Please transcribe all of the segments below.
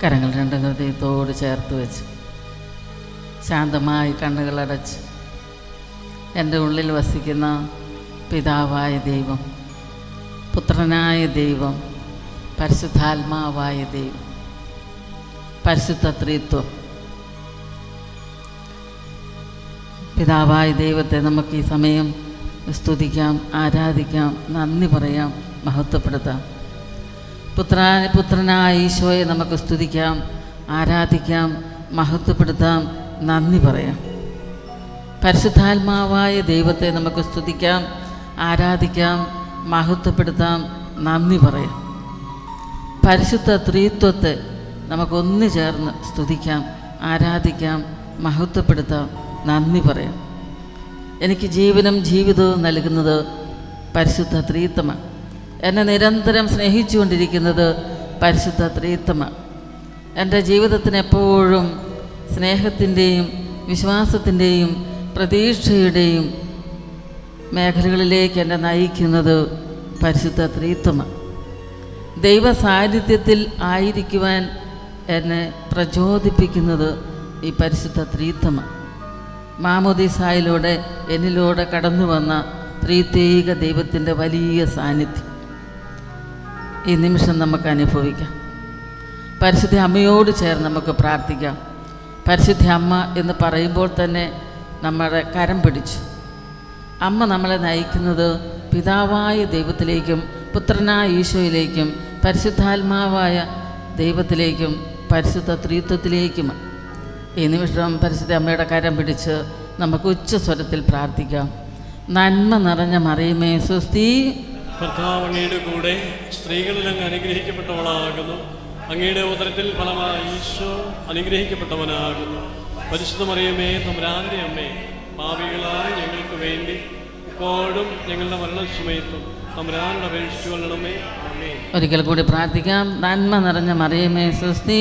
കരങ്ങൾ രണ്ടും ഹൃദയത്തോട് ചേർത്ത് വെച്ച് ശാന്തമായി കണ്ണുകളടച്ച് എൻ്റെ ഉള്ളിൽ വസിക്കുന്ന പിതാവായ ദൈവം, പുത്രനായ ദൈവം, പരിശുദ്ധാത്മാവായ ദൈവം, പരിശുദ്ധ ത്രിത്വം, പിതാവായ ദൈവത്തെ നമുക്ക് ഈ സമയം സ്തുതിക്കാം, ആരാധിക്കാം, നന്ദി പറയാം, മഹത്വപ്പെടുത്താം. പുത്രനായ ഈശോയെ നമുക്ക് സ്തുതിക്കാം, ആരാധിക്കാം, മഹത്വപ്പെടുത്താം, നന്ദി പറയാം. പരിശുദ്ധാത്മാവായ ദൈവത്തെ നമുക്ക് സ്തുതിക്കാം, ആരാധിക്കാം, മഹത്വപ്പെടുത്താം, നന്ദി പറയാം. പരിശുദ്ധ ത്രിത്വത്തെ നമുക്കൊന്നു ചേർന്ന് സ്തുതിക്കാം, ആരാധിക്കാം, മഹത്വപ്പെടുത്താം, നന്ദി പറയാം. എനിക്ക് ജീവനും ജീവിതവും നൽകുന്നത് പരിശുദ്ധ ത്രിത്വമാണ്. എന്നെ നിരന്തരം സ്നേഹിച്ചുകൊണ്ടിരിക്കുന്നത് പരിശുദ്ധ ത്രിത്വമാണ്. എൻ്റെ ജീവിതത്തിന് എപ്പോഴും സ്നേഹത്തിൻ്റെയും വിശ്വാസത്തിൻ്റെയും പ്രതീക്ഷയുടെയും മേഖലകളിലേക്ക് എന്നെ നയിക്കുന്നത് പരിശുദ്ധ ത്രിത്വമാണ്. ദൈവ സാന്നിധ്യത്തിൽ ആയിരിക്കുവാൻ എന്നെ പ്രചോദിപ്പിക്കുന്നത് ഈ പരിശുദ്ധ ത്രിത്വമാണ്. മാമോദീസായിലൂടെ എന്നിലൂടെ കടന്നു വന്ന ത്രിത്വൈക ദൈവത്തിൻ്റെ വലിയ സാന്നിധ്യം ഈ നിമിഷം നമുക്ക് അനുഭവിക്കാം. പരിശുദ്ധ അമ്മയോട് ചേർന്ന് നമുക്ക് പ്രാർത്ഥിക്കാം. പരിശുദ്ധ അമ്മ എന്ന് പറയുമ്പോൾ തന്നെ നമ്മുടെ കരം പിടിച്ചു. അമ്മ നമ്മളെ നയിക്കുന്നത് പിതാവായ ദൈവത്തിലേക്കും പുത്രനായ ഈശോയിലേക്കും പരിശുദ്ധാത്മാവായ ദൈവത്തിലേക്കും പരിശുദ്ധ ത്രിത്വത്തിലേക്കുമാണ്. ഈ നിമിഷം പരിശുദ്ധ അമ്മയുടെ കരം പിടിച്ച് നമുക്ക് ഉച്ചസ്വരത്തിൽ പ്രാർത്ഥിക്കാം. നന്മ നിറഞ്ഞ മറിയമേ സ്വസ്തി, കർത്താവ് അങ്ങയുടെ കൂടെ സ്ത്രീകളിൽ അങ്ങ് അനുഗ്രഹിക്കപ്പെട്ടവളാകുന്നു. അങ്ങയുടെ ഉദരത്തിൽ ഫലമായി ഈശോ അനുഗ്രഹിക്കപ്പെട്ടവനാകുന്നു. പരിശുദ്ധ മറിയമേ തമ്പുരാന്റെ അമ്മേ, പാപികളായ ഞങ്ങൾക്ക് വേണ്ടി ഇപ്പോഴും ഞങ്ങളുടെ മരണസമയത്തും തമ്പുരാനോട് അപേക്ഷിച്ചു കൊള്ളണമേ. ആമേൻ. ഒരിക്കൽ കൂടി പ്രാർത്ഥിക്കാം. നന്മ നിറഞ്ഞ മറിയമേ സ്വസ്തി,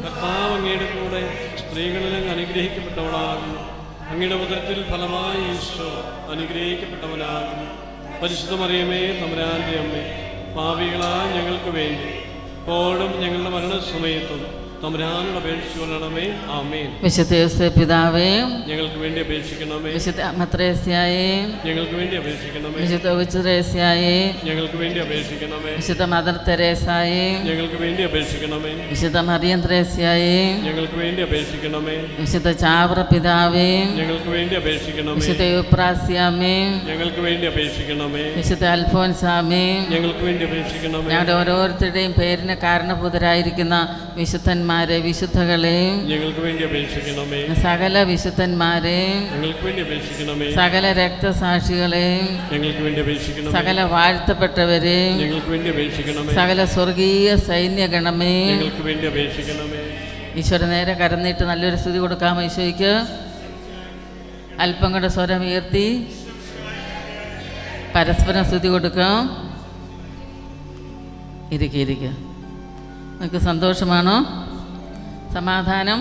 കർത്താവ് അങ്ങയുടെ കൂടെ സ്ത്രീകളിൽ അങ്ങ് അനുഗ്രഹിക്കപ്പെട്ടവളാകുന്നു. അങ്ങയുടെ ഉദരത്തിൽ ഫലമായി ഈശോ അനുഗ്രഹിക്കപ്പെട്ടവനാകുന്നു. പരിശുദ്ധ മറിയമേ തമ്പുരാന്റെ അമ്മേ, പാപികളായ ഞങ്ങൾക്ക് വേണ്ടി ഇപ്പോഴും ഞങ്ങളുടെ മരണസമയത്തും തമ്പുരാനോട് അപേക്ഷിച്ചു കൊള്ളണമേ. ആമേൻ. വിശുദ്ധ യോസേപ്പ് പിതാവേ ഞങ്ങൾക്ക് വേണ്ടി അപേക്ഷിക്കണമേ. വിശുദ്ധ അമ്മത്രേസ്യായേ ഞങ്ങൾക്ക് വേണ്ടി അപേക്ഷിക്കണമേ. വിശുദ്ധ ഉച്ചത്രേസ്യായേ ഞങ്ങൾക്ക് വേണ്ടി അപേക്ഷിക്കണമേ. വിശുദ്ധ മദർ തെരേസായേ ഞങ്ങൾക്ക് വേണ്ടി അപേക്ഷിക്കണമേ. വിശുദ്ധ മറിയം ത്രേസ്യായേ ഞങ്ങൾക്ക് വേണ്ടി അപേക്ഷിക്കണമേ. വിശുദ്ധ ചാവറ പിതാവേ ഞങ്ങൾക്ക് വേണ്ടി അപേക്ഷിക്കണമേ. വിശുദ്ധ യുപ്രാസ്യാമേ ഞങ്ങൾക്ക് വേണ്ടി അപേക്ഷിക്കണമേ. വിശുദ്ധ അൽഫോൻസാമേ ഞങ്ങൾക്ക് വേണ്ടി അപേക്ഷിക്കണമേ. ഞങ്ങളുടെ ഓരോരുത്തരുടെയും പേരിന് കാരണഭൂതരായിരിക്കുന്ന വിശുദ്ധന്മാരെ, വിശുദ്ധകളെ ഞങ്ങൾക്ക് വേണ്ടി അപേക്ഷിക്കണമേ. സകല വിശുദ്ധന്മാരെ, ഞങ്ങൾക്ക് വേണ്ടി അപേക്ഷിക്കണമേ. സകല രക്തസാക്ഷികളെ, ഞങ്ങൾക്ക് വേണ്ടി അപേക്ഷിക്കണമേ. സകല വാഴ്ത്തപ്പെട്ടവരെ, ഞങ്ങൾക്ക് വേണ്ടി അപേക്ഷിക്കണമേ. സകല സ്വർഗീയ സൈന്യഗണമേ, ഞങ്ങൾക്ക് വേണ്ടി അപേക്ഷിക്കണമേ. ഈശ്വര നേരെ കരന്നിട്ട് നല്ലൊരു സ്തുതി കൊടുക്കാം. ഈശോയ്ക്ക് അല്പം കൂടെ സ്വരം ഉയർത്തി പരസ്പരം സ്തുതി കൊടുക്കാം. ഇരിക്കുക. നിങ്ങൾക്ക് സന്തോഷമാണോ? സമാധാനം,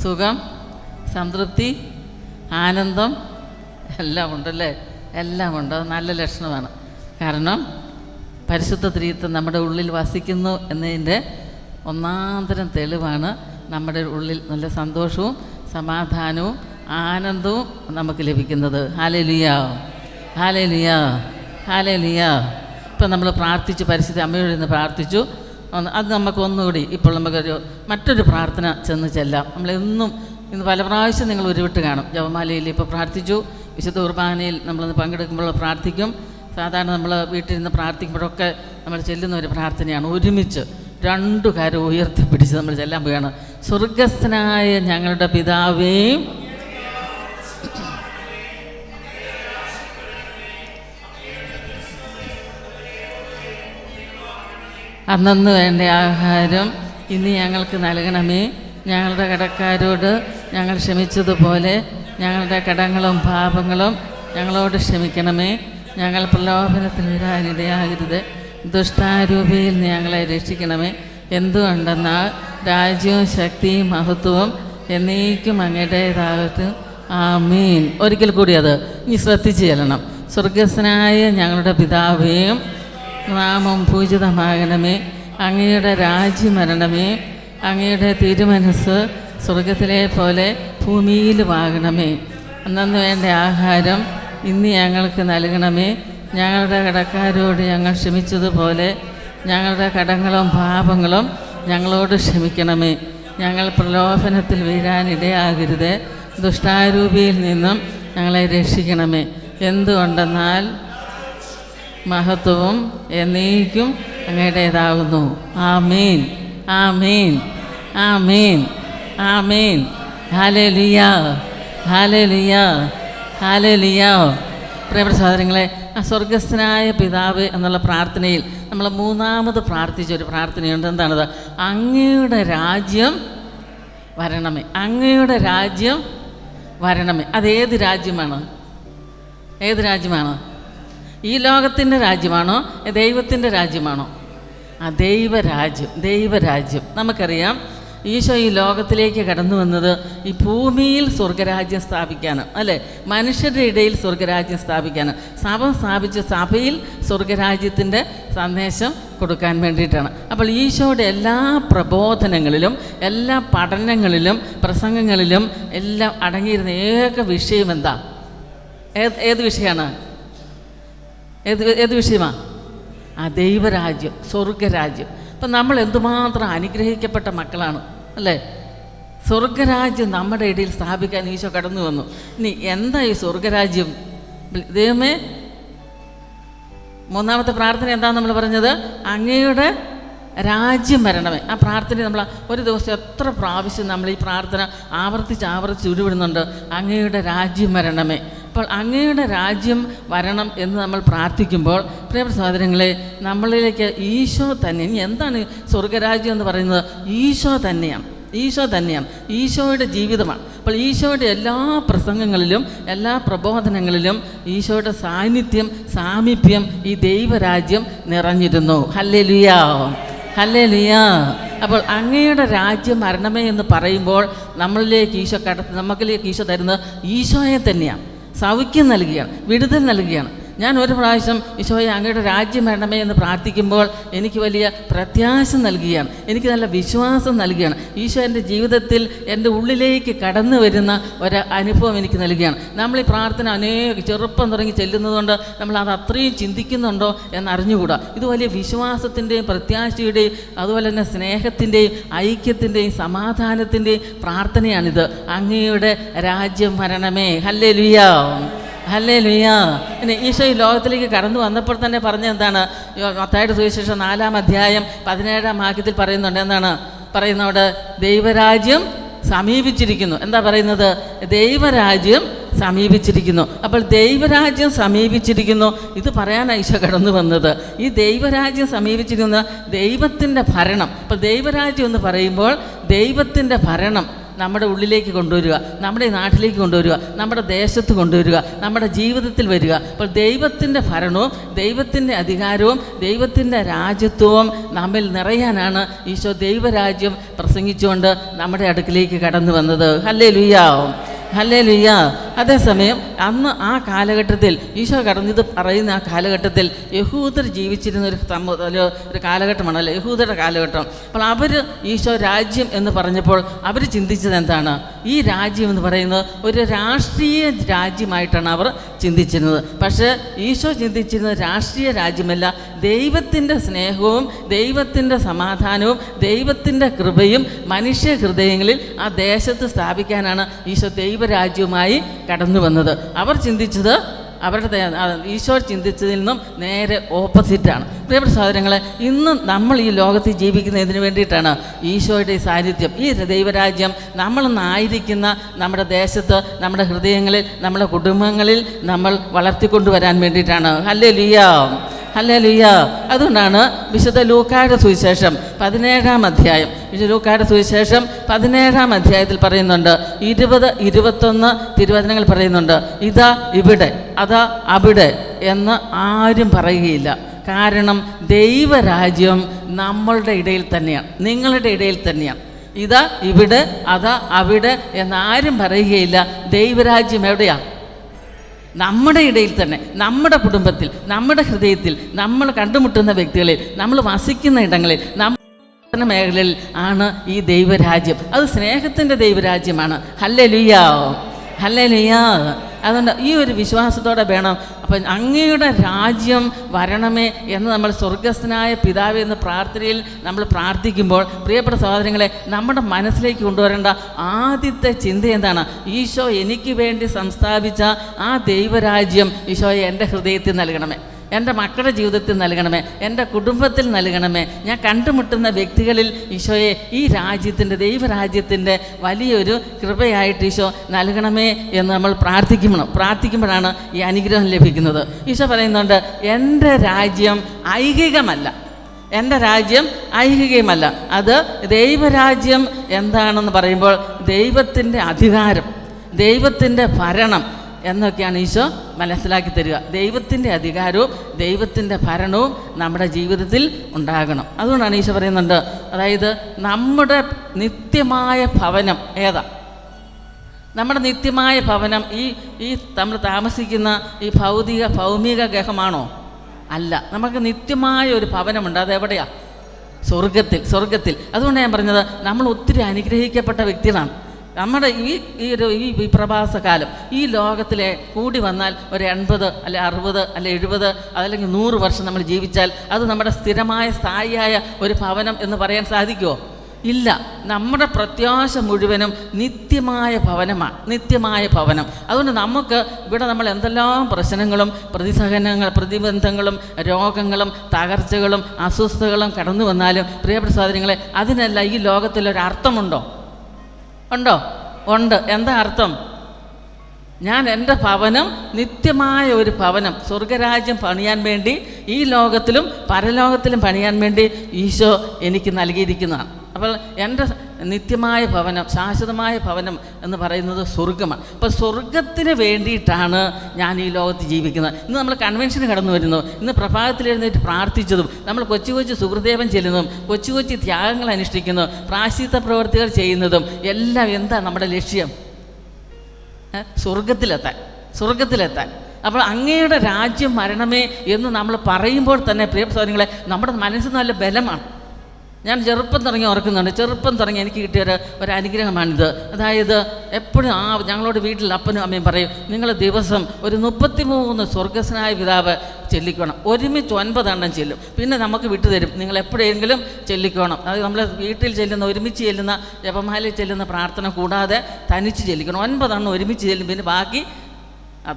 സുഖം, സംതൃപ്തി, ആനന്ദം എല്ലാം ഉണ്ടല്ലേ? എല്ലാം ഉണ്ട്. അത് നല്ല ലക്ഷണമാണ്. കാരണം പരിശുദ്ധ ത്രിത്വം നമ്മുടെ ഉള്ളിൽ വസിക്കുന്നു എന്നതിൻ്റെ ഒന്നാന്തരം തെളിവാണ് നമ്മുടെ ഉള്ളിൽ നല്ല സന്തോഷവും സമാധാനവും ആനന്ദവും നമുക്ക് ലഭിക്കുന്നത്. ഹല്ലേലൂയ, ഹല്ലേലൂയ, ഹല്ലേലൂയ. ഇപ്പം നമ്മൾ പ്രാർത്ഥിച്ചു, പരിശുദ്ധ അമ്മയോട് ഇരുന്ന് പ്രാർത്ഥിച്ചു. അത് നമുക്കൊന്നുകൂടി ഇപ്പോൾ നമുക്കൊരു മറ്റൊരു പ്രാർത്ഥന ചെന്ന് ചെല്ലാം. നമ്മളെന്നും ഇന്ന് പല പ്രാവശ്യം നിങ്ങൾ ഉരുവിട്ട് കാണും. ജപമാലയിൽ ഇപ്പോൾ പ്രാർത്ഥിച്ചു, വിശുദ്ധ കുർബാനയിൽ നമ്മളൊന്ന് പങ്കെടുക്കുമ്പോൾ പ്രാർത്ഥിക്കും. സാധാരണ നമ്മൾ വീട്ടിൽ നിന്ന് പ്രാർത്ഥിക്കുമ്പോഴൊക്കെ നമ്മൾ ചെല്ലുന്ന ഒരു പ്രാർത്ഥനയാണ്. ഒരുമിച്ച് രണ്ടു കാര്യം ഉയർത്തിപ്പിടിച്ച് നമ്മൾ ചെല്ലാൻ പോവുകയാണ്. സ്വർഗസ്ഥനായ ഞങ്ങളുടെ പിതാവേ, അന്നന്ന് വേണ്ട ആഹാരം ഇന്ന് ഞങ്ങൾക്ക് നൽകണമേ. ഞങ്ങളുടെ കടക്കാരോട് ഞങ്ങൾ ക്ഷമിച്ചതുപോലെ ഞങ്ങളുടെ കടങ്ങളും പാപങ്ങളും ഞങ്ങളോട് ക്ഷമിക്കണമേ. ഞങ്ങൾ പ്രലോഭനത്തിൽ വീഴാനിടയാകരുത്, ദുഷ്ടാരൂപിയിൽ നിന്ന് ഞങ്ങളെ രക്ഷിക്കണമേ. എന്തുകൊണ്ടെന്നാൽ രാജ്യവും ശക്തിയും മഹത്വവും എന്നേക്കും അങ്ങയുടേതാകട്ടെ. ആമീൻ. ഒരിക്കൽ കൂടി അത് ഇനി ശ്രദ്ധിച്ച് ചെല്ലണം. സ്വർഗസ്ഥനായ ഞങ്ങളുടെ പിതാവേയും നാമം പൂജിതമാകണമേ. അങ്ങയുടെ രാജ്യം വരണമേ. അങ്ങയുടെ തിരുമനസ് സ്വർഗത്തിലെ പോലെ ഭൂമിയിലുമാകണമേ. അന്നു വേണ്ട ആഹാരം ഇന്ന് ഞങ്ങൾക്ക് നൽകണമേ. ഞങ്ങളുടെ കടക്കാരോട് ഞങ്ങൾ ക്ഷമിച്ചതുപോലെ ഞങ്ങളുടെ കടങ്ങളും പാപങ്ങളും ഞങ്ങളോട് ക്ഷമിക്കണമേ. ഞങ്ങൾ പ്രലോഭനത്തിൽ വീഴാനിടയാകരുത്, ദുഷ്ടാരൂപിയിൽ നിന്നും ഞങ്ങളെ രക്ഷിക്കണമേ. എന്തുകൊണ്ടെന്നാൽ മഹത്വവും എന്നേക്കും അങ്ങയുടേതാകുന്നു. ആമേൻ, ആമേൻ, ആമേൻ, ആമേൻ. ഹല്ലേലൂയ, ഹല്ലേലൂയ, ഹല്ലേലൂയ. പ്രിയപ്പെട്ട സഹോദരങ്ങളെ, ആ സ്വർഗസ്ഥനായ പിതാവ് എന്നുള്ള പ്രാർത്ഥനയിൽ നമ്മൾ മൂന്നാമത് പ്രാർത്ഥിച്ചൊരു പ്രാർത്ഥനയുണ്ട്. എന്താണത്? അങ്ങയുടെ രാജ്യം വരണമേ, അങ്ങയുടെ രാജ്യം വരണമേ. അതേത് രാജ്യമാണ്? ഏത് രാജ്യമാണ്? ഈ ലോകത്തിൻ്റെ രാജ്യമാണോ ദൈവത്തിൻ്റെ രാജ്യമാണോ? ആ ദൈവരാജ്യം, ദൈവരാജ്യം. നമുക്കറിയാം ഈശോ ഈ ലോകത്തിലേക്ക് കടന്നു വന്നത് ഈ ഭൂമിയിൽ സ്വർഗരാജ്യം സ്ഥാപിക്കാനാണ്, അല്ലേ? മനുഷ്യരുടെ ഇടയിൽ സ്വർഗരാജ്യം സ്ഥാപിക്കാനാണ്. സഭ സ്ഥാപിച്ച സഭയിൽ സ്വർഗരാജ്യത്തിൻ്റെ സന്ദേശം കൊടുക്കാൻ വേണ്ടിയിട്ടാണ്. അപ്പോൾ ഈശോയുടെ എല്ലാ പ്രബോധനങ്ങളിലും എല്ലാ പഠനങ്ങളിലും പ്രസംഗങ്ങളിലും എല്ലാം അടങ്ങിയിരുന്ന ഏക വിഷയം എന്താ? ഏത് വിഷയമാണ്? ഏത് വിഷയമാണ്? ആ ദൈവരാജ്യം, സ്വർഗരാജ്യം. അപ്പം നമ്മൾ എന്തുമാത്രം അനുഗ്രഹിക്കപ്പെട്ട മക്കളാണ്, അല്ലേ? സ്വർഗരാജ്യം നമ്മുടെ ഇടയിൽ സ്ഥാപിക്കാൻ ഈശോ കടന്നു വന്നു. ഇനി എന്താ ഈ സ്വർഗരാജ്യം? ദൈവമേ, മൂന്നാമത്തെ പ്രാർത്ഥന എന്താണെന്ന് നമ്മൾ പറഞ്ഞത്? അങ്ങയുടെ രാജ്യം വരണമേ. ആ പ്രാർത്ഥന നമ്മൾ ഒരു ദിവസം എത്ര പ്രാവശ്യം നമ്മൾ ഈ പ്രാർത്ഥന ആവർത്തിച്ച് ഉരുവിടുന്നുണ്ട്. അങ്ങയുടെ രാജ്യം വരണമേ. അപ്പോൾ അങ്ങയുടെ രാജ്യം വരണം എന്ന് നമ്മൾ പ്രാർത്ഥിക്കുമ്പോൾ പ്രിയപ്പെട്ട സഹോദരങ്ങളെ, നമ്മളിലേക്ക് ഈശോ തന്നെ. ഇനി എന്താണ് സ്വർഗരാജ്യം എന്ന് പറയുന്നത്? ഈശോ തന്നെയാണ്, ഈശോ തന്നെയാണ്, ഈശോയുടെ ജീവിതമാണ്. അപ്പോൾ ഈശോയുടെ എല്ലാ പ്രസംഗങ്ങളിലും എല്ലാ പ്രബോധനങ്ങളിലും ഈശോയുടെ സാന്നിധ്യം, സാമീപ്യം, ഈ ദൈവരാജ്യം നിറഞ്ഞിരുന്നു. Hallelujah, hallelujah. അപ്പോൾ അങ്ങയുടെ രാജ്യം വരണമേ എന്ന് പറയുമ്പോൾ നമ്മളിലേക്ക് ഈശോ നമുക്കിലേക്ക് ഈശോ തരുന്നത് ഈശോയെ തന്നെയാണ്. സൗഖ്യം നൽകുകയാണ്, വിടുതൽ നൽകുകയാണ്. ഞാൻ ഒരു പ്രാവശ്യം ഈശോയെ അങ്ങയുടെ രാജ്യം വരണമേ എന്ന് പ്രാർത്ഥിക്കുമ്പോൾ എനിക്ക് വലിയ പ്രത്യാശ നൽകുകയാണ്, എനിക്ക് നല്ല വിശ്വാസം നൽകുകയാണ്. ഈശോ എൻ്റെ ജീവിതത്തിൽ എൻ്റെ ഉള്ളിലേക്ക് കടന്നു വരുന്ന ഒരു അനുഭവം എനിക്ക് നൽകുകയാണ്. നമ്മൾ ഈ പ്രാർത്ഥന ചെറുപ്പം തുടങ്ങി ചെല്ലുന്നതുകൊണ്ട് നമ്മൾ അത് അത്രയും ചിന്തിക്കുന്നുണ്ടോ എന്നറിഞ്ഞുകൂടാ. ഇത് വലിയ വിശ്വാസത്തിൻ്റെയും പ്രത്യാശയുടെയും അതുപോലെ തന്നെ സ്നേഹത്തിൻ്റെയും ഐക്യത്തിൻ്റെയും സമാധാനത്തിൻ്റെയും പ്രാർത്ഥനയാണിത്. അങ്ങയുടെ രാജ്യം വരണമേ. Hallelujah, hallelujah. പിന്നെ ഈശോ ഈ ലോകത്തിലേക്ക് കടന്നു വന്നപ്പോൾ തന്നെ പറഞ്ഞ എന്താണ്? മത്തായിയുടെ സുവിശേഷം 4-ാം അധ്യായം 17-ാം വാക്യത്തിൽ പറയുന്നുണ്ട്. എന്താണ് പറയുന്നവിടെ? ദൈവരാജ്യം സമീപിച്ചിരിക്കുന്നു. എന്താ പറയുന്നത്? ദൈവരാജ്യം സമീപിച്ചിരിക്കുന്നു. അപ്പോൾ ദൈവരാജ്യം സമീപിച്ചിരിക്കുന്നു, ഇത് പറയാനാണ് ഈശോ കടന്നു വന്നത്. ഈ ദൈവരാജ്യം സമീപിച്ചിരിക്കുന്ന ദൈവത്തിൻ്റെ ഭരണം. അപ്പോൾ ദൈവരാജ്യം എന്ന് പറയുമ്പോൾ ദൈവത്തിൻ്റെ ഭരണം നമ്മുടെ ഉള്ളിലേക്ക് കൊണ്ടുവരിക, നമ്മുടെ നാട്ടിലേക്ക് കൊണ്ടുവരിക, നമ്മുടെ ദേശത്ത് കൊണ്ടുവരിക, നമ്മുടെ ജീവിതത്തിൽ വരിക. അപ്പോൾ ദൈവത്തിൻ്റെ ഭരണവും ദൈവത്തിൻ്റെ അധികാരവും ദൈവത്തിൻ്റെ രാജ്യത്വവും നമ്മിൽ നിറയാനാണ് ഈശോ ദൈവരാജ്യം പ്രസംഗിച്ചുകൊണ്ട് നമ്മുടെ അടുക്കിലേക്ക് കടന്നു വന്നത്. Hallelujah, hallelujah. അതേസമയം അന്ന് ആ കാലഘട്ടത്തിൽ ഈശോ കടന്നത് പറയുന്ന ആ കാലഘട്ടത്തിൽ യഹൂദർ ജീവിച്ചിരുന്ന ഒരു കാലഘട്ടമാണല്ലോ, യഹൂദരുടെ കാലഘട്ടം. അപ്പോൾ അവർ ഈശോ രാജ്യം എന്ന് പറഞ്ഞപ്പോൾ അവർ ചിന്തിച്ചത് എന്താണ്? ഈ രാജ്യം എന്ന് പറയുന്നത് ഒരു രാഷ്ട്രീയ രാജ്യമായിട്ടാണ് അവർ ചിന്തിച്ചിരുന്നത്. പക്ഷേ ഈശോ ചിന്തിച്ചിരുന്നത് രാഷ്ട്രീയ രാജ്യമല്ല, ദൈവത്തിൻ്റെ സ്നേഹവും ദൈവത്തിൻ്റെ സമാധാനവും ദൈവത്തിൻ്റെ കൃപയും മനുഷ്യ ഹൃദയങ്ങളിൽ ആ ദേശത്ത് സ്ഥാപിക്കാനാണ് ഈശോ ദൈവരാജ്യവുമായി കടന്നു വന്നത്. അവർ ചിന്തിച്ചത് ഈശോ ചിന്തിച്ചതിൽ നിന്നും നേരെ ഓപ്പോസിറ്റാണ്. പ്രിയപ്പെട്ട സഹോദരങ്ങളെ, ഇന്ന് നമ്മൾ ഈ ലോകത്തിൽ ജീവിക്കുന്നതിന് വേണ്ടിയിട്ടാണ് ഈശോയുടെ ഈ സാന്നിധ്യം, ഈ ദൈവരാജ്യം നമ്മളൊന്നായിരിക്കുന്ന നമ്മുടെ ദേശത്ത്, നമ്മുടെ ഹൃദയങ്ങളിൽ, നമ്മുടെ കുടുംബങ്ങളിൽ നമ്മൾ വളർത്തിക്കൊണ്ടുവരാൻ വേണ്ടിയിട്ടാണ്. Hallelujah, hallelujah. അതുകൊണ്ടാണ് വിശുദ്ധ ലൂക്കായുടെ സുവിശേഷം 17-ാം അധ്യായം, വിശുദ്ധ ലൂക്കായുടെ സുവിശേഷം 17-ാം അധ്യായത്തിൽ പറയുന്നുണ്ട്, 20, 21 തിരുവചനങ്ങൾ പറയുന്നുണ്ട്, ഇതാ ഇവിടെ, അതാ അവിടെ എന്ന് ആരും പറയുകയില്ല. കാരണം ദൈവരാജ്യം നമ്മളുടെ ഇടയിൽ തന്നെയാണ്, നിങ്ങളുടെ ഇടയിൽ തന്നെയാണ്. ഇതാ ഇവിടെ, അതാ അവിടെ എന്നാരും പറയുകയില്ല. ദൈവരാജ്യം എവിടെയാണ്? നമ്മുടെ ഇടയിൽ തന്നെ, നമ്മുടെ കുടുംബത്തിൽ, നമ്മുടെ ഹൃദയത്തിൽ, നമ്മൾ കണ്ടുമുട്ടുന്ന വ്യക്തികളിൽ, നമ്മൾ വസിക്കുന്ന ഇടങ്ങളിൽ. മേഖലയിൽ ആണ് ഈ ദൈവരാജ്യം. അത് സ്നേഹത്തിൻ്റെ ദൈവരാജ്യമാണ്. ഹല്ലേലൂയാ, ഹല്ലേലൂയാ. അതുകൊണ്ട് ഈ ഒരു വിശ്വാസത്തോടെ വേണം. അപ്പം അങ്ങയുടെ രാജ്യം വരണമേ എന്ന് നമ്മൾ സ്വർഗസ്ഥനായ പിതാവേ എന്ന് പ്രാർത്ഥനയിൽ നമ്മൾ പ്രാർത്ഥിക്കുമ്പോൾ, പ്രിയപ്പെട്ട സഹോദരങ്ങളെ, നമ്മുടെ മനസ്സിലേക്ക് കൊണ്ടുവരേണ്ട ആദ്യത്തെ ചിന്ത എന്താണ്? ഈശോ എനിക്ക് വേണ്ടി സംസ്ഥാപിച്ച ആ ദൈവരാജ്യം ഈശോയെ എൻ്റെ ഹൃദയത്തിൽ നൽകണമേ, എൻ്റെ മക്കളുടെ ജീവിതത്തിൽ നൽകണമേ, എൻ്റെ കുടുംബത്തിൽ നൽകണമേ, ഞാൻ കണ്ടുമുട്ടുന്ന വ്യക്തികളിൽ ഈശോയെ ഈ രാജ്യത്തിൻ്റെ ദൈവരാജ്യത്തിൻ്റെ വലിയൊരു കൃപയായിട്ട് ഈശോ നൽകണമേ എന്ന് നമ്മൾ പ്രാർത്ഥിക്കുമ്പോഴാണ് ഈ അനുഗ്രഹം ലഭിക്കുന്നത്. ഈശോ പറയുന്നുണ്ട്, എൻ്റെ രാജ്യം ഐഹികമല്ല, എൻ്റെ രാജ്യം ഐഹികമല്ല. അത് ദൈവരാജ്യം എന്താണെന്ന് പറയുമ്പോൾ ദൈവത്തിൻ്റെ അധികാരം, ദൈവത്തിൻ്റെ ഭരണം എന്നൊക്കെയാണ് ഈശോ മനസ്സിലാക്കി തരിക. ദൈവത്തിൻ്റെ അധികാരവും ദൈവത്തിൻ്റെ ഭരണവും നമ്മുടെ ജീവിതത്തിൽ ഉണ്ടാകണം. അതുകൊണ്ടാണ് ഈശോ പറയുന്നുണ്ട്, അതായത് നമ്മുടെ നിത്യമായ ഭവനം ഏതാ? നമ്മുടെ നിത്യമായ ഭവനം ഈ നമ്മൾ താമസിക്കുന്ന ഈ ഭൗമിക ഗൃഹമാണോ? അല്ല. നമുക്ക് നിത്യമായ ഒരു ഭവനമുണ്ട്. അതെവിടെയാ? സ്വർഗത്തിൽ. അതുകൊണ്ടാണ് ഞാൻ പറഞ്ഞത്, നമ്മൾ ഒത്തിരി അനുഗ്രഹിക്കപ്പെട്ട വ്യക്തികളാണ്. നമ്മുടെ ഈ പ്രവാസകാലം ഈ ലോകത്തിലെ കൂടി വന്നാൽ ഒരു 80 അല്ലെ 60 അല്ലെ 70 അതല്ലെങ്കിൽ 100 വർഷം നമ്മൾ ജീവിച്ചാൽ അത് നമ്മുടെ സ്ഥിരമായ സ്ഥായിയായ ഒരു ഭവനം എന്ന് പറയാൻ സാധിക്കുമോ? ഇല്ല. നമ്മുടെ പ്രത്യാശ മുഴുവനും നിത്യമായ ഭവനമാണ്, നിത്യമായ ഭവനം. അതുകൊണ്ട് നമുക്ക് ഇവിടെ നമ്മൾ എന്തെല്ലാം പ്രശ്നങ്ങളും പ്രതിബന്ധങ്ങളും രോഗങ്ങളും തകർച്ചകളും അസ്വസ്ഥതകളും കടന്നു വന്നാലും, പ്രിയപ്പെട്ട സഹോദരങ്ങളെ, അതിനെല്ലാം ഈ ലോകത്തിലൊരർത്ഥമുണ്ടോ? ഉണ്ട്. എന്താ അർത്ഥം? ഞാൻ എൻ്റെ ഭവനം നിത്യമായ ഒരു ഭവനം, സ്വർഗരാജ്യം പണിയാൻ വേണ്ടി ഈ ലോകത്തിലും പരലോകത്തിലും പണിയാൻ വേണ്ടി ഈശോ എനിക്ക് നൽകിയിരിക്കുന്നതാണ്. അപ്പോൾ എൻ്റെ നിത്യമായ ഭവനം, ശാശ്വതമായ ഭവനം എന്ന് പറയുന്നത് സ്വർഗമാണ്. അപ്പോൾ സ്വർഗത്തിന് വേണ്ടിയിട്ടാണ് ഞാൻ ഈ ലോകത്ത് ജീവിക്കുന്നത്. ഇന്ന് നമ്മൾ കൺവെൻഷന് കടന്നു വരുന്നു, ഇന്ന് പ്രഭാതത്തിലെഴുന്നേറ്റ് പ്രാർത്ഥിച്ചതും, നമ്മൾ കൊച്ചു സുഹൃദേവൻ ചെല്ലുന്നതും, കൊച്ചു ത്യാഗങ്ങൾ അനുഷ്ഠിക്കുന്നതും, പ്രായശ്ചിത്ത പ്രവൃത്തികൾ ചെയ്യുന്നതും എല്ലാം എന്താ നമ്മുടെ ലക്ഷ്യം? സ്വർഗത്തിലെത്താൻ. അപ്പോൾ അങ്ങയുടെ രാജ്യം വരണമേ എന്ന് നമ്മൾ പറയുമ്പോൾ തന്നെ, പ്രിയപ്പെട്ട സഹോദരങ്ങളെ, നമ്മുടെ മനസ്സിന് നല്ല ബലമാണ്. ഞാൻ ചെറുപ്പം തുടങ്ങി എനിക്ക് കിട്ടിയ ഒരു അനുഗ്രഹമാണിത്. അതായത് എപ്പോഴും ഞങ്ങളോട് വീട്ടിൽ അപ്പനും അമ്മയും പറയും, നിങ്ങൾ ദിവസം ഒരു 33 സ്വർഗസ്വനായ പിതാവ് ചെല്ലിക്കണം. ഒരുമിച്ച് 9 എണ്ണം ചെല്ലും, പിന്നെ നമുക്ക് വിട്ടുതരും, നിങ്ങൾ എപ്പോഴെങ്കിലും ചെല്ലിക്കണം. അത് നമ്മൾ വീട്ടിൽ ചെല്ലുന്ന, ഒരുമിച്ച് ചെല്ലുന്ന ജപമാലയിൽ ചെല്ലുന്ന പ്രാർത്ഥന കൂടാതെ തനിച്ച് ചെല്ലിക്കണം. 9 എണ്ണം ഒരുമിച്ച് ചെല്ലും, പിന്നെ ബാക്കി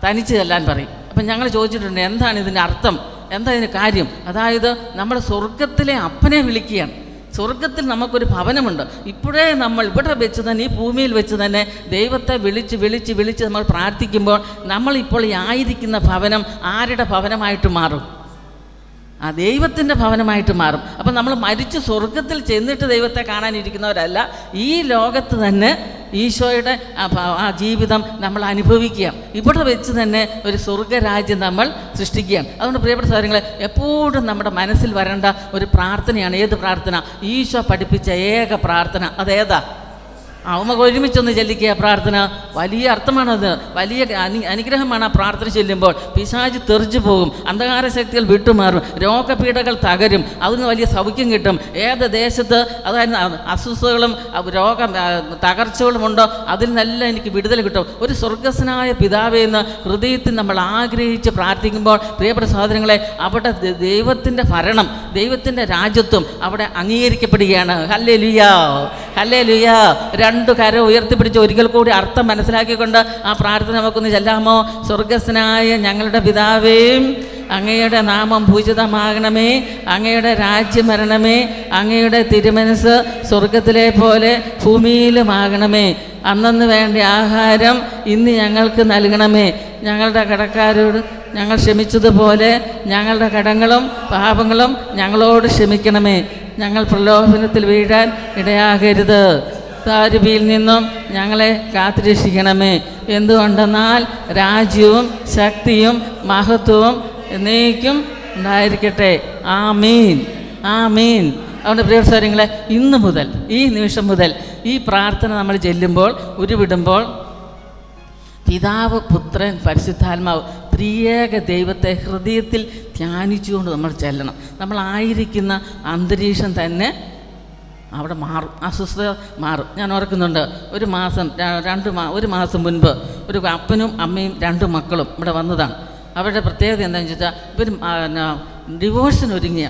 തനിച്ച് ചെല്ലാൻ പറയും. അപ്പം ഞങ്ങൾ ചോദിച്ചിട്ടുണ്ട്, എന്താണ് ഇതിൻ്റെ അർത്ഥം, എന്താ ഇതിൻ്റെ കാര്യം? അതായത് നമ്മൾ സ്വർഗത്തിലെ അപ്പനെ വിളിക്കുകയാണ്. സ്വർഗത്തിൽ നമുക്കൊരു ഭവനമുണ്ട്. ഇപ്പോഴേ നമ്മൾ ഇവിടെ വെച്ച് തന്നെ, ഈ ഭൂമിയിൽ വെച്ച് തന്നെ ദൈവത്തെ വിളിച്ച് നമ്മൾ പ്രാർത്ഥിക്കുമ്പോൾ നമ്മളിപ്പോൾ ഈ ആയിരിക്കുന്ന ഭവനം ആരുടെ ഭവനമായിട്ട് മാറും? ആ ദൈവത്തിൻ്റെ ഭവനമായിട്ട് മാറും. അപ്പം നമ്മൾ മരിച്ച് സ്വർഗത്തിൽ ചെന്നിട്ട് ദൈവത്തെ കാണാനിരിക്കുന്നവരല്ല, ഈ ലോകത്ത് തന്നെ ഈശോയുടെ ആ ജീവിതം നമ്മൾ അനുഭവിക്കുകയാണ്. ഇവിടെ വെച്ച് തന്നെ ഒരു സ്വർഗരാജ്യം നമ്മൾ സൃഷ്ടിക്കുകയാണ്. അതുകൊണ്ട് പ്രിയപ്പെട്ട സഹോദരങ്ങളെ, എപ്പോഴും നമ്മുടെ മനസ്സിൽ വരേണ്ട ഒരു പ്രാർത്ഥനയാണ്. ഏത് പ്രാർത്ഥന? ഈശോ പഠിപ്പിച്ച ഏക പ്രാർത്ഥന. അതേതാ? നമുക്ക് ഒരുമിച്ചൊന്ന് ചെല്ലിക്കുക പ്രാർത്ഥന. വലിയ അർത്ഥമാണത്, വലിയ അനുഗ്രഹമാണ് ആ പ്രാർത്ഥന ചെല്ലുമ്പോൾ. പിശാച് തെറിച്ചു പോകും, അന്ധകാര ശക്തികൾ വിട്ടുമാറും, രോഗപീഠകൾ തകരും, അതിന് വലിയ സൗഖ്യം കിട്ടും. ഏത് ദേശത്ത് അതായത് അസ്വസ്ഥതകളും തകർച്ചകളുമുണ്ടോ അതിൽ നിന്നെല്ലാം എനിക്ക് വിടുതൽ കിട്ടും. ഒരു സ്വർഗസ്വനായ പിതാവേ എന്ന് ഹൃദയത്തിൽ നമ്മൾ ആഗ്രഹിച്ച് പ്രാർത്ഥിക്കുമ്പോൾ, പ്രിയപ്പെട്ട സഹോദരങ്ങളെ, അവിടെ ദൈവത്തിൻ്റെ ഭരണം, ദൈവത്തിൻ്റെ രാജ്യത്വം അവിടെ അംഗീകരിക്കപ്പെടുകയാണ്. ഹല്ലേലൂയാ, ഹല്ലേലൂയാ. 2 കരം ഉയർത്തിപ്പിടിച്ച് ഒരിക്കൽ കൂടി അർത്ഥം മനസ്സിലാക്കിക്കൊണ്ട് ആ പ്രാർത്ഥന നമുക്കൊന്ന് ചെല്ലാമോ? സ്വർഗസ്വനായ ഞങ്ങളുടെ പിതാവേ, അങ്ങയുടെ നാമം പൂജിതമാകണമേ, അങ്ങയുടെ രാജ്യം വരണമേ, അങ്ങയുടെ തിരുമനസ് സ്വർഗത്തിലെ പോലെ ഭൂമിയിലുമാകണമേ. അന്നന്ന് വേണ്ട ആഹാരം ഇന്ന് ഞങ്ങൾക്ക് നൽകണമേ. ഞങ്ങളുടെ കടക്കാരോട് ഞങ്ങൾ ക്ഷമിച്ചതുപോലെ ഞങ്ങളുടെ കടങ്ങളും പാപങ്ങളും ഞങ്ങളോട് ക്ഷമിക്കണമേ. ഞങ്ങൾ പ്രലോഭനത്തിൽ വീഴാൻ ഇടയാകരുത്, ദാരിദ്ര്യത്തിൽ നിന്നും ഞങ്ങളെ കാത്തുരക്ഷിക്കണമേ. എന്തുകൊണ്ടെന്നാൽ രാജ്യവും ശക്തിയും മഹത്വവും എന്നേക്കും ഉണ്ടായിരിക്കട്ടെ. ആമീൻ, ആമീൻ. അതുകൊണ്ട് പ്രിയപ്പെട്ട സഹോദരങ്ങളെ, ഇന്ന് മുതൽ, ഈ നിമിഷം മുതൽ ഈ പ്രാർത്ഥന നമ്മൾ ചെല്ലുമ്പോൾ, ഉരുവിടുമ്പോൾ, പിതാവ്, പുത്രൻ, പരിശുദ്ധാത്മാവ് ത്രിയേക ദൈവത്തെ ഹൃദയത്തിൽ ധ്യാനിച്ചുകൊണ്ട് നമ്മൾ ചെല്ലണം. നമ്മളായിരിക്കുന്ന അന്തരീക്ഷം തന്നെ അവിടെ മാറും, അസ്വസ്ഥത മാറും. ഞാൻ ഓർക്കുന്നുണ്ട്, ഒരു മാസം മുൻപ് ഒരു അപ്പനും അമ്മയും 2 മക്കളും ഇവിടെ വന്നതാണ്. അവരുടെ പ്രത്യേകത എന്താണെന്ന് വെച്ചാൽ ഇവർ ഡിവോഴ്സിന് ഒരുങ്ങിയ.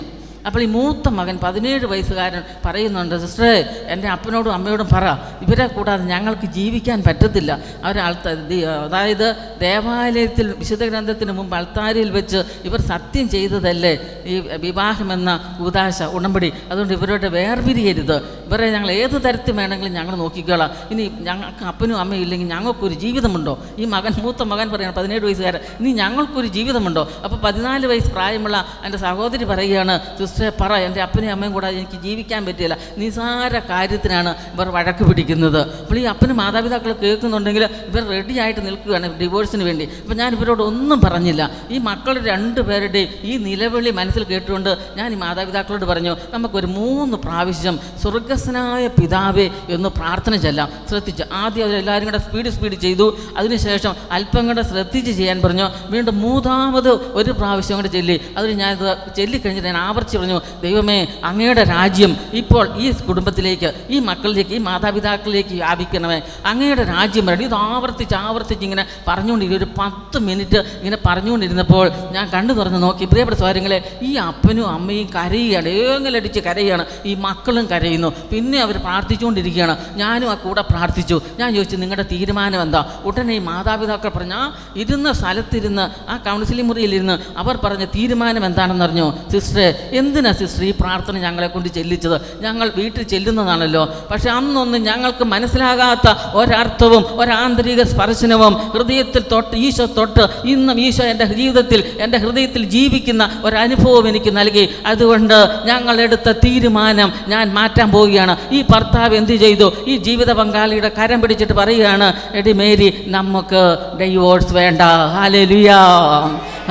അപ്പോൾ ഈ മൂത്ത മകൻ 17 വയസ്സുകാരൻ പറയുന്നുണ്ട്, സിസ്റ്ററെ എൻ്റെ അപ്പനോടും അമ്മയോടും പറ, ഇവരെ കൂടാതെ ഞങ്ങൾക്ക് ജീവിക്കാൻ പറ്റത്തില്ല. അതായത് ദേവാലയത്തിൽ വിശുദ്ധ ഗ്രന്ഥത്തിന് മുമ്പ് അൾത്താരിയിൽ വെച്ച് ഇവർ സത്യം ചെയ്തതല്ലേ ഈ വിവാഹമെന്ന കൂദാശ ഉടമ്പടി, അതുകൊണ്ട് ഇവരോട് വേർപിരിയരുത്, ഇവരെ ഞങ്ങൾ ഏത് തരത്തിൽ വേണമെങ്കിലും ഞങ്ങൾ നോക്കിക്കോളാം. ഇനി ഞങ്ങൾക്ക് അപ്പനും അമ്മയും ഇല്ലെങ്കിൽ ഞങ്ങൾക്കൊരു ജീവിതമുണ്ടോ? ഈ മൂത്ത മകൻ പറയുകയാണ്, 17 വയസ്സുകാരൻ, ഇനി ഞങ്ങൾക്കൊരു ജീവിതമുണ്ടോ? അപ്പോൾ 14 വയസ്സ് പ്രായമുള്ള എൻ്റെ സഹോദരി പറയുകയാണ്, സിസ്റ്ററെ പറ, എൻ്റെ അപ്പനെയും അമ്മയും കൂടാതെ എനിക്ക് ജീവിക്കാൻ പറ്റില്ല. നിസാര കാര്യത്തിനാണ് ഇവർ വഴക്ക് പിടിക്കുന്നത്. അപ്പോൾ ഈ അപ്പനും മാതാപിതാക്കൾ കേൾക്കുന്നുണ്ടെങ്കിൽ ഇവർ റെഡിയായിട്ട് നിൽക്കുകയാണ് ഡിവോഴ്സിന് വേണ്ടി. അപ്പോൾ ഞാൻ ഇവരോട് ഒന്നും പറഞ്ഞില്ല. ഈ മക്കൾ 2 പേരുടെയും ഈ നിലവിളി മനസ്സിൽ കേട്ടുകൊണ്ട് ഞാൻ ഈ മാതാപിതാക്കളോട് പറഞ്ഞു, നമുക്കൊരു 3 പ്രാവശ്യം സ്വർഗസ്വനായ പിതാവേ എന്ന് പ്രാർത്ഥന ചെല്ലാം. ശ്രദ്ധിച്ച് ആദ്യം അവരെല്ലാവരും കൂടെ സ്പീഡ് ചെയ്തു. അതിനുശേഷം അല്പം കൂടെ ശ്രദ്ധിച്ച് ചെയ്യാൻ പറഞ്ഞു. വീണ്ടും 3ാമത് ഒരു പ്രാവശ്യം കൂടെ ചൊല്ലി. അതിന് ഞാനിത് ചൊല്ലിക്കഴിഞ്ഞിട്ട് ഞാൻ ആവർത്തിച്ച് പറഞ്ഞു, ദൈവമേ അങ്ങയുടെ രാജ്യം ഇപ്പോൾ ഈ കുടുംബത്തിലേക്ക്, ഈ മക്കളിലേക്ക്, ഈ മാതാപിതാക്കളിലേക്ക് വ്യാപിക്കണമേ, അങ്ങയുടെ രാജ്യം വരണം. ഇത് ആവർത്തിച്ച് ഇങ്ങനെ പറഞ്ഞുകൊണ്ടിരിക്കും. ഒരു 10 മിനിറ്റ് ഇങ്ങനെ പറഞ്ഞുകൊണ്ടിരുന്നപ്പോൾ ഞാൻ കണ്ണു തുറന്ന് നോക്കി. പ്രിയപ്പെട്ട സഹോദരങ്ങളെ, ഈ അപ്പനും അമ്മയും കരയുകയാണ്, ഏങ്ങലടിച്ച് കരയുകയാണ്, ഈ മക്കളും കരയുന്നു. പിന്നെ അവർ പ്രാർത്ഥിച്ചുകൊണ്ടിരിക്കുകയാണ്. ഞാനും ആ കൂടെ പ്രാർത്ഥിച്ചു. ഞാൻ ചോദിച്ചു, നിങ്ങളുടെ തീരുമാനം എന്താ? ഉടനെ ഈ മാതാപിതാക്കൾ പറഞ്ഞു, ഇരുന്ന സ്ഥലത്തിരുന്ന് ആ കൗൺസിലിംഗ് മുറിയിലിരുന്ന് അവർ പറഞ്ഞ തീരുമാനം എന്താണെന്ന് അറിഞ്ഞോ? സിസ്റ്ററെ, എന്തിനാ സിസ്റ്റർ ഈ പ്രാർത്ഥന ഞങ്ങളെ കൊണ്ട് ചെല്ലിച്ചത്? ഞങ്ങൾ വീട്ടിൽ ചെല്ലുന്നതാണല്ലോ, പക്ഷെ അന്നൊന്നും ഞങ്ങൾക്ക് മനസ്സിലാകാത്ത ഒരർത്ഥവും ഒരാന്തരിക സ്പർശനവും ഹൃദയത്തിൽ ഈശോ തൊട്ട് ഇന്നും ഈശോ എൻ്റെ ഹൃദയത്തിൽ ജീവിക്കുന്ന ഒരനുഭവം എനിക്ക് നൽകി. അതുകൊണ്ട് ഞങ്ങൾ എടുത്ത തീരുമാനം ഞാൻ മാറ്റാൻ പോവുകയാണ്. ഈ ഭർത്താവ് എന്ത് ചെയ്തു? ഈ ജീവിത പങ്കാളിയുടെ കരം പിടിച്ചിട്ട് പറയുകയാണ്, എടി മേരി, നമുക്ക് ഡൈവോഴ്സ് വേണ്ട. ഹല്ലേലൂയാ,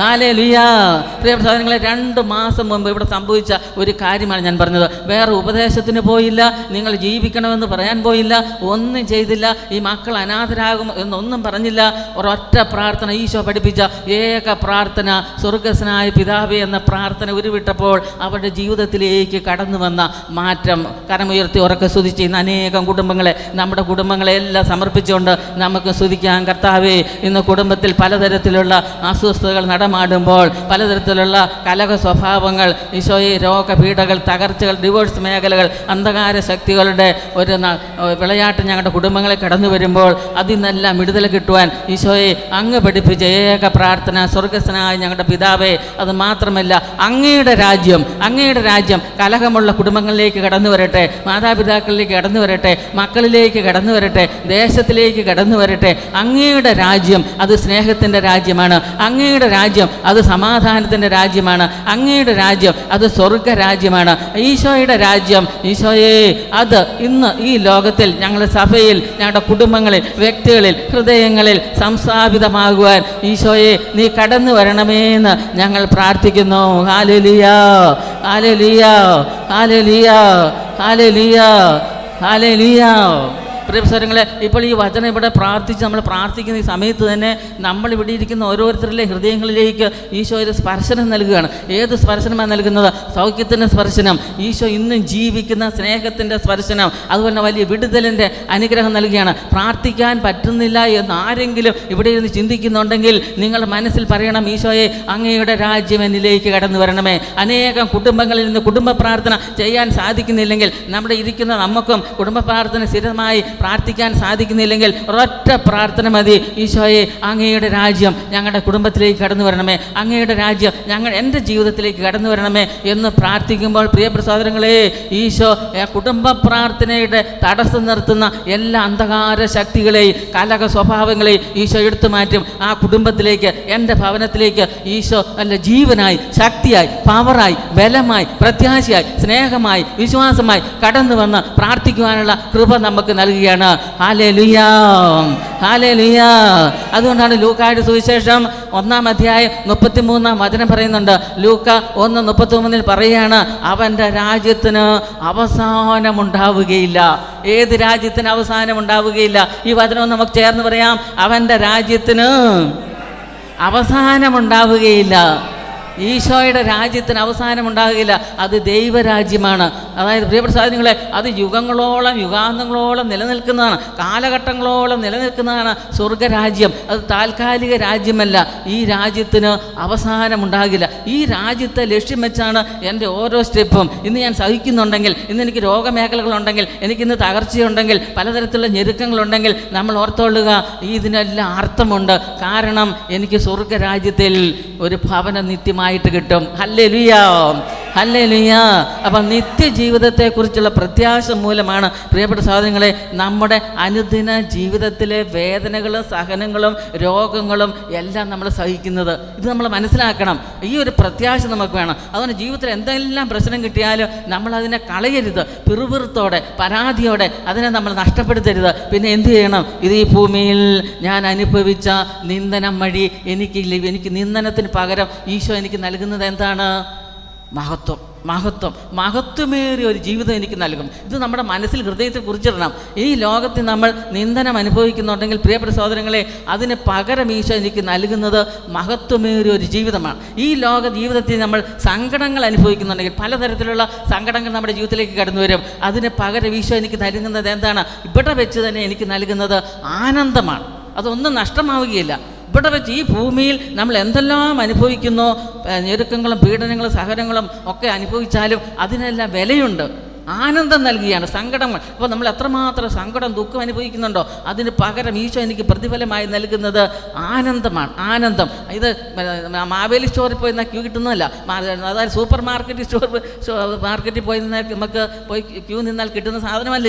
ഹല്ലേലൂയാ. പ്രിയപ്പെട്ട സഹോദരങ്ങളെ, 2 മാസം മുമ്പ് ഇവിടെ സംഭവിച്ച ഒരു കാര്യമാണ് ഞാൻ പറഞ്ഞത്. വേറെ ഉപദേശത്തിന് പോയില്ല, നിങ്ങൾ ജീവിക്കണമെന്ന് പറയാൻ പോയില്ല, ഒന്നും ചെയ്തില്ല. ഈ മക്കൾ അനാഥരാകും എന്നൊന്നും പറഞ്ഞില്ല. ഒരൊറ്റ പ്രാർത്ഥന, ഈശോ പഠിപ്പിച്ച ഏക പ്രാർത്ഥന, സ്വർഗസ്വനായ പിതാവേ എന്ന പ്രാർത്ഥന ഉരുവിട്ടപ്പോൾ അവരുടെ ജീവിതത്തിലേക്ക് കടന്നു വന്ന മാറ്റം കരമുയർത്തി ഉറക്കെ സ്തുതിച്ച് ഇന്ന് അനേകം കുടുംബങ്ങളെ, നമ്മുടെ കുടുംബങ്ങളെ എല്ലാം സമർപ്പിച്ചുകൊണ്ട് നമുക്ക് സ്തുതിക്കാം. കർത്താവേ, ഇന്ന് കുടുംബത്തിൽ പലതരത്തിലുള്ള അസ്വസ്ഥതകൾ നടമാടുമ്പോൾ, പലതരത്തിലുള്ള കലഹ സ്വഭാവങ്ങൾ, ഈശോയെ, രോഗപീഠകൾ, തകർച്ചകൾ, ഡിവോഴ്സ് മേഖലകൾ, അന്ധകാര ശക്തികളുടെ ഒരു വിളയാട്ട് ഞങ്ങളുടെ കുടുംബങ്ങളെ കടന്നു വരുമ്പോൾ അതിൽ നിന്നെല്ലാം വിടുതൽ കിട്ടുവാൻ ഈശോയെ അങ്ങ് പഠിപ്പിച്ച ഏക പ്രാർത്ഥന, സ്വർഗസ്വനായ ഞങ്ങളുടെ പിതാവേ. അത് മാത്രമല്ല, അങ്ങയുടെ രാജ്യം കലഹമുള്ള കുടുംബങ്ങളിലേക്ക് കടന്നു വരട്ടെ, മാതാപിതാക്കളിലേക്ക് കടന്നു വരട്ടെ, മക്കളിലേക്ക് കടന്നു വരട്ടെ, ദേശത്തിലേക്ക് കടന്നു വരട്ടെ. അങ്ങയുടെ രാജ്യം അത് സ്നേഹത്തിൻ്റെ രാജ്യമാണ്. അങ്ങയുടെ രാജ്യം അത് സമാധാനത്തിൻ്റെ രാജ്യമാണ്. അങ്ങയുടെ രാജ്യം അത് സ്വർഗരാജ്യമാണ്. ഈശോയുടെ രാജ്യം, ഈശോയെ, അത് ഇന്ന് ഈ ലോകത്തിൽ ഞങ്ങളുടെ സഭയിൽ, ഞങ്ങളുടെ കുടുംബങ്ങളിൽ, വ്യക്തികളിൽ, ഹൃദയങ്ങളിൽ സംസ്ഥാപിതമാകുവാൻ ഈശോയെ നീ കടന്നു വരണമേന്ന് ഞങ്ങൾ പ്രാർത്ഥിക്കുന്നു. ഹല്ലേലൂയാ, ഹല്ലേലൂയാ, ഹല്ലേലൂയാ, ഹല്ലേലൂയാ, ഹല്ലേലൂയാ. പ്രിയപ്പെട്ടവരെ, ഇപ്പോൾ ഈ വചനം ഇവിടെ നമ്മൾ പ്രാർത്ഥിക്കുന്ന ഈ സമയത്ത് തന്നെ നമ്മൾ ഇവിടെ ഇരിക്കുന്ന ഓരോരുത്തരുടെ ഹൃദയങ്ങളിലേക്ക് ഈശോ ഒരു സ്പർശനം നൽകുകയാണ്. ഏത് സ്പർശനമാണ് നൽകുന്നത്? സൗഖ്യത്തിൻ്റെ സ്പർശനം, ഈശോ ഇന്നും ജീവിക്കുന്ന സ്നേഹത്തിൻ്റെ സ്പർശനം, അതുപോലെ വലിയ വിടുതലിൻ്റെ അനുഗ്രഹം നൽകുകയാണ്. പ്രാർത്ഥിക്കാൻ പറ്റുന്നില്ല എന്ന് ആരെങ്കിലും ഇവിടെ ഇരുന്ന് ചിന്തിക്കുന്നുണ്ടെങ്കിൽ നിങ്ങൾ മനസ്സിൽ പറയണം, ഈശോയെ, അങ്ങയുടെ രാജ്യം എന്നിലേക്ക് കടന്നു വരണമേ. അനേകം കുടുംബങ്ങളിൽ നിന്ന് കുടുംബ പ്രാർത്ഥന ചെയ്യാൻ സാധിക്കുന്നില്ലെങ്കിൽ, നമ്മുടെ ഇരിക്കുന്ന നമുക്കും കുടുംബ പ്രാർത്ഥന സ്ഥിരമായി പ്രാർത്ഥിക്കാൻ സാധിക്കുന്നില്ലെങ്കിൽ ഒരൊറ്റ പ്രാർത്ഥന മതി. ഈശോയെ, അങ്ങയുടെ രാജ്യം ഞങ്ങളുടെ കുടുംബത്തിലേക്ക് കടന്നു വരണമേ, അങ്ങയുടെ രാജ്യം എൻ്റെ ജീവിതത്തിലേക്ക് കടന്നു വരണമേ എന്ന് പ്രാർത്ഥിക്കുമ്പോൾ, പ്രിയപ്പെട്ട സഹോദരങ്ങളെ, ഈശോ കുടുംബ പ്രാർത്ഥനയുടെ തടസ്സം നിർത്തുന്ന എല്ലാ അന്ധകാര ശക്തികളെയും കലഹ സ്വഭാവങ്ങളെയും ഈശോ എടുത്തു മാറ്റും. ആ കുടുംബത്തിലേക്ക്, എൻ്റെ ഭവനത്തിലേക്ക് ഈശോ നല്ല ജീവനായി, ശക്തിയായി, പവറായി, ബലമായി, പ്രത്യാശയായി, സ്നേഹമായി, വിശ്വാസമായി കടന്നു വന്ന് പ്രാർത്ഥിക്കുവാനുള്ള കൃപ നമുക്ക് നൽകുക. ഹല്ലേലൂയാ, ഹല്ലേലൂയാ. അതുകൊണ്ടാണ് ലൂക്കായുടെ സുവിശേഷം 1-ാം അധ്യായം 33-ാം വചനം പറയുന്നുണ്ട്. ലൂക്ക 1:33 പറയുകയാണ്, അവൻ്റെ രാജ്യത്തിന് അവസാനമുണ്ടാവുകയില്ല. ഏത് രാജ്യത്തിന് അവസാനമുണ്ടാവുകയില്ല? ഈ വചനം നമുക്ക് ചേർന്ന് പറയാം, അവൻ്റെ രാജ്യത്തിന് അവസാനമുണ്ടാവുകയില്ല. ഈശോയുടെ രാജ്യത്തിന് അവസാനം ഉണ്ടാകുകയില്ല. അത് ദൈവരാജ്യമാണ്. അതായത് പ്രിയപ്പെട്ട സാധനങ്ങളെ, അത് യുഗങ്ങളോളം യുഗാന്തങ്ങളോളം നിലനിൽക്കുന്നതാണ്, കാലഘട്ടങ്ങളോളം നിലനിൽക്കുന്നതാണ് സ്വർഗരാജ്യം. അത് താൽക്കാലിക രാജ്യമല്ല. ഈ രാജ്യത്തിന് അവസാനമുണ്ടാകില്ല. ഈ രാജ്യത്തെ ലക്ഷ്യം വെച്ചാണ് എൻ്റെ ഓരോ സ്റ്റെപ്പും. ഇന്ന് ഞാൻ സഹിക്കുന്നുണ്ടെങ്കിൽ, ഇന്ന് എനിക്ക് രോഗമേഖലകളുണ്ടെങ്കിൽ, എനിക്കിന്ന് തകർച്ചയുണ്ടെങ്കിൽ, പലതരത്തിലുള്ള ഞെരുക്കങ്ങളുണ്ടെങ്കിൽ, നമ്മൾ ഓർത്തോളുക, ഇതിനെല്ലാം അർത്ഥമുണ്ട്. കാരണം എനിക്ക് സ്വർഗരാജ്യത്തിൽ ഒരു ഭവനം നിത്യമായിട്ട് കിട്ടും. ഹല്ലേലൂയാ, ഹല്ലേലൂയാ. അപ്പം നിത്യജീവിതത്തെക്കുറിച്ചുള്ള പ്രത്യാശ മൂലമാണ് പ്രിയപ്പെട്ട സഹോദരങ്ങളെ നമ്മുടെ അനുദിന ജീവിതത്തിലെ വേദനകളും സഹനങ്ങളും രോഗങ്ങളും എല്ലാം നമ്മൾ സഹിക്കുന്നത്. ഇത് നമ്മൾ മനസ്സിലാക്കണം. ഈ ഒരു പ്രത്യാശ നമുക്ക് വേണം. അതുകൊണ്ട് ജീവിതത്തിൽ എന്തെല്ലാം പ്രശ്നം കിട്ടിയാലും നമ്മളതിനെ കളയരുത്. പിറുപിറുത്തോടെ പരാതിയോടെ അതിനെ നമ്മൾ നഷ്ടപ്പെടുത്തരുത്. പിന്നെ എന്തു ചെയ്യണം? ഇത് ഈ ഭൂമിയിൽ ഞാൻ അനുഭവിച്ച നിന്ദനം വഴി എനിക്ക് നിന്ദനത്തിന് പകരം ഈശോ എനിക്ക് നൽകുന്നത് എന്താണ്? മഹത്വമേറിയ ഒരു ജീവിതം എനിക്ക് നൽകും. ഇത് നമ്മുടെ മനസ്സിൽ ഹൃദയത്തിൽ കുറിച്ചിടണം. ഈ ലോകത്തിൽ നമ്മൾ നിന്ദനം അനുഭവിക്കുന്നുണ്ടെങ്കിൽ പ്രിയപ്പെട്ട സഹോദരങ്ങളെ, അതിന് പകരം ഈശോ എനിക്ക് നൽകുന്നത് മഹത്വമേറിയ ഒരു ജീവിതമാണ്. ഈ ലോക ജീവിതത്തിൽ നമ്മൾ സങ്കടങ്ങൾ അനുഭവിക്കുന്നുണ്ടെങ്കിൽ, പലതരത്തിലുള്ള സങ്കടങ്ങൾ നമ്മുടെ ജീവിതത്തിലേക്ക് കടന്നു വരും. അതിന് പകരം ഈശോ എനിക്ക് നൽകുന്നത് എന്താണ്? ഇവിടെ വെച്ച് തന്നെ എനിക്ക് നൽകുന്നത് ആനന്ദമാണ്. അതൊന്നും നഷ്ടമാവുകയില്ല. ഇവിടെ വെച്ച് ഈ ഭൂമിയിൽ നമ്മൾ എന്തെല്ലാം അനുഭവിക്കുന്നോ, ഞെരുക്കങ്ങളും പീഡനങ്ങളും സഹനങ്ങളും ഒക്കെ അനുഭവിച്ചാലും അതിനെല്ലാം വിലയുണ്ട്. ആനന്ദം നൽകുകയാണ് സങ്കടങ്ങൾ. അപ്പോൾ നമ്മൾ എത്രമാത്രം സങ്കടം ദുഃഖം അനുഭവിക്കുന്നുണ്ടോ, അതിന് പകരം ഈശോ എനിക്ക് പ്രതിഫലമായി നൽകുന്നത് ആനന്ദമാണ്. ആനന്ദം. ഇത് മാവേലി സ്റ്റോറിൽ പോയി ക്യൂ കിട്ടുന്നതല്ല. അതായത് സൂപ്പർ മാർക്കറ്റിൽ പോയി നമുക്ക് ക്യൂ നിന്നാൽ കിട്ടുന്ന സാധനമല്ല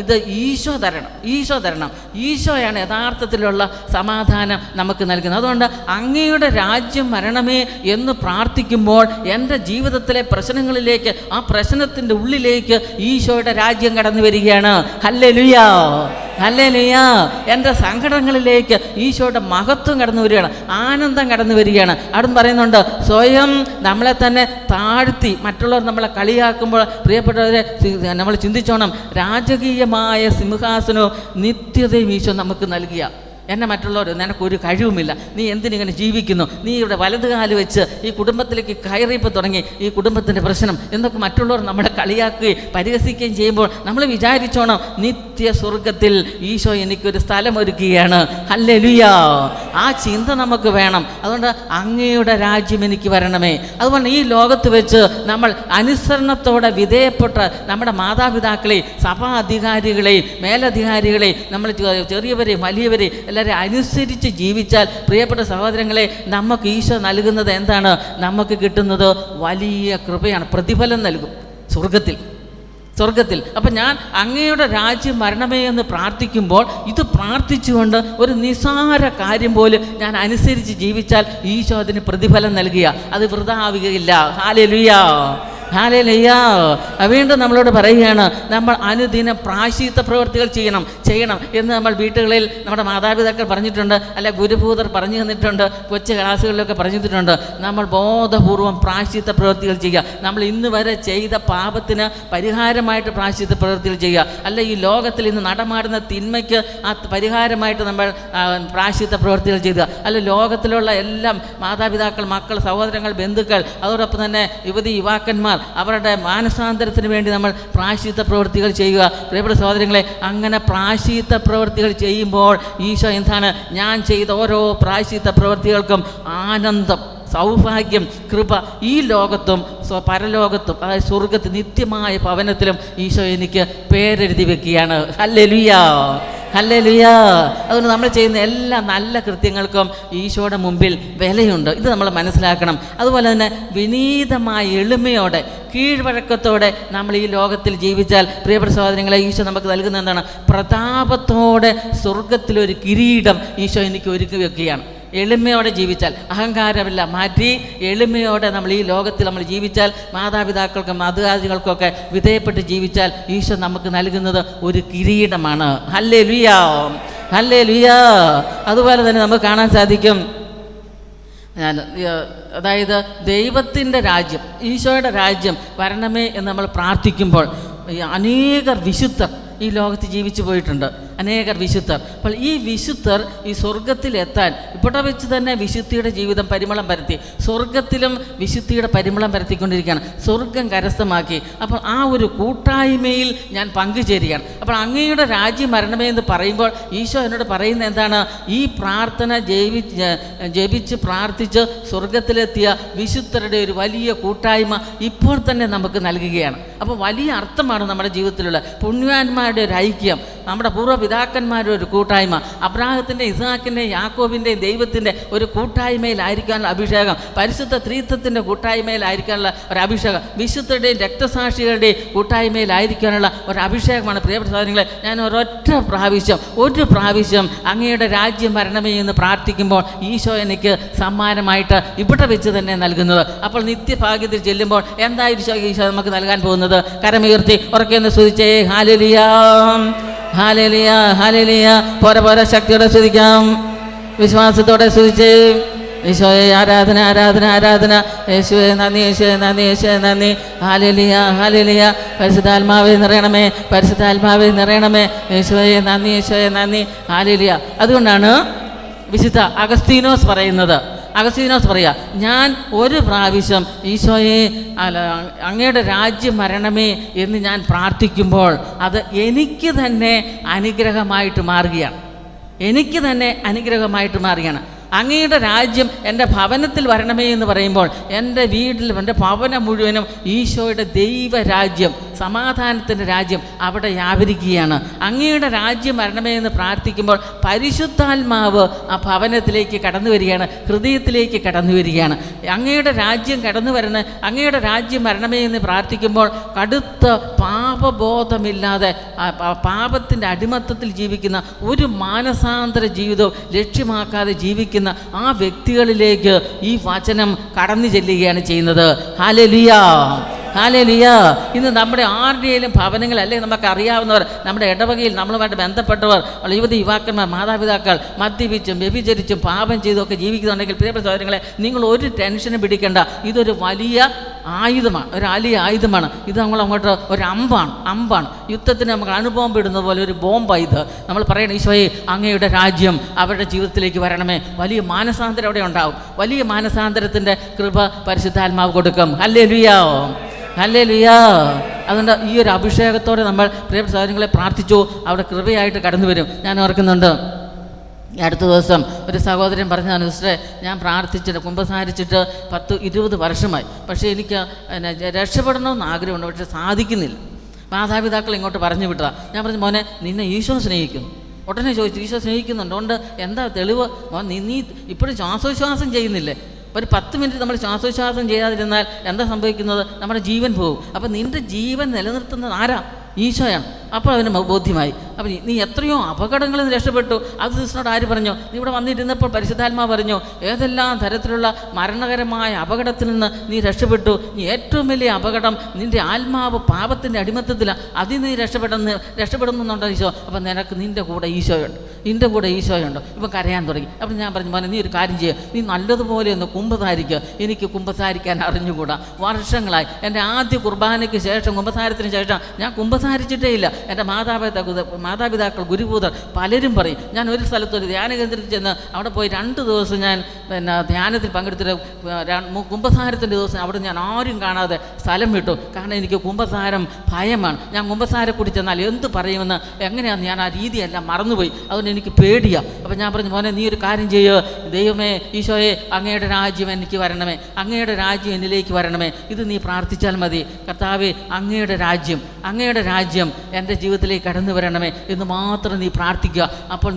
ഇത് ഈശോ തരണം. ഈശോയാണ് യഥാർത്ഥത്തിലുള്ള സമാധാനം നമുക്ക് നൽകുന്നത്. അതുകൊണ്ട് അങ്ങയുടെ രാജ്യം വരണമേ എന്ന് പ്രാർത്ഥിക്കുമ്പോൾ എൻ്റെ ജീവിതത്തിലെ പ്രശ്നങ്ങളിലേക്ക്, ആ പ്രശ്നത്തിൻ്റെ ഉള്ളിലേക്ക് ഈശോയുടെ രാജ്യം കടന്നു വരികയാണ്. ഹല്ലേലൂയാ, ഹല്ലേലൂയാ. എൻ്റെ സങ്കടങ്ങളിലേക്ക് ഈശോയുടെ മഹത്വം കടന്നു വരികയാണ്, ആനന്ദം കടന്നു വരികയാണ്. അവിടെ പറയുന്നുണ്ട്, സ്വയം നമ്മളെ തന്നെ താഴ്ത്തി മറ്റുള്ളവർ നമ്മളെ കളിയാക്കുമ്പോൾ പ്രിയപ്പെട്ടവരെ നമ്മൾ ചിന്തിച്ചോണം, രാജകീയമായ സിംഹാസനവും നിത്യതയും ഈശോ നമുക്ക് നൽകിയ. എന്നെ മറ്റുള്ളവർ, നിനക്കൊരു കഴിവുമില്ല, നീ എന്തിനിങ്ങനെ ജീവിക്കുന്നു, നീ ഇവിടെ വലതുകാല് വെച്ച് ഈ കുടുംബത്തിലേക്ക് കയറിയപ്പോൾ തുടങ്ങി ഈ കുടുംബത്തിൻ്റെ പ്രശ്നം എന്നൊക്കെ മറ്റുള്ളവർ നമ്മളെ കളിയാക്കുകയും പരിഹസിക്കുകയും ചെയ്യുമ്പോൾ നമ്മൾ വിചാരിച്ചോണം, നിത്യ സ്വർഗത്തിൽ ഈശോ എനിക്കൊരു സ്ഥലം ഒരുക്കുകയാണ്. ഹല്ലേലൂയാ. ആ ചിന്ത നമുക്ക് വേണം. അതുകൊണ്ട് അങ്ങയുടെ രാജ്യം എനിക്ക് വരണമേ. അതുപോലെ ഈ ലോകത്ത് വെച്ച് നമ്മൾ അനുസരണത്തോടെ വിധേയപ്പെട്ട നമ്മുടെ മാതാപിതാക്കളെയും സഭാ അധികാരികളെയും മേലധികാരികളെയും നമ്മൾ ചെറിയവരെയും വലിയവരെയും എല്ലാവരും അനുസരിച്ച് ജീവിച്ചാൽ പ്രിയപ്പെട്ട സഹോദരങ്ങളെ, നമുക്ക് ഈശോ നൽകുന്നത് എന്താണ്? നമുക്ക് കിട്ടുന്നത് വലിയ കൃപയാണ്. പ്രതിഫലം നൽകും സ്വർഗത്തിൽ. അപ്പം ഞാൻ അങ്ങയുടെ രാജ്യം വരണമേ എന്ന് പ്രാർത്ഥിക്കുമ്പോൾ ഇത് പ്രാർത്ഥിച്ചുകൊണ്ട് ഒരു നിസ്സാര കാര്യം പോലും ഞാൻ അനുസരിച്ച് ജീവിച്ചാൽ ഈശോ അതിന് പ്രതിഫലം നൽകിയ അത് വൃഥാ ആവുകയില്ല. ഹല്ലേലൂയാ, ഹല്ലേലൂയാ. വീണ്ടും നമ്മളോട് പറയുകയാണ്, നമ്മൾ അനുദിനം പ്രായശ്ചിത്ത പ്രവൃത്തികൾ ചെയ്യണം എന്ന് നമ്മൾ വീട്ടുകളിൽ നമ്മുടെ മാതാപിതാക്കൾ പറഞ്ഞിട്ടുണ്ട്, അല്ല ഗുരുഭൂതർ പറഞ്ഞു തന്നിട്ടുണ്ട്, കൊച്ചു ക്ലാസ്സുകളിലൊക്കെ പറഞ്ഞു തന്നിട്ടുണ്ട്. നമ്മൾ ബോധപൂർവം പ്രായശ്ചിത്ത പ്രവൃത്തികൾ ചെയ്യുക. നമ്മൾ ഇന്ന് വരെ ചെയ്ത പാപത്തിന് പരിഹാരമായിട്ട് പ്രായശ്ചിത്ത പ്രവൃത്തികൾ ചെയ്യുക. അല്ല ഈ ലോകത്തിൽ ഇന്ന് നടമാടുന്ന തിന്മയ്ക്ക് ആ പരിഹാരമായിട്ട് നമ്മൾ പ്രായശ്ചിത്ത പ്രവൃത്തികൾ ചെയ്യുക. അല്ല ലോകത്തിലുള്ള എല്ലാം മാതാപിതാക്കൾ, മക്കൾ, സഹോദരങ്ങൾ, ബന്ധുക്കൾ, അതോടൊപ്പം തന്നെ യുവാക്കന്മാർ അവരുടെ മാനസാന്തരത്തിന് വേണ്ടി നമ്മൾ പ്രായശ്ചിത്ത പ്രവൃത്തികൾ ചെയ്യുക. പ്രിയപ്പെട്ട സഹോദരങ്ങളെ, അങ്ങനെ പ്രായശ്ചിത്ത പ്രവൃത്തികൾ ചെയ്യുമ്പോൾ ഈശോ എന്താണ്? ഞാൻ ചെയ്ത ഓരോ പ്രായശ്ചിത്ത പ്രവൃത്തികൾക്കും ആനന്ദം, സൗഭാഗ്യം, കൃപ ഈ ലോകത്തും പരലോകത്തും, അതായത് സ്വർഗത്തിൽ നിത്യമായ ഭവനത്തിലും ഈശോ എനിക്ക് പേരെഴുതി വെക്കുകയാണ്. ഹല്ലേലൂയാ, ഹല്ലേലൂയാ. അതുകൊണ്ട് നമ്മൾ ചെയ്യുന്ന എല്ലാ നല്ല കൃത്യങ്ങൾക്കും ഈശോയുടെ മുമ്പിൽ വിലയുണ്ട്. ഇത് നമ്മൾ മനസ്സിലാക്കണം. അതുപോലെ തന്നെ വിനീതമായ എളിമയോടെ കീഴ്വഴക്കത്തോടെ നമ്മൾ ഈ ലോകത്തിൽ ജീവിച്ചാൽ പ്രിയപ്പെട്ട സഹോദരങ്ങളെ, ഈശോ നമുക്ക് നൽകുന്ന എന്താണ്? പ്രതാപത്തോടെ സ്വർഗത്തിലൊരു കിരീടം ഈശോ എനിക്ക് ഒരുക്കി വെക്കുകയാണ്. എളിമയോടെ ജീവിച്ചാൽ, അഹങ്കാരമില്ല മാറ്റി എളിമയോടെ നമ്മൾ ഈ ലോകത്തിൽ നമ്മൾ ജീവിച്ചാൽ, മാതാപിതാക്കൾക്കും അധികാരികൾക്കൊക്കെ വിധേയപ്പെട്ട് ജീവിച്ചാൽ ഈശോ നമുക്ക് നൽകുന്നത് ഒരു കിരീടമാണ്. ഹല്ലേലൂയാ, ഹല്ലേലൂയാ. അതുപോലെ തന്നെ നമുക്ക് കാണാൻ സാധിക്കും, അതായത് ദൈവത്തിൻ്റെ രാജ്യം, ഈശോയുടെ രാജ്യം വരണമേ എന്ന് നമ്മൾ പ്രാർത്ഥിക്കുമ്പോൾ അനേകർ വിശുദ്ധർ ഈ ലോകത്ത് ജീവിച്ചു പോയിട്ടുണ്ട്. അനേകർ വിശുദ്ധർ. അപ്പോൾ ഈ വിശുദ്ധർ ഈ സ്വർഗത്തിലെത്താൻ ഇവിടെ വെച്ച് തന്നെ വിശുദ്ധിയുടെ ജീവിതം പരിമളം പരത്തി, സ്വർഗത്തിലും വിശുദ്ധിയുടെ പരിമളം പരത്തിക്കൊണ്ടിരിക്കുകയാണ്, സ്വർഗം കരസ്ഥമാക്കി. അപ്പോൾ ആ ഒരു കൂട്ടായ്മയിൽ ഞാൻ പങ്കുചേരുകയാണ്. അപ്പോൾ അങ്ങയുടെ രാജ്യം വരണമേ എന്ന് പറയുമ്പോൾ ഈശോ എന്നോട് പറയുന്നത് എന്താണ്? ഈ പ്രാർത്ഥന ജപിച്ച് പ്രാർത്ഥിച്ച് സ്വർഗത്തിലെത്തിയ വിശുദ്ധരുടെ ഒരു വലിയ കൂട്ടായ്മ ഇപ്പോൾ തന്നെ നമുക്ക് നൽകുകയാണ്. അപ്പോൾ വലിയ അർത്ഥമാണ് നമ്മുടെ ജീവിതത്തിലുള്ള പുണ്യവാന്മാരുടെ ഒരു ഐക്യം, നമ്മുടെ പൂർവ്വപിതാക്കന്മാരുടെ ഒരു കൂട്ടായ്മ, അബ്രാഹത്തിൻ്റെ, ഇസ്ഹാക്കിൻ്റെയും യാക്കോബിൻ്റെയും ദൈവത്തിൻ്റെ ഒരു കൂട്ടായ്മയിലായിരിക്കാനുള്ള അഭിഷേകം, പരിശുദ്ധ ത്രിത്വത്തിൻ്റെ കൂട്ടായ്മയിലായിരിക്കാനുള്ള ഒരു അഭിഷേകം, വിശുദ്ധരുടെയും രക്തസാക്ഷികളുടെയും കൂട്ടായ്മയിലായിരിക്കാനുള്ള ഒരു അഭിഷേകമാണ്. പ്രിയപ്പെട്ട സഹോദരങ്ങളെ, ഞാൻ ഒരു പ്രാവശ്യം അങ്ങയുടെ രാജ്യം വരണമേ എന്ന് പ്രാർത്ഥിക്കുമ്പോൾ ഈശോ എനിക്ക് സമ്മാനമായിട്ട് ഇവിടെ വെച്ച് തന്നെ നൽകുന്നത്. അപ്പോൾ നിത്യഭാഗ്യത്തിൽ ചെല്ലുമ്പോൾ എന്തായിരിക്കും ഈശോ നമുക്ക് നൽകാൻ പോകുന്നത്? കരമുയർത്തി ഉറക്കെ ഒന്ന് സ്തുതിച്ചേ. ഹല്ലേലൂയ, ഹല്ലേലൂയ, ഹല്ലേലൂയ. പോരെ ശക്തിയോടെ സ്തുതിക്കാം, വിശ്വാസത്തോടെ സ്തുതിച്ചേ. ഈശോയെ ആരാധന, ആരാധന, ആരാധന. യേശുവേ നന്ദി, യേശുവേ നന്ദി, യേശുവേ നന്ദി. ഹല്ലേലൂയ, ഹല്ലേലൂയ. പരിശുദ്ധാത്മാവേ നിറയണമേ, പരിശുദ്ധാത്മാവേ നിറയണമേ. യേശുവേ നന്ദി, യേശുവേ നന്ദി. ഹല്ലേലൂയ. അതുകൊണ്ടാണ് വിശുദ്ധ അഗസ്തീനോസ് പറയുക, ഞാൻ ഒരു പ്രാവശ്യം ഈശോയെ അങ്ങയുടെ രാജ്യം വരണമേ എന്ന് ഞാൻ പ്രാർത്ഥിക്കുമ്പോൾ അത് എനിക്ക് തന്നെ അനുഗ്രഹമായിട്ട് മാറുകയാണ്. അങ്ങയുടെ രാജ്യം എൻ്റെ ഭവനത്തിൽ വരണമേ എന്ന് പറയുമ്പോൾ എൻ്റെ വീട്ടിൽ, എൻ്റെ ഭവനം മുഴുവനും ഈശോയുടെ ദൈവരാജ്യം, സമാധാനത്തിൻ്റെ രാജ്യം അവിടെ വ്യാപരിക്കുകയാണ്. അങ്ങയുടെ രാജ്യം വരണമേ എന്ന് പ്രാർത്ഥിക്കുമ്പോൾ പരിശുദ്ധാത്മാവ് ആ ഭവനത്തിലേക്ക് കടന്നു വരികയാണ്, ഹൃദയത്തിലേക്ക് കടന്നു വരികയാണ്. അങ്ങയുടെ രാജ്യം വരണമേ എന്ന് പ്രാർത്ഥിക്കുമ്പോൾ കടുത്ത പാപബോധമില്ലാതെ പാപത്തിൻ്റെ അടിമത്തത്തിൽ ജീവിക്കുന്ന, ഒരു മാനസാന്തര ജീവിതവും ലക്ഷ്യമാക്കാതെ ജീവിക്കുന്ന ആ വ്യക്തികളിലേക്ക് ഈ വചനം കടന്നു ചെല്ലുകയാണ് ചെയ്യുന്നത്. Hallelujah, hallelujah. ഇന്ന് നമ്മുടെ ആരുടെയും ഭവനങ്ങൾ, അല്ലെങ്കിൽ നമുക്ക് അറിയാവുന്നവർ, നമ്മുടെ ഇടവകയിൽ നമ്മളുമായിട്ട് ബന്ധപ്പെട്ടവർ, യുവാക്കന്മാർ, മാതാപിതാക്കൾ മദ്യപിച്ചും വ്യഭിചരിച്ചും പാപം ചെയ്തും ഒക്കെ ജീവിക്കുന്നുണ്ടെങ്കിൽ പ്രിയപ്പെട്ട സഹോദരങ്ങളെ, നിങ്ങൾ ഒരു ടെൻഷനും പിടിക്കേണ്ട. ഇതൊരു വലിയ ആയുധമാണ്. ഇത് നമ്മളങ്ങോട്ട് ഒരു അമ്പാണ്. യുദ്ധത്തിന് നമുക്ക് അനുഭവം ഇടുന്നത് പോലെ ഒരു ബോംബാണ് ഇത്. നമ്മൾ പറയണം, ഈശോയെ അങ്ങയുടെ രാജ്യം അവരുടെ ജീവിതത്തിലേക്ക് വരണമേ. വലിയ മാനസാന്തരം അവിടെ ഉണ്ടാവും. വലിയ മാനസാന്തരത്തിൻ്റെ കൃപ പരിശുദ്ധാത്മാവ് കൊടുക്കും. Hallelujah, hallelujah. അതുകൊണ്ട് ഈ ഒരു അഭിഷേകത്തോടെ നമ്മൾ പ്രിയപ്പെട്ട സഹോദരങ്ങളെ പ്രാർത്ഥിച്ചു, അവിടെ കൃപയായിട്ട് കടന്നു വരും. ഞാൻ ഓർക്കുന്നുണ്ട്, അടുത്ത ദിവസം ഒരു സഹോദരൻ പറഞ്ഞതാണ്, സിസ്റ്ററെ ഞാൻ പ്രാർത്ഥിച്ചിട്ട് കുമ്പസാരിച്ചിട്ട് 10-20 വർഷമായി, പക്ഷേ എനിക്ക് രക്ഷപ്പെടണമെന്ന് ആഗ്രഹമുണ്ട്, പക്ഷേ സാധിക്കുന്നില്ല. മാതാപിതാക്കൾ ഇങ്ങോട്ട് പറഞ്ഞു വിട്ടതാണ്. ഞാൻ പറഞ്ഞു, മോനെ നിന്നെ ഈശോ സ്നേഹിക്കുന്നു. ഉടനെ ചോദിച്ചു, ഈശോ സ്നേഹിക്കുന്നുണ്ട്, ഉണ്ട്, എന്താ തെളിവ്? നീ ഇപ്പോഴും ശ്വാസോച്ഛ്വാസം ചെയ്യുന്നില്ലേ? ഒരു 10 മിനിറ്റ് നമ്മൾ ശ്വാസോച്ഛ്വാസം ചെയ്യാതിരുന്നാൽ എന്താ സംഭവിക്കുന്നത്? നമ്മുടെ ജീവൻ പോകും. അപ്പോൾ നിൻ്റെ ജീവൻ നിലനിർത്തുന്നത് ആരാ? ഈശോയാണ്. അപ്പോൾ അവന് ബോധ്യമായി. അപ്പോൾ നീ എത്രയോ അപകടങ്ങളിൽ നിന്ന് രക്ഷപ്പെട്ടു. അത് സിസ്റ്ററോട് ആര് പറഞ്ഞു? നീ ഇവിടെ വന്നിരുന്നപ്പോൾ പരിശുദ്ധാത്മാവ് പറഞ്ഞു, ഏതെല്ലാം തരത്തിലുള്ള മരണകരമായ അപകടത്തിൽ നിന്ന് നീ രക്ഷപ്പെട്ടു. നീ ഏറ്റവും വലിയ അപകടം നിൻ്റെ ആത്മാവ് പാപത്തിൻ്റെ അടിമത്തത്തിലാണ്, അതിൽ നീ രക്ഷപ്പെടുന്നുണ്ടോ ഈശോ? അപ്പം നിനക്ക് നിൻ്റെ കൂടെ ഈശോയുണ്ട്. ഇപ്പം കരയാൻ തുടങ്ങി. അപ്പം ഞാൻ പറഞ്ഞു, മോനെ നീ ഒരു കാര്യം ചെയ്യുക, നീ നല്ലതുപോലെ ഒന്ന് കുമ്പസാരിക്കുക. എനിക്ക് കുമ്പസാരിക്കാൻ അറിഞ്ഞുകൂടാ. വർഷങ്ങളായി എൻ്റെ ആദ്യ കുർബാനയ്ക്ക് ശേഷം, കുമ്പസാരത്തിന് ശേഷം ഞാൻ കുമ്പസാരിച്ചിട്ടേ ഇല്ല. എൻ്റെ മാതാപിതാക്കൾ, ഗുരുഭൂതർ പലരും പറയും. ഞാൻ ഒരു സ്ഥലത്തൊരു ധ്യാന കേന്ദ്രത്തിൽ ചെന്ന് അവിടെ പോയി 2 ദിവസം ഞാൻ ധ്യാനത്തിൽ പങ്കെടുത്തിട്ട് കുമ്പസാരത്തിൻ്റെ ദിവസം അവിടെ ഞാൻ ആരും കാണാതെ സ്ഥലം വിട്ടു. കാരണം എനിക്ക് കുമ്പസാരം ഭയമാണ്. ഞാൻ കുമ്പസാരക്കൂടി ചെന്നാൽ എന്ത് പറയുമെന്ന് എങ്ങനെയാണ് ഞാൻ ആ രീതിയെല്ലാം മറന്നുപോയി. അതുകൊണ്ട് എനിക്ക് പേടിയാണ്. അപ്പം ഞാൻ പറഞ്ഞു, മോനെ നീ ഒരു കാര്യം ചെയ്യുക, ദൈവമേ ഈശോയെ അങ്ങയുടെ രാജ്യം എനിക്ക് വരണമേ, അങ്ങയുടെ രാജ്യം എന്നിലേക്ക് വരണമേ. ഇത് നീ പ്രാർത്ഥിച്ചാൽ മതി. കർത്താവേ അങ്ങയുടെ രാജ്യം എൻ്റെ ജീവിതത്തിലേക്ക് കടന്നു വരണമേ എന്ന് മാത്രം നീ പ്രാർത്ഥിക്കുക. അപ്പോൾ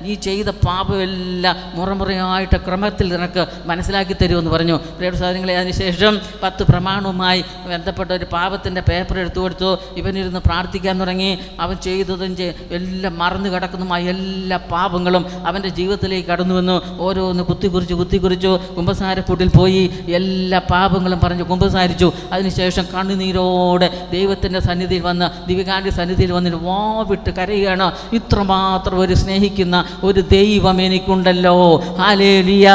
നീ ചെയ്ത പാപമെല്ലാം മുറമുറയായിട്ട് ക്രമത്തിൽ നിനക്ക് മനസ്സിലാക്കി തരുമെന്ന് പറഞ്ഞു. പ്രിയപ്പെട്ട സഹോദരങ്ങളെ, അതിനുശേഷം 10 പ്രമാണവുമായി ബന്ധപ്പെട്ട ഒരു പാപത്തിൻ്റെ പേപ്പർ എടുത്തു കൊടുത്തു. ഇവനിരുന്ന് പ്രാർത്ഥിക്കാൻ തുടങ്ങി. അവൻ ചെയ്തതും എല്ലാം മറന്നു കിടക്കുന്നതുമായ എല്ലാ പാപങ്ങളും അവൻ്റെ ജീവിതത്തിലേക്ക് കടന്നു വന്നു. ഓരോന്ന് കുത്തിക്കുറിച്ചു കുമ്പസാരക്കൂട്ടിൽ പോയി എല്ലാ പാപങ്ങളും പറഞ്ഞു കുമ്പസാരിച്ചു. അതിനുശേഷം കണ്ണുനീരോടെ ദൈവത്തിൻ്റെ സന്നിധിയിൽ വന്ന് ദിവികാന്റെ സന്നിധിയിൽ വന്നിട്ട് വാവിട്ട് കരയുകയാണ്. ഇത്രമാത്രം ഒരു സ്നേഹിക്കുന്ന ഒരു ദൈവം എനിക്കുണ്ടല്ലോ. Hallelujah,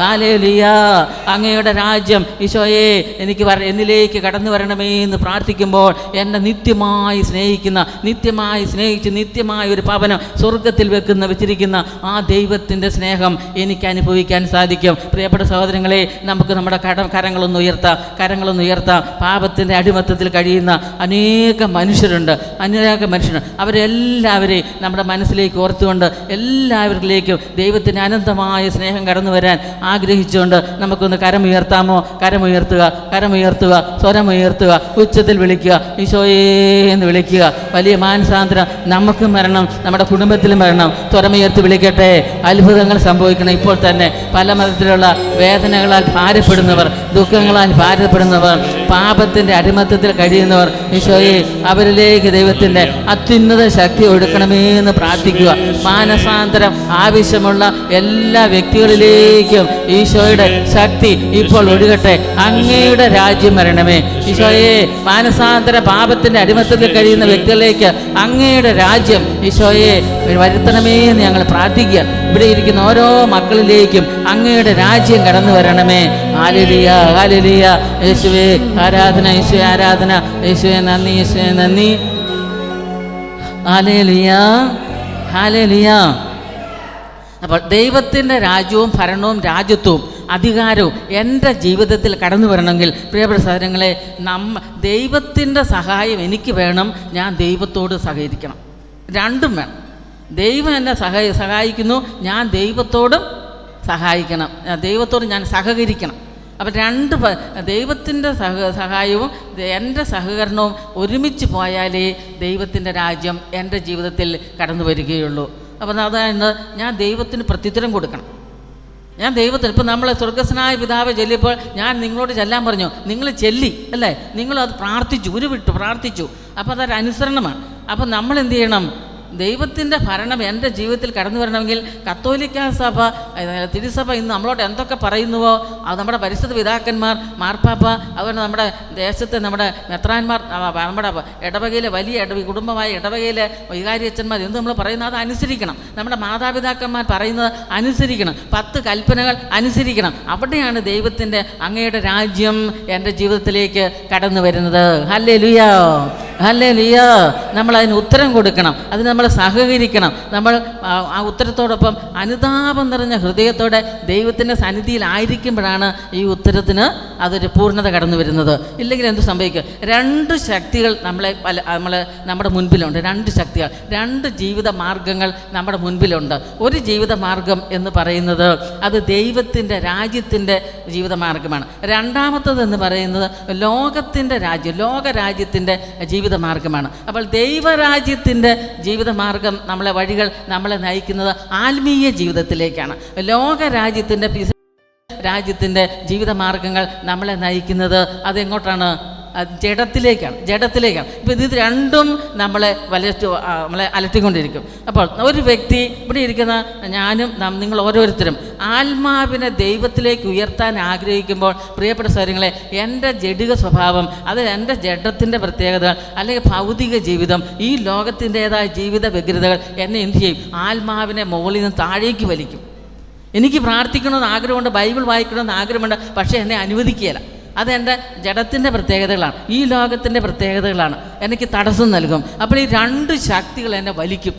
hallelujah. അങ്ങയുടെ രാജ്യം ഈശോയെ എനിക്ക് എന്നിലേക്ക് കടന്നു വരണമേ എന്ന് പ്രാർത്ഥിക്കുമ്പോൾ എന്നെ നിത്യമായി സ്നേഹിക്കുന്ന, നിത്യമായി സ്നേഹിച്ച് നിത്യമായ ഒരു ഭവനം സ്വർഗത്തിൽ വെച്ചിരിക്കുന്ന ആ ദൈവത്തിൻ്റെ സ്നേഹം എനിക്ക് അനുഭവിക്കാൻ സാധിക്കും. പ്രിയപ്പെട്ട സഹോദരങ്ങളെ, നമുക്ക് നമ്മുടെ കരങ്ങളൊന്ന് ഉയർത്താം. പാപത്തിൻ്റെ അടിമത്തത്തിൽ കഴിയുന്ന അനേകം മനുഷ്യരുണ്ട്. അവരെല്ലാവരെയും നമ്മുടെ മനസ്സിലേക്ക് ഓർത്തുകൊണ്ട് എല്ലാവരിലേക്കും ദൈവത്തിൻ്റെ അനന്തമായ സ്നേഹം കടന്നു വരാൻ ആഗ്രഹിച്ചുകൊണ്ട് നമുക്കൊന്ന് കരമുയർത്താമോ? കരമുയർത്തുക, സ്വരമുയർത്തുക, ഉച്ചത്തിൽ വിളിക്കുക, ഈശോയേ എന്ന് വിളിക്കുക. വലിയ മാനസാന്തരം നമുക്കും വരണം, നമ്മുടെ കുടുംബത്തിലും വരണം. സ്വരമുയർത്തി വിളിക്കട്ടെ. അത്ഭുതങ്ങൾ സംഭവിക്കണം. ഇപ്പോൾ തന്നെ പല മതത്തിലുള്ള വേദനകളാൽ ഭാരപ്പെടുന്നവർ, ദുഃഖങ്ങളാൽ ഭാരപ്പെടുന്നവർ, പാപത്തിൻ്റെ അടിമത്തത്തിൽ കഴിയുന്നവർ, ഈശോയെ അവരിലേക്ക് ദൈവത്തിൻ്റെ അത്യുന്നത ശക്തി ഒടുക്കണമേ എന്ന് പ്രാർത്ഥിക്കുക. മാനസാന്തരം ആവശ്യമുള്ള എല്ലാ വ്യക്തികളിലേക്കും ഈശോയുടെ ശക്തി ഇപ്പോൾ ഒഴുകട്ടെ. അങ്ങയുടെ രാജ്യം വരണമേ ഈശോയെ. മാനസാന്തര പാപത്തിൻ്റെ അടിമത്തത്തിൽ കഴിയുന്ന വ്യക്തികളിലേക്ക് അങ്ങയുടെ രാജ്യം ഈശോയെ വരുത്തണമേ എന്ന് ഞങ്ങൾ പ്രാർത്ഥിക്കുക. ഇവിടെ ഇരിക്കുന്ന ഓരോ മക്കളിലേക്കും അങ്ങയുടെ രാജ്യം കടന്നു വരണമേ. Hallelujah, hallelujah. യേശുവേ ആരാധന, യേശുവേ ആരാധന, യേശുവേ നന്ദി, യേശുവേ നന്ദി. ഹല്ലേലൂയ, ഹല്ലേലൂയ. അപ്പോൾ ദൈവത്തിൻ്റെ രാജ്യവും ഭരണവും രാജ്യത്വവും അധികാരവും എൻ്റെ ജീവിതത്തിൽ കടന്നു വരണമെങ്കിൽ പ്രിയപ്പെട്ട സഹോദരങ്ങളെ, ദൈവത്തിൻ്റെ സഹായം എനിക്ക് വേണം, ഞാൻ ദൈവത്തോട് സഹകരിക്കണം. രണ്ടും വേണം. ദൈവം എന്നെ സഹായിക്കുന്നു, ഞാൻ ദൈവത്തോടും സഹായിക്കണം, ദൈവത്തോട് ഞാൻ സഹകരിക്കണം. അപ്പം ദൈവത്തിൻ്റെ സഹായവും എൻ്റെ സഹകരണവും ഒരുമിച്ച് പോയാലേ ദൈവത്തിൻ്റെ രാജ്യം എൻ്റെ ജീവിതത്തിൽ കടന്നു വരികയുള്ളൂ. അപ്പം അതാണ് ഞാൻ ദൈവത്തിന് പ്രത്യുത്തരം കൊടുക്കണം. ഞാൻ ദൈവത്തിന് ഇപ്പം നമ്മളെ സ്വർഗസ്വനായ പിതാവ് ചൊല്ലിയപ്പോൾ ഞാൻ നിങ്ങളോട് ചെല്ലാൻ പറഞ്ഞു, നിങ്ങൾ ചെല്ലി അല്ലേ, നിങ്ങളത് പ്രാർത്ഥിച്ചു, ഉരുവിട്ടു പ്രാർത്ഥിച്ചു. അപ്പോൾ അതൊരു അനുസരണമാണ്. അപ്പം നമ്മൾ എന്ത് ചെയ്യണം? ദൈവത്തിൻ്റെ ഭരണം എൻ്റെ ജീവിതത്തിൽ കടന്നു വരണമെങ്കിൽ കത്തോലിക്ക സഭ, തിരുസഭ ഇന്ന് നമ്മളോട് എന്തൊക്കെ പറയുന്നുവോ അത് നമ്മുടെ പരിശുദ്ധ പിതാക്കന്മാർ, മാർപ്പാപ്പ, അതുപോലെ നമ്മുടെ ദേശത്തെ നമ്മുടെ മെത്രാന്മാർ, നമ്മുടെ ഇടവകയിലെ വലിയ കുടുംബമായ ഇടവകയിലെ വികാരിയച്ഛന്മാർ എന്ത് നമ്മൾ പറയുന്നത് അത് അനുസരിക്കണം. നമ്മുടെ മാതാപിതാക്കന്മാർ പറയുന്നത് അനുസരിക്കണം. 10 കൽപ്പനകൾ അനുസരിക്കണം. അവിടെയാണ് ദൈവത്തിൻ്റെ അങ്ങയുടെ രാജ്യം എൻ്റെ ജീവിതത്തിലേക്ക് കടന്നു വരുന്നത്. Hallelujah, hallelujah. നമ്മളതിന് ഉത്തരം കൊടുക്കണം, അതിന് നമ്മൾ സഹകരിക്കണം. നമ്മൾ ആ ഉത്തരത്തോടൊപ്പം അനുതാപം നിറഞ്ഞ ഹൃദയത്തോടെ ദൈവത്തിൻ്റെ സന്നിധിയിലായിരിക്കുമ്പോഴാണ് ഈ ഉത്തരത്തിന് അതൊരു പൂർണ്ണത കടന്നു വരുന്നത്. ഇല്ലെങ്കിൽ എന്ത് സംഭവിക്കും? 2 ശക്തികൾ നമ്മുടെ മുൻപിലുണ്ട്. 2 ശക്തികൾ, 2 ജീവിത മാർഗങ്ങൾ നമ്മുടെ മുൻപിലുണ്ട്. ഒരു ജീവിത മാർഗം എന്ന് പറയുന്നത് അത് ദൈവത്തിൻ്റെ രാജ്യത്തിൻ്റെ ജീവിത മാർഗമാണ്. രണ്ടാമത്തതെന്ന് പറയുന്നത് ലോകത്തിൻ്റെ രാജ്യം, ലോകരാജ്യത്തിൻ്റെ ജീവിത മാർഗമാണ്. അപ്പോൾ ദൈവരാജ്യത്തിൻ്റെ ജീവിതമാർഗം വഴികൾ നമ്മളെ നയിക്കുന്നത് ആത്മീയ ജീവിതത്തിലേക്കാണ്. രാജ്യത്തിൻ്റെ ജീവിതമാർഗങ്ങൾ നമ്മളെ നയിക്കുന്നത് അതെങ്ങോട്ടാണ്? ജഡത്തിലേക്കാണ്. ഇപ്പം ഇത് രണ്ടും നമ്മളെ അലട്ടിക്കൊണ്ടിരിക്കും. അപ്പോൾ ഒരു വ്യക്തി, ഇവിടെ ഇരിക്കുന്ന ഞാനും നിങ്ങൾ ഓരോരുത്തരും ആത്മാവിനെ ദൈവത്തിലേക്ക് ഉയർത്താൻ ആഗ്രഹിക്കുമ്പോൾ പ്രിയപ്പെട്ട സഹോദരങ്ങളെ, എൻ്റെ ജഡിക സ്വഭാവം, അത് എൻ്റെ ജഡത്തിൻ്റെ പ്രത്യേകതകൾ അല്ലെങ്കിൽ ഭൗതിക ജീവിതം, ഈ ലോകത്തിൻ്റേതായ ജീവിത വ്യഗ്രതകൾ എന്നെ എന്ത് ചെയ്യും? ആത്മാവിനെ മുകളിൽ നിന്ന് താഴേക്ക് വലിക്കും. എനിക്ക് പ്രാർത്ഥിക്കണമെന്ന് ആഗ്രഹമുണ്ട്, ബൈബിൾ വായിക്കണമെന്ന് ആഗ്രഹമുണ്ട്, പക്ഷേ എന്നെ അനുവദിക്കുകയില്ല. അതെൻ്റെ ജഡത്തിൻ്റെ പ്രത്യേകതകളാണ്, ഈ ലോകത്തിൻ്റെ പ്രത്യേകതകളാണ്, എനിക്ക് തടസ്സം നൽകും. അപ്പോൾ ഈ 2 ശക്തികൾ എന്നെ വലിക്കും.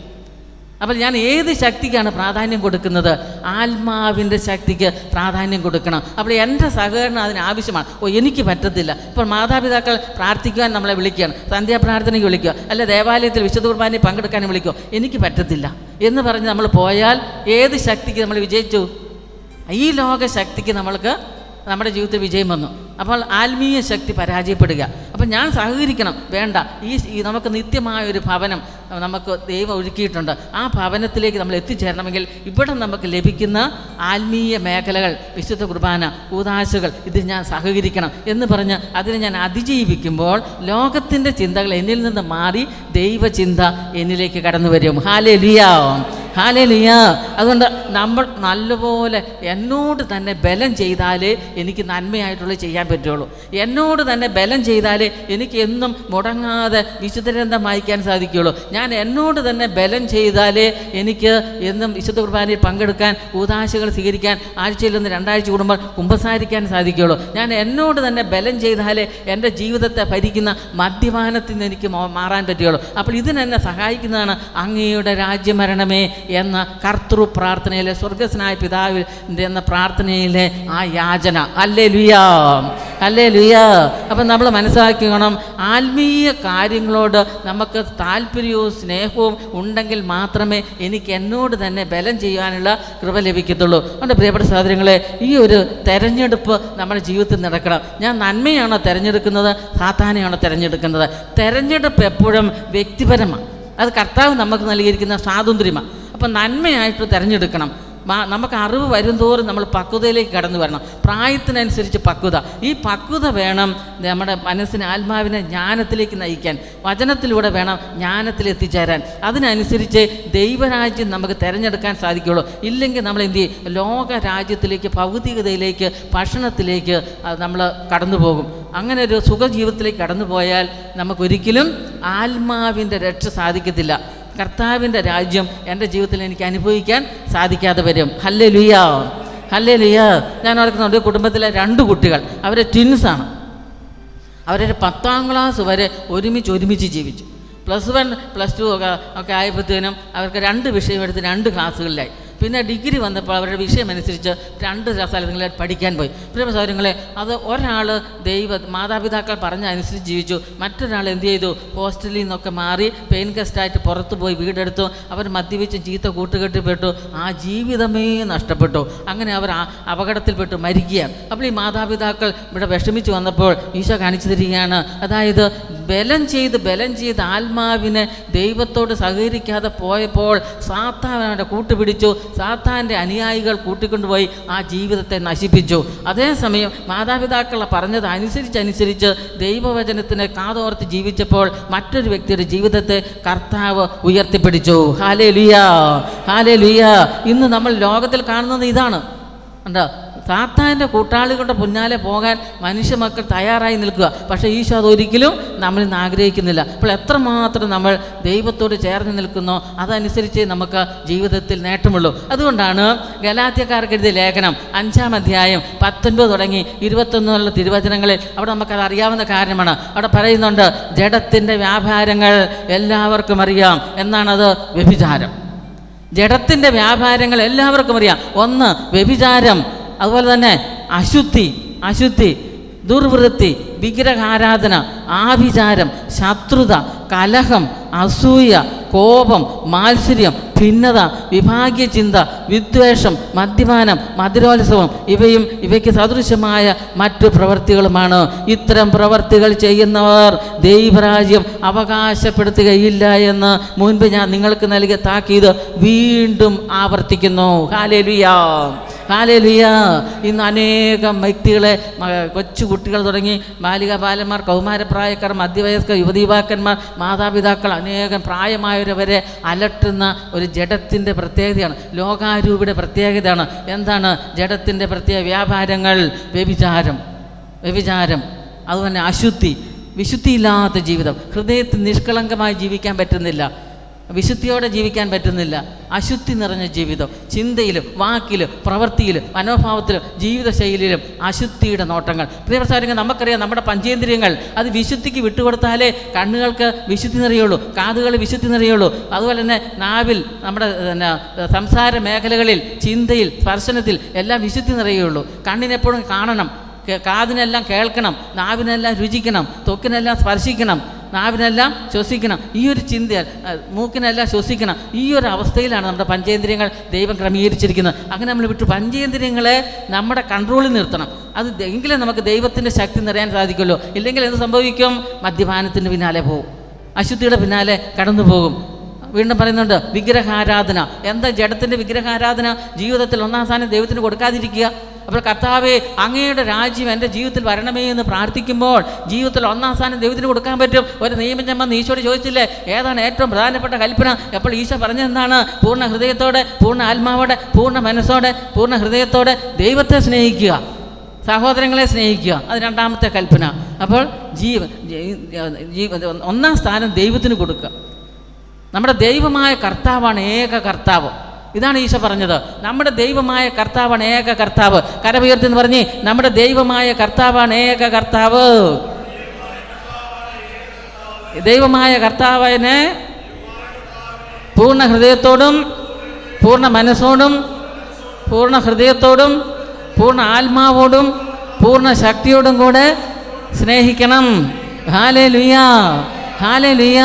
അപ്പോൾ ഞാൻ ഏത് ശക്തിക്കാണ് പ്രാധാന്യം കൊടുക്കുന്നത്? ആത്മാവിൻ്റെ ശക്തിക്ക് പ്രാധാന്യം കൊടുക്കണം. അപ്പോൾ എൻ്റെ സഹകരണം അതിനാവശ്യമാണ്. എനിക്ക് പറ്റത്തില്ല. ഇപ്പോൾ മാതാപിതാക്കൾ പ്രാർത്ഥിക്കുവാൻ നമ്മളെ വിളിക്കുകയാണ്, സന്ധ്യാപ്രാർത്ഥനയ്ക്ക് വിളിക്കുക, അല്ലെ ദേവാലയത്തിൽ വിശുദ്ധ കുർബാനയിൽ പങ്കെടുക്കാൻ വിളിക്കുക, എനിക്ക് പറ്റത്തില്ല എന്ന് പറഞ്ഞ് നമ്മൾ പോയാൽ ഏത് ശക്തിക്ക് നമ്മൾ വിജയിച്ചു? ഈ ലോക ശക്തിക്ക് നമ്മുടെ ജീവിതത്തിൽ വിജയം വന്നു. അപ്പോൾ ആത്മീയ ശക്തി പരാജയപ്പെടുക. അപ്പം ഞാൻ സഹകരിക്കണം, വേണ്ട, ഈ നമുക്ക് നിത്യമായൊരു ഭവനം നമുക്ക് ദൈവം ഒരുക്കിയിട്ടുണ്ട്. ആ ഭവനത്തിലേക്ക് നമ്മൾ എത്തിച്ചേരണമെങ്കിൽ ഇവിടെ നമുക്ക് ലഭിക്കുന്ന ആത്മീയ മേഖലകൾ, വിശുദ്ധ കുർബാന, കൂദാശകൾ, ഇതിൽ ഞാൻ സഹകരിക്കണം എന്ന് പറഞ്ഞ് അതിനെ ഞാൻ അതിജീവിക്കുമ്പോൾ ലോകത്തിൻ്റെ ചിന്തകൾ എന്നിൽ നിന്ന് മാറി ദൈവചിന്ത എന്നിലേക്ക് കടന്നു വരും. Hallelujah, hallelujah. അതുകൊണ്ട് നമ്മൾ നല്ലപോലെ എന്നോട് തന്നെ ബലം ചെയ്താലേ എനിക്ക് നന്മയായിട്ടുള്ളത് ചെയ്യാൻ പറ്റുള്ളൂ. എന്നോട് തന്നെ ബലം ചെയ്താലേ എനിക്ക് എന്നും മുടങ്ങാതെ വിശുദ്ധ ഗ്രന്ഥം വായിക്കാൻ സാധിക്കുകയുള്ളൂ. ഞാൻ എന്നോട് തന്നെ ബലം ചെയ്താലേ എനിക്ക് എന്നും വിശുദ്ധ കുർബാനയിൽ പങ്കെടുക്കാൻ, കൂദാശകൾ സ്വീകരിക്കാൻ, ആഴ്ചയിൽ നിന്ന് 2 ആഴ്ച കൂടുമ്പോൾ കുമ്പസാരിക്കാൻ സാധിക്കുകയുള്ളൂ. ഞാൻ എന്നോട് തന്നെ ബലം ചെയ്താലേ എൻ്റെ ജീവിതത്തെ ഭരിക്കുന്ന മദ്യപാനത്തിൽ നിന്ന് എനിക്ക് മാറാൻ പറ്റുകയുള്ളൂ. അപ്പോൾ ഇതിനെന്നെ സഹായിക്കുന്നതാണ് അങ്ങയുടെ രാജ്യം വരണമേ എന്ന കർത്തൃ പ്രാർത്ഥനയിലെ സ്വർഗസ്നായ പിതാവിൻ്റെ എന്ന പ്രാർത്ഥനയിലെ ആ യാചന. Hallelujah, hallelujah. അപ്പം നമ്മൾ മനസ്സിലാക്കണം, ആത്മീയ കാര്യങ്ങളോട് നമുക്ക് താല്പര്യവും സ്നേഹവും ഉണ്ടെങ്കിൽ മാത്രമേ എനിക്ക് എന്നോട് തന്നെ ബലം ചെയ്യാനുള്ള കൃപ ലഭിക്കത്തുള്ളൂ. അതുകൊണ്ട് പ്രിയപ്പെട്ട സഹോദരങ്ങളെ, ഈ ഒരു തെരഞ്ഞെടുപ്പ് നമ്മുടെ ജീവിതത്തിൽ നടക്കണം. ഞാൻ നന്മയാണോ തിരഞ്ഞെടുക്കുന്നത്, സാത്താനെയാണോ തിരഞ്ഞെടുക്കുന്നത്? തെരഞ്ഞെടുപ്പ് എപ്പോഴും വ്യക്തിപരമാണ്. അത് കർത്താവ് നമുക്ക് നൽകിയിരിക്കുന്ന സ്വാതന്ത്ര്യമാണ്. അപ്പം നന്മയായിട്ട് തിരഞ്ഞെടുക്കണം. നമുക്ക് അറിവ് വരുംതോറും നമ്മൾ പക്വതയിലേക്ക് കടന്നു വരണം. പ്രായത്തിനനുസരിച്ച് പക്വത. ഈ പക്വത വേണം നമ്മുടെ മനസ്സിനെ, ആത്മാവിനെ ജ്ഞാനത്തിലേക്ക് നയിക്കാൻ. വചനത്തിലൂടെ വേണം ജ്ഞാനത്തിലെത്തിച്ചേരാൻ. അതിനനുസരിച്ച് ദൈവരാജ്യം നമുക്ക് തിരഞ്ഞെടുക്കാൻ സാധിക്കുകയുള്ളൂ. ഇല്ലെങ്കിൽ നമ്മൾ എന്ത് ചെയ്യും? ലോകരാജ്യത്തിലേക്ക്, ഭൗതികതയിലേക്ക്, ഭക്ഷണത്തിലേക്ക് നമ്മൾ കടന്നു പോകും. അങ്ങനെ ഒരു സുഖജീവിതത്തിലേക്ക് കടന്നു പോയാൽ നമുക്കൊരിക്കലും ആത്മാവിൻ്റെ രക്ഷ സാധിക്കത്തില്ല. കർത്താവിൻ്റെ രാജ്യം എൻ്റെ ജീവിതത്തിൽ എനിക്ക് അനുഭവിക്കാൻ സാധിക്കാതെ വരും. Hallelujah, hallelujah. ഞാൻ ഓർക്കുന്നുണ്ട്, കുടുംബത്തിലെ 2 കുട്ടികൾ, അവരെ ട്വിൻസാണ്. അവരൊരു 10ാം ക്ലാസ് വരെ ഒരുമിച്ച് ജീവിച്ചു. +1 +2 ഒക്കെ ആയപ്പോഴത്തേനും അവർക്ക് 2 വിഷയം എടുത്ത് 2 ക്ലാസ്സുകളിലായി. പിന്നെ ഡിഗ്രി വന്നപ്പോൾ അവരുടെ വിഷയമനുസരിച്ച് 2 സ്ഥലങ്ങളിൽ പഠിക്കാൻ പോയി. പ്രിയ സഹോദരങ്ങളെ, അത് ഒരാൾ മാതാപിതാക്കൾ പറഞ്ഞ അനുസരിച്ച് ജീവിച്ചു. മറ്റൊരാൾ എന്ത് ചെയ്തു? ഹോസ്റ്റലിൽ നിന്നൊക്കെ മാറി പെയിൻ ഗസ്റ്റായിട്ട് പുറത്ത് പോയി വീടെടുത്തു. അവർ മദ്യപിച്ച് ചീത്ത കൂട്ടുകെട്ടിൽപ്പെട്ടു. ആ ജീവിതമേ നഷ്ടപ്പെട്ടു. അങ്ങനെ അവർ അപകടത്തിൽപ്പെട്ടു മരിക്കുകയാണ്. അപ്പോൾ ഈ മാതാപിതാക്കൾ ഇവിടെ വിഷമിച്ച് വന്നപ്പോൾ ഈശോ കാണിച്ചു തരികയാണ്. അതായത് ബലം ചെയ്ത് ആത്മാവിനെ ദൈവത്തോട് സഹകരിക്കാതെ പോയപ്പോൾ സാത്താൻ കൂട്ടുപിടിച്ചു. സാത്താൻ്റെ അനുയായികൾ കൂട്ടിക്കൊണ്ടുപോയി ആ ജീവിതത്തെ നശിപ്പിച്ചു. അതേസമയം മാതാപിതാക്കൾ പറഞ്ഞത് അനുസരിച്ച് ദൈവവചനത്തിന് കാതോർത്ത് ജീവിച്ചപ്പോൾ മറ്റൊരു വ്യക്തിയുടെ ജീവിതത്തെ കർത്താവ് ഉയർത്തിപ്പിടിച്ചു. Hallelujah, hallelujah. ഇന്ന് നമ്മൾ ലോകത്തിൽ കാണുന്നത് ഇതാണ്. കണ്ടോ? സാത്താൻ്റെ കൂട്ടാളികളുടെ പിന്നാലെ പോകാൻ മനുഷ്യ മക്കൾ തയ്യാറായി നിൽക്കുക. പക്ഷേ ഈശോ അതൊരിക്കലും നമ്മളിൽ നിന്ന് ആഗ്രഹിക്കുന്നില്ല. അപ്പോൾ എത്രമാത്രം നമ്മൾ ദൈവത്തോട് ചേർന്ന് നിൽക്കുന്നോ അതനുസരിച്ച് നമുക്ക് ജീവിതത്തിൽ നേട്ടമുള്ളൂ. അതുകൊണ്ടാണ് ഗലാത്യക്കാർക്ക് എഴുതിയ ലേഖനം 5-ാം അധ്യായം 19 തുടങ്ങി 21 തിരുവചനങ്ങളിൽ അവിടെ നമുക്കത് അറിയാവുന്ന കാര്യമാണ്. അവിടെ പറയുന്നുണ്ട്, ജഡത്തിൻ്റെ വ്യാപാരങ്ങൾ എല്ലാവർക്കും അറിയാം. എന്നാണത്? വ്യഭിചാരം. ജഡത്തിൻ്റെ വ്യാപാരങ്ങൾ എല്ലാവർക്കും അറിയാം. 1 വ്യഭിചാരം, അതുപോലെ തന്നെ അശുദ്ധി, ദുർവൃത്തി, വിഗ്രഹാരാധന, ആഭിചാരം, ശത്രുത, കലഹം, അസൂയ, കോപം, മാത്സര്യം, ഭിന്നത, വിഭാഗീയ ചിന്ത, വിദ്വേഷം, മദ്യപാനം, മധുരോത്സവം ഇവയ്ക്ക് സദൃശമായ മറ്റു പ്രവൃത്തികളുമാണ്. ഇത്തരം പ്രവൃത്തികൾ ചെയ്യുന്നവർ ദൈവരാജ്യം അവകാശപ്പെടുത്തുകയില്ല എന്ന് മുൻപ് ഞാൻ നിങ്ങൾക്ക് നൽകിയ താക്കീത് വീണ്ടും ആവർത്തിക്കുന്നു. Hallelujah, hallelujah. ഇന്ന് അനേകം വ്യക്തികളെ, കൊച്ചു കുട്ടികൾ തുടങ്ങി ബാലിക ബാലന്മാർ, കൗമാരപ്രായക്കാർ, മധ്യവയസ്കർ, യുവതീവാക്കന്മാർ, മാതാപിതാക്കൾ, അനേകം പ്രായമായവരെ അലട്ടുന്ന ഒരു ജഡത്തിൻ്റെ പ്രത്യേകതയാണ്, ലോകാരൂപിയുടെ പ്രത്യേകതയാണ്. എന്താണ് ജഡത്തിൻ്റെ പ്രത്യേക വ്യാപാരങ്ങൾ? വ്യഭിചാരം, അതുപോലെ അശുദ്ധി, വിശുദ്ധിയില്ലാത്ത ജീവിതം. ഹൃദയത്തിൽ നിഷ്കളങ്കമായി ജീവിക്കാൻ പറ്റുന്നില്ല, വിശുദ്ധിയോടെ ജീവിക്കാൻ പറ്റുന്നില്ല. അശുദ്ധി നിറഞ്ഞ ജീവിതം, ചിന്തയിലും വാക്കിലും പ്രവൃത്തിയിലും മനോഭാവത്തിലും ജീവിതശൈലിയിലും അശുദ്ധിയുടെ നോട്ടങ്ങൾ. പ്രിയപ്പെട്ടവരെ, നമുക്കറിയാം നമ്മുടെ പഞ്ചേന്ദ്രിയങ്ങൾ അത് വിശുദ്ധിക്ക് വിട്ടുകൊടുത്താലേ കണ്ണുകൾക്ക് വിശുദ്ധി നിറയുള്ളൂ, കാതുകൾ വിശുദ്ധി നിറയുള്ളൂ. അതുപോലെ തന്നെ നാവിൽ, നമ്മുടെ സംസാര മേഖലകളിൽ, ചിന്തയിൽ, സ്പർശനത്തിൽ എല്ലാം വിശുദ്ധി നിറയുള്ളൂ. കണ്ണിനെപ്പോഴും കാണണം, കാതിനെല്ലാം കേൾക്കണം, നാവിനെല്ലാം രുചിക്കണം, ത്വക്കിനെല്ലാം സ്പർശിക്കണം, നാവിനെല്ലാം ശ്വസിക്കണം, ഈ ഒരു ചിന്ത, മൂക്കിനെല്ലാം ശ്വസിക്കണം. ഈ ഒരു അവസ്ഥയിലാണ് നമ്മുടെ പഞ്ചേന്ദ്രിയങ്ങൾ ദൈവം ക്രമീകരിച്ചിരിക്കുന്നത്. അങ്ങനെ നമ്മൾ പഞ്ചേന്ദ്രിയങ്ങളെ നമ്മുടെ കൺട്രോളിൽ നിർത്തണം. അത് എങ്കിലേ നമുക്ക് ദൈവത്തിൻ്റെ ശക്തി നിറയാൻ സാധിക്കുമല്ലോ. ഇല്ലെങ്കിൽ എന്ത് സംഭവിക്കും? മദ്യപാനത്തിൻ്റെ പിന്നാലെ പോകും, അശുദ്ധിയുടെ പിന്നാലെ കടന്നു പോകും. വീണ്ടും പറയുന്നുണ്ട്, വിഗ്രഹാരാധന. എന്താ ജഡത്തിൻ്റെ വിഗ്രഹാരാധന? ജീവിതത്തിൽ 1-ാം സ്ഥാനം ദൈവത്തിന് കൊടുക്കാതിരിക്കുക. അപ്പോൾ കർത്താവേ, അങ്ങയുടെ രാജ്യം എൻ്റെ ജീവിതത്തിൽ വരണമേ എന്ന് പ്രാർത്ഥിക്കുമ്പോൾ ജീവിതത്തിൽ ഒന്നാം സ്ഥാനം ദൈവത്തിന് കൊടുക്കാൻ പറ്റും. ഒരു നിയമം വന്ന് ഈശോയോട് ചോദിച്ചില്ലേ, ഏതാണ് ഏറ്റവും പ്രധാനപ്പെട്ട കൽപ്പന? അപ്പോൾ ഈശോ പറഞ്ഞെന്താണ്? പൂർണ്ണ ഹൃദയത്തോടെ, പൂർണ്ണ ആത്മാവോടെ, പൂർണ്ണ മനസ്സോടെ, പൂർണ്ണ ഹൃദയത്തോടെ ദൈവത്തെ സ്നേഹിക്കുക, സഹോദരങ്ങളെ സ്നേഹിക്കുക. അത് രണ്ടാമത്തെ കൽപ്പന. അപ്പോൾ ഒന്നാം സ്ഥാനം ദൈവത്തിന് കൊടുക്കുക. നമ്മുടെ ദൈവമായ കർത്താവാണ് ഏക കർത്താവ്. ഇതാണ് ഈശോ പറഞ്ഞത്. നമ്മുടെ ദൈവമായ കർത്താവാണ് ഏക കർത്താവ്. കരമുയർത്തി എന്ന് പറഞ്ഞ്, നമ്മുടെ ദൈവമായ കർത്താവാണ് ഏക കർത്താവ്. ദൈവമായ കർത്താവിനെ പൂർണ്ണ ഹൃദയത്തോടും, പൂർണ്ണ മനസ്സോടും, പൂർണ്ണ ഹൃദയത്തോടും, പൂർണ്ണ ആത്മാവോടും, പൂർണ്ണ ശക്തിയോടും കൂടെ സ്നേഹിക്കണം. Hallelujah, hallelujah.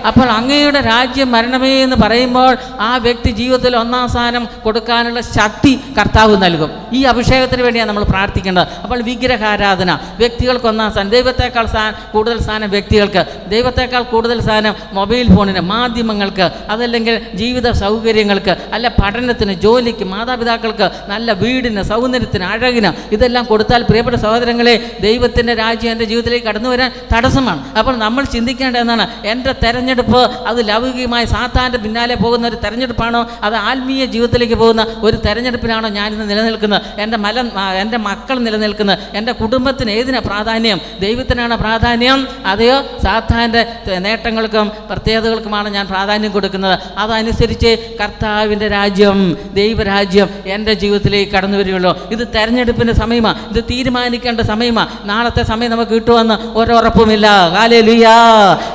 അപ്പോൾ അങ്ങയുടെ രാജ്യം വരണമേ എന്ന് പറയുമ്പോൾ ആ വ്യക്തി ജീവിതത്തിൽ ഒന്നാം സ്ഥാനം കൊടുക്കാനുള്ള ശക്തി കർത്താവ് നൽകും. ഈ അഭിഷേകത്തിന് വേണ്ടിയാണ് നമ്മൾ പ്രാർത്ഥിക്കേണ്ടത്. അപ്പോൾ വിഗ്രഹാരാധന, വ്യക്തികൾക്ക് ഒന്നാം സ്ഥാനം, ദൈവത്തേക്കാൾ കൂടുതൽ സ്ഥാനം വ്യക്തികൾക്ക്, ദൈവത്തേക്കാൾ കൂടുതൽ സ്ഥാനം മൊബൈൽ ഫോണിന്, മാധ്യമങ്ങൾക്ക്, അതല്ലെങ്കിൽ ജീവിത സൗകര്യങ്ങൾക്ക്, അല്ല പഠനത്തിന്, ജോലിക്ക്, മാതാപിതാക്കൾക്ക്, നല്ല വീടിന്, സൗന്ദര്യത്തിന്, അഴകിന്, ഇതെല്ലാം കൊടുത്താൽ പ്രിയപ്പെട്ട സഹോദരങ്ങളെ, ദൈവത്തിൻ്റെ രാജ്യം എൻ്റെ ജീവിതത്തിലേക്ക് കടന്നു വരാൻ തടസ്സമാണ്. അപ്പോൾ നമ്മൾ ചിന്തിക്കേണ്ട എന്നാണ്, എൻ്റെ തെരഞ്ഞെടുപ്പ് അത് ലൗകികമായ സാത്താൻ്റെ പിന്നാലെ പോകുന്ന ഒരു തെരഞ്ഞെടുപ്പാണോ, അത് ആത്മീയ ജീവിതത്തിലേക്ക് പോകുന്ന ഒരു തെരഞ്ഞെടുപ്പിനാണോ ഞാനിന്ന് നിലനിൽക്കുന്നത്? എൻ്റെ മക്കൾ നിലനിൽക്കുന്നത്, എൻ്റെ കുടുംബത്തിന് ഏതിനാണ് പ്രാധാന്യം? ദൈവത്തിനാണ് പ്രാധാന്യം, അതെയോ സാത്താൻ്റെ നേട്ടങ്ങൾക്കും പ്രത്യേകതകൾക്കുമാണ് ഞാൻ പ്രാധാന്യം കൊടുക്കുന്നത്? അതനുസരിച്ച് കർത്താവിൻ്റെ രാജ്യം, ദൈവരാജ്യം എൻ്റെ ജീവിതത്തിലേക്ക് കടന്നു വരികയുള്ളൂ. ഇത് തെരഞ്ഞെടുപ്പിൻ്റെ സമയമാണ്, ഇത് തീരുമാനിക്കേണ്ട സമയമാണ്. നാളത്തെ സമയം നമുക്ക് കിട്ടുമെന്ന് ഒരുറപ്പുമില്ല. ഹല്ലേലൂയ.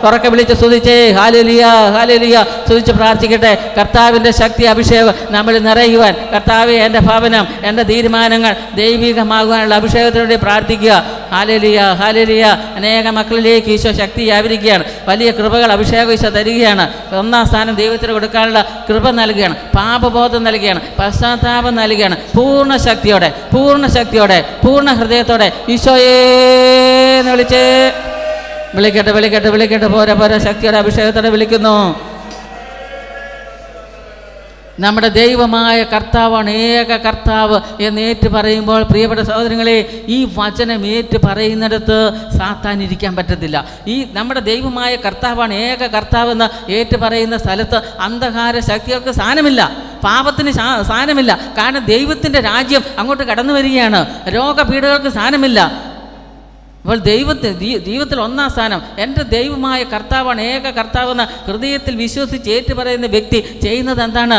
ഉറക്കെ വിളിച്ച് സ്തുതിച്ചേ, ഹല്ലേലൂയ, ഹല്ലേലൂയ. സ്തുതിച്ച് പ്രാർത്ഥിക്കട്ടെ. കർത്താവിൻ്റെ ശക്തി, അഭിഷേകം നമ്മൾ നിറയുവാൻ, കർത്താവേ, എൻ്റെ ഭവനം, എൻ്റെ തീരുമാനങ്ങൾ ദൈവികമാകുവാനുള്ള അഭിഷേകത്തിലൂടെ പ്രാർത്ഥിക്കുക. Hallelujah, hallelujah. അനേക മക്കളിലേക്ക് ഈശോ ശക്തി വ്യാപരിക്കുകയാണ്. വലിയ കൃപകൾ, അഭിഷേകം ഈശോ തരികയാണ്. ഒന്നാം സ്ഥാനം ദൈവത്തിന് കൊടുക്കാനുള്ള കൃപ നൽകുകയാണ്, പാപബോധം നൽകുകയാണ്, പശ്ചാത്താപം നൽകുകയാണ്. പൂർണ്ണ ശക്തിയോടെ, പൂർണ്ണ ശക്തിയോടെ, പൂർണ്ണ ഹൃദയത്തോടെ ഈശോയെ എന്ന് വിളിച്ച് വിളിക്കട്ടെ, വിളിക്കട്ടെ, വിളിക്കട്ടെ. പോരാ, പോരാ, ശക്തിയുടെ അഭിഷേകത്തോടെ വിളിക്കുന്നു. നമ്മുടെ ദൈവമായ കർത്താവാണ് ഏക കർത്താവ് എന്ന് ഏറ്റു പറയുമ്പോൾ പ്രിയപ്പെട്ട സഹോദരങ്ങളെ, ഈ വചനം ഏറ്റു പറയുന്നിടത്ത് സാത്താൻ ഇരിക്കാൻ പറ്റത്തില്ല. ഈ നമ്മുടെ ദൈവമായ കർത്താവാണ് ഏക കർത്താവ് എന്ന് ഏറ്റു പറയുന്ന സ്ഥലത്ത് അന്ധകാര ശക്തികൾക്ക് സ്ഥാനമില്ല, പാപത്തിന് സ്ഥാനമില്ല. കാരണം ദൈവത്തിൻ്റെ രാജ്യം അങ്ങോട്ട് കടന്നു വരികയാണ്. രോഗപീഠകൾക്ക് സ്ഥാനമില്ല. അപ്പോൾ ദൈവത്തിൽ ഒന്നാം സ്ഥാനം എൻ്റെ ദൈവമായ കർത്താവാണ് ഏക കർത്താവെന്ന് ഹൃദയത്തിൽ വിശ്വസിച്ച് ഏറ്റുപറയുന്ന വ്യക്തി ചെയ്യുന്നത് എന്താണ്?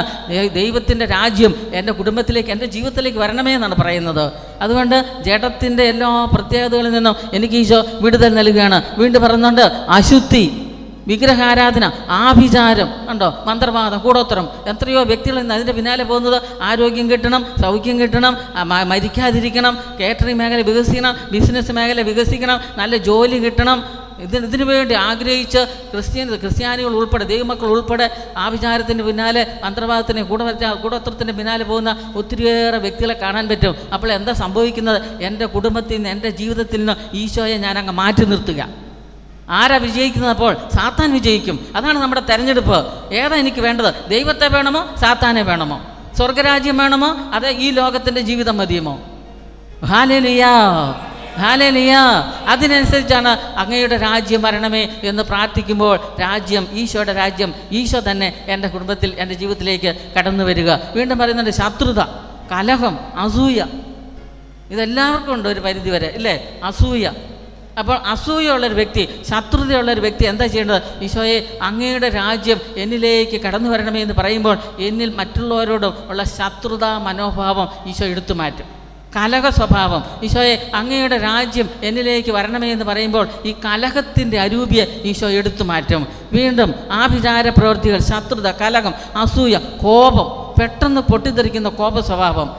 ദൈവത്തിൻ്റെ രാജ്യം എൻ്റെ കുടുംബത്തിലേക്ക്, എൻ്റെ ജീവിതത്തിലേക്ക് വരണമേ എന്നാണ് പറയുന്നത്. അതുകൊണ്ട് ജഡത്തിൻ്റെ എല്ലാ പ്രത്യേകതകളിൽ നിന്നും എനിക്ക് ഈശോ വിടുതൽ നൽകുകയാണ്. വീണ്ടും പറയുന്നുണ്ട്, അശുദ്ധി, വിഗ്രഹാരാധന, ആഭിചാരം, ഉണ്ടോ, മന്ത്രവാദം, കൂടോത്രം, എത്രയോ വ്യക്തികൾ ഇന്ന് അതിൻ്റെ പിന്നാലെ പോകുന്നത്. ആരോഗ്യം കിട്ടണം, സൗഖ്യം കിട്ടണം, മരിക്കാതിരിക്കണം, കാറ്ററിംഗ് മേഖല വികസിക്കണം, ബിസിനസ് മേഖല വികസിക്കണം, നല്ല ജോലി കിട്ടണം. ഇതിനു വേണ്ടി ആഗ്രഹിച്ച് ക്രിസ്ത്യാനികൾ ഉൾപ്പെടെ, ദൈവമക്കൾ ഉൾപ്പെടെ ആഭിചാരത്തിൻ്റെ പിന്നാലെ, മന്ത്രവാദത്തിന്, കൂടോത്രത്തിൻ്റെ പിന്നാലെ പോകുന്ന ഒത്തിരിയേറെ വ്യക്തികളെ കാണാൻ പറ്റും. അപ്പോൾ എന്താ സംഭവിക്കുന്നത്? എൻ്റെ കുടുംബത്തിൽ നിന്ന്, എൻ്റെ ജീവിതത്തിൽ നിന്ന് ഈശോയെ ഞാൻ അങ്ങ് മാറ്റി നിർത്തുക. ആരാ വിജയിക്കുന്നത്? അപ്പോൾ സാത്താൻ വിജയിക്കും. അതാണ് നമ്മുടെ തെരഞ്ഞെടുപ്പ്. ഏതാ എനിക്ക് വേണ്ടത്? ദൈവത്തെ വേണമോ സാത്താനെ വേണമോ? സ്വർഗരാജ്യം വേണമോ അതേ ഈ ലോകത്തിൻ്റെ ജീവിതം മതിയുമോ? Hallelujah, hallelujah. അതിനനുസരിച്ചാണ് അങ്ങയുടെ രാജ്യം വരണമേ എന്ന് പ്രാർത്ഥിക്കുമ്പോൾ രാജ്യം, ഈശോയുടെ രാജ്യം, ഈശോ തന്നെ എൻ്റെ കുടുംബത്തിൽ, എൻ്റെ ജീവിതത്തിലേക്ക് കടന്നു വരിക. വീണ്ടും പറയുന്നുണ്ട്, ശത്രുത, കലഹം, അസൂയ. ഇതെല്ലാവർക്കും ഉണ്ട് ഒരു പരിധി വരെ, ഇല്ലേ? അസൂയ. അപ്പോൾ അസൂയുള്ളൊരു വ്യക്തി, ശത്രുതയുള്ളൊരു വ്യക്തി എന്താ ചെയ്യേണ്ടത്? ഈശോയെ, അങ്ങയുടെ രാജ്യം എന്നിലേക്ക് കടന്നു വരണമേ എന്ന് പറയുമ്പോൾ എന്നിൽ മറ്റുള്ളവരോടും ഉള്ള ശത്രുതാ മനോഭാവം ഈശോ എടുത്തു മാറ്റും. കലഹ സ്വഭാവം, ഈശോയെ അങ്ങയുടെ രാജ്യം എന്നിലേക്ക് വരണമേ എന്ന് പറയുമ്പോൾ ഈ കലഹത്തിൻ്റെ അരൂപിയെ ഈശോ എടുത്തു മാറ്റും. വീണ്ടും ആഭിചാര പ്രവൃത്തികൾ, ശത്രുത, കലഹം, അസൂയ, കോപം, പെട്ടെന്ന് പൊട്ടിത്തെറിക്കുന്ന കോപ സ്വഭാവം.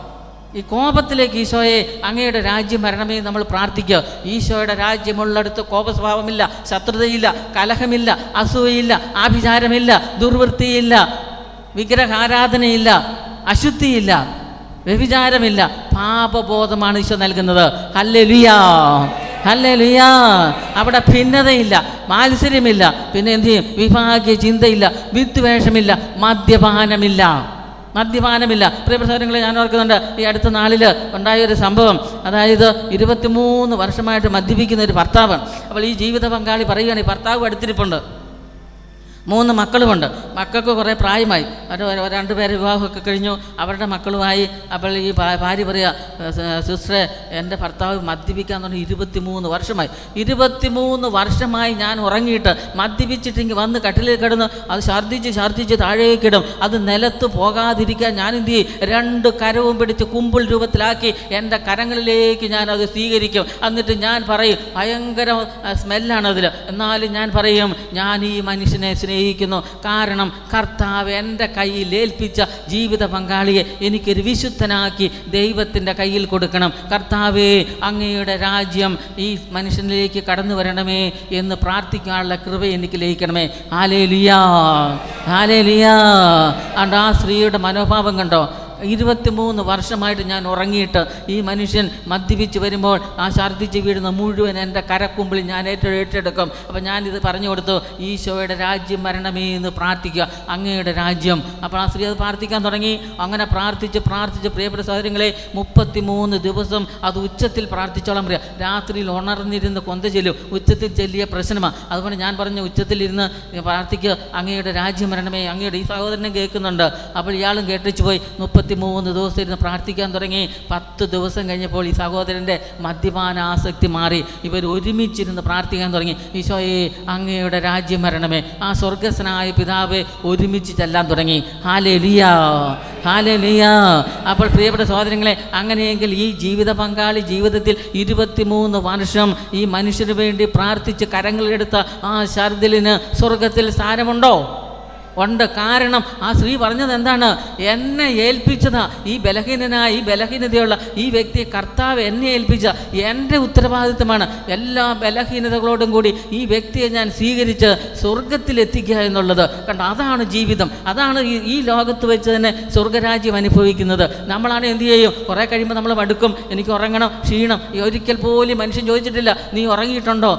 ഈ കോപത്തിലേക്ക് ഈശോയെ അങ്ങയുടെ രാജ്യം വരണമേ നമ്മൾ പ്രാർത്ഥിക്കുക. ഈശോയുടെ രാജ്യമുള്ളിടത്ത് കോപ സ്വഭാവമില്ല, ശത്രുതയില്ല, കലഹമില്ല, അസൂയയില്ല, ആഭിചാരമില്ല, ദുർവൃത്തിയില്ല, വിഗ്രഹാരാധനയില്ല, അശുദ്ധിയില്ല, വ്യഭിചാരമില്ല. പാപബോധമാണ് ഈശോ നൽകുന്നത്. Hallelujah, hallelujah. അവിടെ ഭിന്നതയില്ല, മാത്സര്യമില്ല, പിന്നെ എന്ത് ചെയ്യും? വിഭാഗീയ ചിന്തയില്ല, വിദ്വേഷമില്ല, മദ്യപാനമില്ല. മദ്യപാനമില്ല. പ്രിയപ്പെട്ടവരെ, ഞാൻ ഓർക്കുന്നുണ്ട് ഈ അടുത്ത നാളിൽ ഉണ്ടായൊരു സംഭവം. അതായത് 23 വർഷമായിട്ട് മദ്യപിക്കുന്ന ഒരു ഭർത്താവാണ്. അപ്പോൾ ഈ ജീവിത പങ്കാളി പറയുകയാണ്, ഈ ഭർത്താവ് അടുത്തിരിപ്പുണ്ട്, 3 മക്കളുമുണ്ട്. മക്കൾക്ക് കുറേ പ്രായമായി, 2 പേരെ വിവാഹമൊക്കെ കഴിഞ്ഞു, അവരുടെ മക്കളുമായി. അപ്പോൾ ഈ ഭാര്യ പറയുക, സിസ്റ്ററെ, എൻ്റെ ഭർത്താവ് മദ്യപിക്കാൻ തുടങ്ങി 23 വർഷമായി. 23 വർഷമായി ഞാൻ ഉറങ്ങിയിട്ട് മദ്യപിച്ചിട്ടെങ്കിൽ വന്ന് കട്ടിലിൽ കിടന്ന് അത് ഛർദ്ദിച്ച് താഴേക്കിടും. അത് നിലത്ത് പോകാതിരിക്കാൻ ഞാൻ എന്ത് ചെയ്യും? 2 കരവും പിടിച്ച് കുമ്പിൾ രൂപത്തിലാക്കി എൻ്റെ കരങ്ങളിലേക്ക് ഞാൻ അത് സ്വീകരിക്കും. എന്നിട്ട് ഞാൻ പറയും, ഭയങ്കര സ്മെല്ലാണതിൽ, എന്നാലും ഞാൻ പറയും, ഞാൻ ഈ മനുഷ്യനെ സ്നേഹിക്കുന്നു. കാരണം കർത്താവ് എൻ്റെ കയ്യിൽ ഏൽപ്പിച്ച ജീവിത പങ്കാളിയെ എനിക്കൊരു വിശുദ്ധനാക്കി ദൈവത്തിൻ്റെ കയ്യിൽ കൊടുക്കണം. കർത്താവേ, അങ്ങയുടെ രാജ്യം ഈ മനുഷ്യനിലേക്ക് കടന്നു വരണമേ എന്ന് പ്രാർത്ഥിക്കാനുള്ള കൃപ എനിക്ക് ലഭിക്കണമേ. ഹല്ലേലൂയാ, ഹല്ലേലൂയാ. ആ സ്ത്രീയുടെ മനോഭാവം കണ്ടോ? 23 വർഷമായിട്ട് ഞാൻ ഉറങ്ങിയിട്ട് ഈ മനുഷ്യൻ മദ്യപിച്ച് വരുമ്പോൾ ആ ഛർദ്ദിച്ച് വീഴുന്ന മുഴുവൻ എൻ്റെ കരക്കുമ്പിൾ ഞാൻ ഏറ്റെടുക്കും. അപ്പോൾ ഞാനിത് പറഞ്ഞു കൊടുത്തു, ഈശോയുടെ രാജ്യം വരണമേ എന്ന് പ്രാർത്ഥിക്കുക, അങ്ങയുടെ രാജ്യം. അപ്പോൾ ആ സ്ത്രീ അത് പ്രാർത്ഥിക്കാൻ തുടങ്ങി. അങ്ങനെ പ്രാർത്ഥിച്ച് പ്രിയപ്പെട്ട സഹോദരങ്ങളെ, 33 ദിവസം അത് ഉച്ചത്തിൽ പ്രാർത്ഥിച്ചോളാം പറയാം. രാത്രിയിൽ ഉണർന്നിരുന്ന് കൊന്ത ചെല്ലും, ഉച്ചത്തിൽ ചെല്ലിയ പ്രശ്നമാണ്. അതുകൊണ്ട് ഞാൻ പറഞ്ഞു, ഉച്ചത്തിലിരുന്ന് പ്രാർത്ഥിക്കുക, അങ്ങയുടെ രാജ്യം വരണമേ. അങ്ങയുടെ ഈ സഹോദരനെ കേൾക്കുന്നുണ്ട്. അപ്പോൾ ഇയാളും കേട്ടിച്ചു പോയി. 33 ദിവസം ഇരുന്ന് പ്രാർത്ഥിക്കാൻ തുടങ്ങി. 10 ദിവസം കഴിഞ്ഞപ്പോൾ ഈ സഹോദരൻ്റെ മദ്യപാന ആസക്തി മാറി. ഇവർ ഒരുമിച്ചിരുന്ന് പ്രാർത്ഥിക്കാൻ തുടങ്ങി. ഈശോയെ, അങ്ങയുടെ രാജ്യം വരണമേ. ആ സ്വർഗസ്വനായ പിതാവെ ഒരുമിച്ച് ചെല്ലാൻ തുടങ്ങി. ഹല്ലേലൂയാ, ഹല്ലേലൂയാ. അപ്പോൾ പ്രിയപ്പെട്ട സഹോദരങ്ങളെ, അങ്ങനെയെങ്കിൽ ഈ ജീവിത പങ്കാളി ജീവിതത്തിൽ 23 വർഷം ഈ മനുഷ്യന് വേണ്ടി പ്രാർത്ഥിച്ച് കരങ്ങളെടുത്ത ആ ശർദിലിന് സ്വർഗത്തിൽ സ്ഥാനമുണ്ടോ? ഉണ്ട്. കാരണം ആ സ്ത്രീ പറഞ്ഞത് എന്താണ്? എന്നെ ഏൽപ്പിച്ചതാ, ഈ ബലഹീനനായ ഈ ബലഹീനതയുള്ള ഈ വ്യക്തിയെ കർത്താവ് എന്നെ ഏൽപ്പിച്ച എൻ്റെ ഉത്തരവാദിത്തമാണ്. എല്ലാ ബലഹീനതകളോടും കൂടി ഈ വ്യക്തിയെ ഞാൻ സ്വീകരിച്ച് സ്വർഗത്തിലെത്തിക്കുക എന്നുള്ളത് കണ്ട. അതാണ് ജീവിതം. അതാണ് ഈ ലോകത്ത് വെച്ച് തന്നെ സ്വർഗരാജ്യം അനുഭവിക്കുന്നത്. നമ്മളാണ് എന്ത് ചെയ്യും? കുറേ കഴിയുമ്പോൾ നമ്മൾ മടുക്കും, എനിക്ക് ഉറങ്ങണം, ക്ഷീണം. ഒരിക്കൽ പോലും മനുഷ്യൻ ചോദിച്ചിട്ടില്ല, നീ ഉറങ്ങിയിട്ടുണ്ടോ?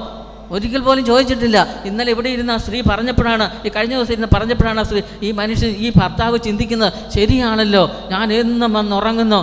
ഒരിക്കൽ പോലും ചോദിച്ചിട്ടില്ല. ഇന്നലെ ഇവിടെ ഇരുന്ന ആ സ്ത്രീ പറഞ്ഞപ്പോഴാണ്, ഈ കഴിഞ്ഞ ദിവസം ഇരുന്ന് പറഞ്ഞപ്പോഴാണ് ആ സ്ത്രീ, ഈ മനുഷ്യൻ ഈ ഭർത്താവ് ചിന്തിക്കുന്നത് ശരിയാണല്ലോ, ഞാൻ എന്നും വന്ന് ഉറങ്ങുന്നു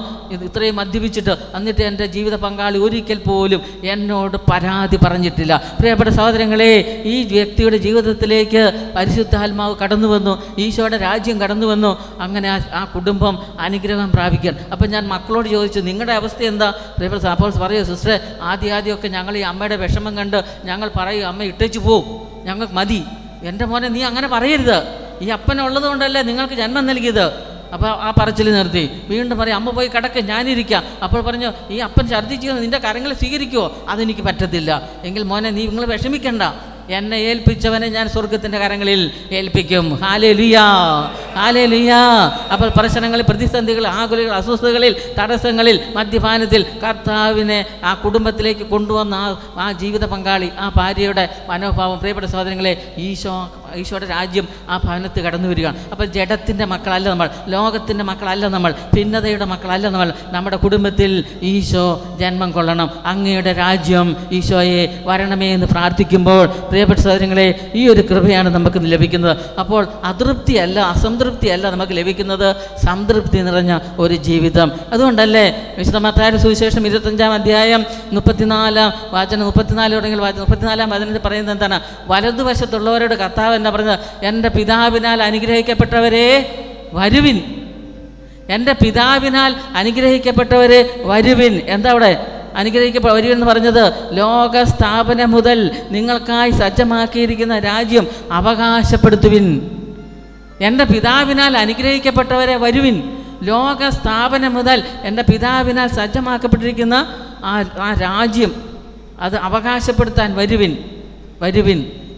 ഇത്രയും മദ്യപിച്ചിട്ട്, എന്നിട്ട് എൻ്റെ ജീവിത പങ്കാളി ഒരിക്കൽ പോലും എന്നോട് പരാതി പറഞ്ഞിട്ടില്ല. പ്രിയപ്പെട്ട സഹോദരങ്ങളെ, ഈ വ്യക്തിയുടെ ജീവിതത്തിലേക്ക് പരിശുദ്ധാത്മാവ് കടന്നു വന്നു, ഈശോയുടെ രാജ്യം കടന്നു വന്നു. അങ്ങനെ ആ കുടുംബം അനുഗ്രഹം പ്രാപിക്കാൻ. അപ്പം ഞാൻ മക്കളോട് ചോദിച്ചു, നിങ്ങളുടെ അവസ്ഥ എന്താ? പ്രിയപ്പെട്ട അപ്പോൾ പറയൂ, സിസ്റ്ററെ, ആദ്യമൊക്കെ ഞങ്ങൾ ഈ അമ്മയുടെ വിഷമം കണ്ട് ഞങ്ങൾ പറയും, അമ്മ ഇട്ടേച്ചു പോവും, ഞങ്ങൾക്ക് മതി. എൻ്റെ മോനെ, നീ അങ്ങനെ പറയരുത്, ഈ അപ്പനുള്ളത് കൊണ്ടല്ലേ നിങ്ങൾക്ക് ജന്മം നൽകിയത്. അപ്പോൾ ആ പറച്ചിൽ നിർത്തി. വീണ്ടും പറയും, അമ്മ പോയി കിടക്ക്, ഞാനിരിക്കാം. അപ്പോൾ പറഞ്ഞു, ഈ അപ്പൻ ഛർദ്ദിച്ച് നിൻ്റെ കരങ്ങൾ സ്വീകരിക്കുമോ? അതെനിക്ക് പറ്റത്തില്ല. എങ്കിൽ മോനെ, നിങ്ങൾ വിഷമിക്കണ്ട, എന്നെ ഏൽപ്പിച്ചവനെ ഞാൻ സ്വർഗത്തിൻ്റെ കരങ്ങളിൽ ഏൽപ്പിക്കും. ഹല്ലേലൂയാ, ഹല്ലേലൂയാ. അപ്പോൾ പ്രശ്നങ്ങളിൽ, പ്രതിസന്ധികൾ, ആകുലകൾ, അസ്വസ്ഥതകളിൽ, തടസ്സങ്ങളിൽ, മദ്യപാനത്തിൽ കർത്താവിനെ ആ കുടുംബത്തിലേക്ക് കൊണ്ടുവന്ന ആ ജീവിത പങ്കാളി, ആ ഭാര്യയുടെ മനോഭാവം, പ്രിയപ്പെട്ട സഹോദരങ്ങളെ, ഈശോയുടെ രാജ്യം ആ ഭവനത്തിൽ കടന്നു വരികയാണ്. അപ്പോൾ ജഡത്തിൻ്റെ മക്കളല്ല നമ്മൾ, ലോകത്തിൻ്റെ മക്കളല്ല നമ്മൾ, ഭിന്നതയുടെ മക്കളല്ല നമ്മൾ. നമ്മുടെ കുടുംബത്തിൽ ഈശോ ജന്മം കൊള്ളണം. അങ്ങയുടെ രാജ്യം ഈശോയെ വരണമേ എന്ന് പ്രാർത്ഥിക്കുമ്പോൾ പ്രിയപ്പെട്ട സഹോദരങ്ങളെ, ഈ ഒരു കൃപയാണ് നമുക്ക് ലഭിക്കുന്നത്. അപ്പോൾ അതൃപ്തിയല്ല, അസംതൃപ്തിയല്ല നമുക്ക് ലഭിക്കുന്നത്, സംതൃപ്തി നിറഞ്ഞ ഒരു ജീവിതം. അതുകൊണ്ടല്ലേ വിശുദ്ധ മത്തായിയുടെ സുവിശേഷം 25-ാം അധ്യായം 34-ാം വാചനം, 34 തുടങ്ങിയ 34-ാം വചനത്തിൽ പറയുന്നത് എന്താണ്? വലതുവശത്തുള്ളവരോട് കർത്താവ് എന്താ പറഞ്ഞത്? എൻ്റെ പിതാവിനാൽ അനുഗ്രഹിക്കപ്പെട്ടവരെ വരുവിൻ, എൻ്റെ പിതാവിനാൽ അനുഗ്രഹിക്കപ്പെട്ടവരെ വരുവിൻ. എന്താ അവിടെ വരുവെന്ന് പറഞ്ഞത്? ലോകസ്ഥാപനം മുതൽ നിങ്ങൾക്കായി സജ്ജമാക്കിയിരിക്കുന്ന രാജ്യം അവകാശപ്പെടുത്തുവിൻ. എൻ്റെ പിതാവിനാൽ അനുഗ്രഹിക്കപ്പെട്ടവരെ വരുവിൻ. ലോകസ്ഥാപനം മുതൽ എൻ്റെ പിതാവിനാൽ സജ്ജമാക്കപ്പെട്ടിരിക്കുന്ന ആ രാജ്യം അത് അവകാശപ്പെടുത്താൻ വരുവിൻ.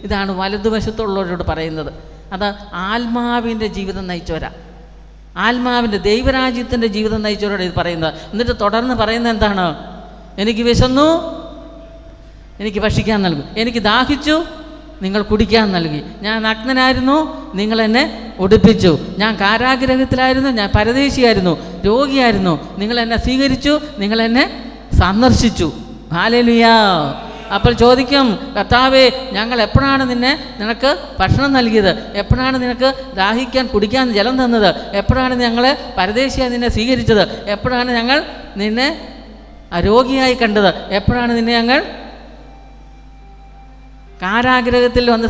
ഇതാണ് വലതുവശത്തുള്ളവരോട് പറയുന്നത്. അത് ആത്മാവിൻ്റെ ജീവിതം നയിച്ചവരാ, ആത്മാവിൻ്റെ ദൈവരാജ്യത്തിൻ്റെ ജീവിതം നയിച്ചവരോട് ഇത് പറയുന്നത്. എന്നിട്ട് തുടർന്ന് പറയുന്നത് എന്താണ്? എനിക്ക് വിശന്നു, എനിക്ക് ഭക്ഷിക്കാൻ നൽകി. എനിക്ക് ദാഹിച്ചു, നിങ്ങൾ കുടിക്കാൻ നൽകി. ഞാൻ നഗ്നനായിരുന്നു, നിങ്ങൾ എന്നെ ഉടുപ്പിച്ചു. ഞാൻ കാരാഗ്രഹത്തിലായിരുന്നു, ഞാൻ പരദേശിയായിരുന്നു, രോഗിയായിരുന്നു, നിങ്ങൾ എന്നെ സ്വീകരിച്ചു, നിങ്ങൾ എന്നെ സന്ദർശിച്ചു. ഹല്ലേലൂയാ, അപ്പോൾ ചോദിക്കും, കർത്താവേ, ഞങ്ങൾ എപ്പോഴാണ് നിനക്ക് ഭക്ഷണം നൽകിയത്? എപ്പോഴാണ് നിനക്ക് ദാഹിക്കാൻ കുടിക്കാൻ ജലം തന്നത്? എപ്പോഴാണ് ഞങ്ങളെ പരദേശിയായി നിന്നെ സ്വീകരിച്ചത്? എപ്പോഴാണ് ഞങ്ങൾ നിന്നെ രോഗിയായി കണ്ടത്? എപ്പോഴാണ് നിന്നെ ഞങ്ങൾ കാരാഗ്രഹത്തിൽ വന്ന്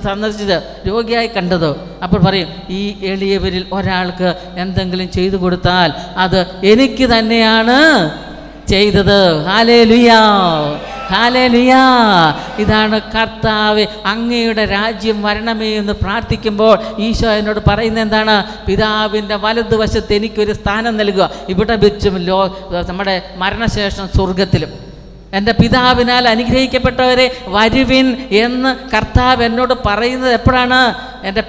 സന്ദർശിച്ചത്, രോഗിയായി കണ്ടത്? അപ്പോൾ പറയും, ഈ എളിയവരിൽ ഒരാൾക്ക് എന്തെങ്കിലും ചെയ്തു കൊടുത്താൽ അത് എനിക്ക് തന്നെയാണ് ചെയ്തത്. Hallelujah, hallelujah. ഇതാണ് കർത്താവേ, അങ്ങയുടെ രാജ്യം വരണമേ എന്ന് പ്രാർത്ഥിക്കുമ്പോൾ ഈശോ എന്നോട് പറയുന്നത് എന്താണ്? പിതാവിൻ്റെ വലതുവശത്ത് എനിക്കൊരു സ്ഥാനം നൽകുക, ഇവിടെ വെച്ചും നമ്മുടെ മരണശേഷം സ്വർഗത്തിലും. എൻ്റെ പിതാവിനാൽ അനുഗ്രഹിക്കപ്പെട്ടവരെ വരുവിൻ എന്ന് കർത്താവ് എന്നോട് പറയുന്നത് എപ്പോഴാണ്? എൻ്റെ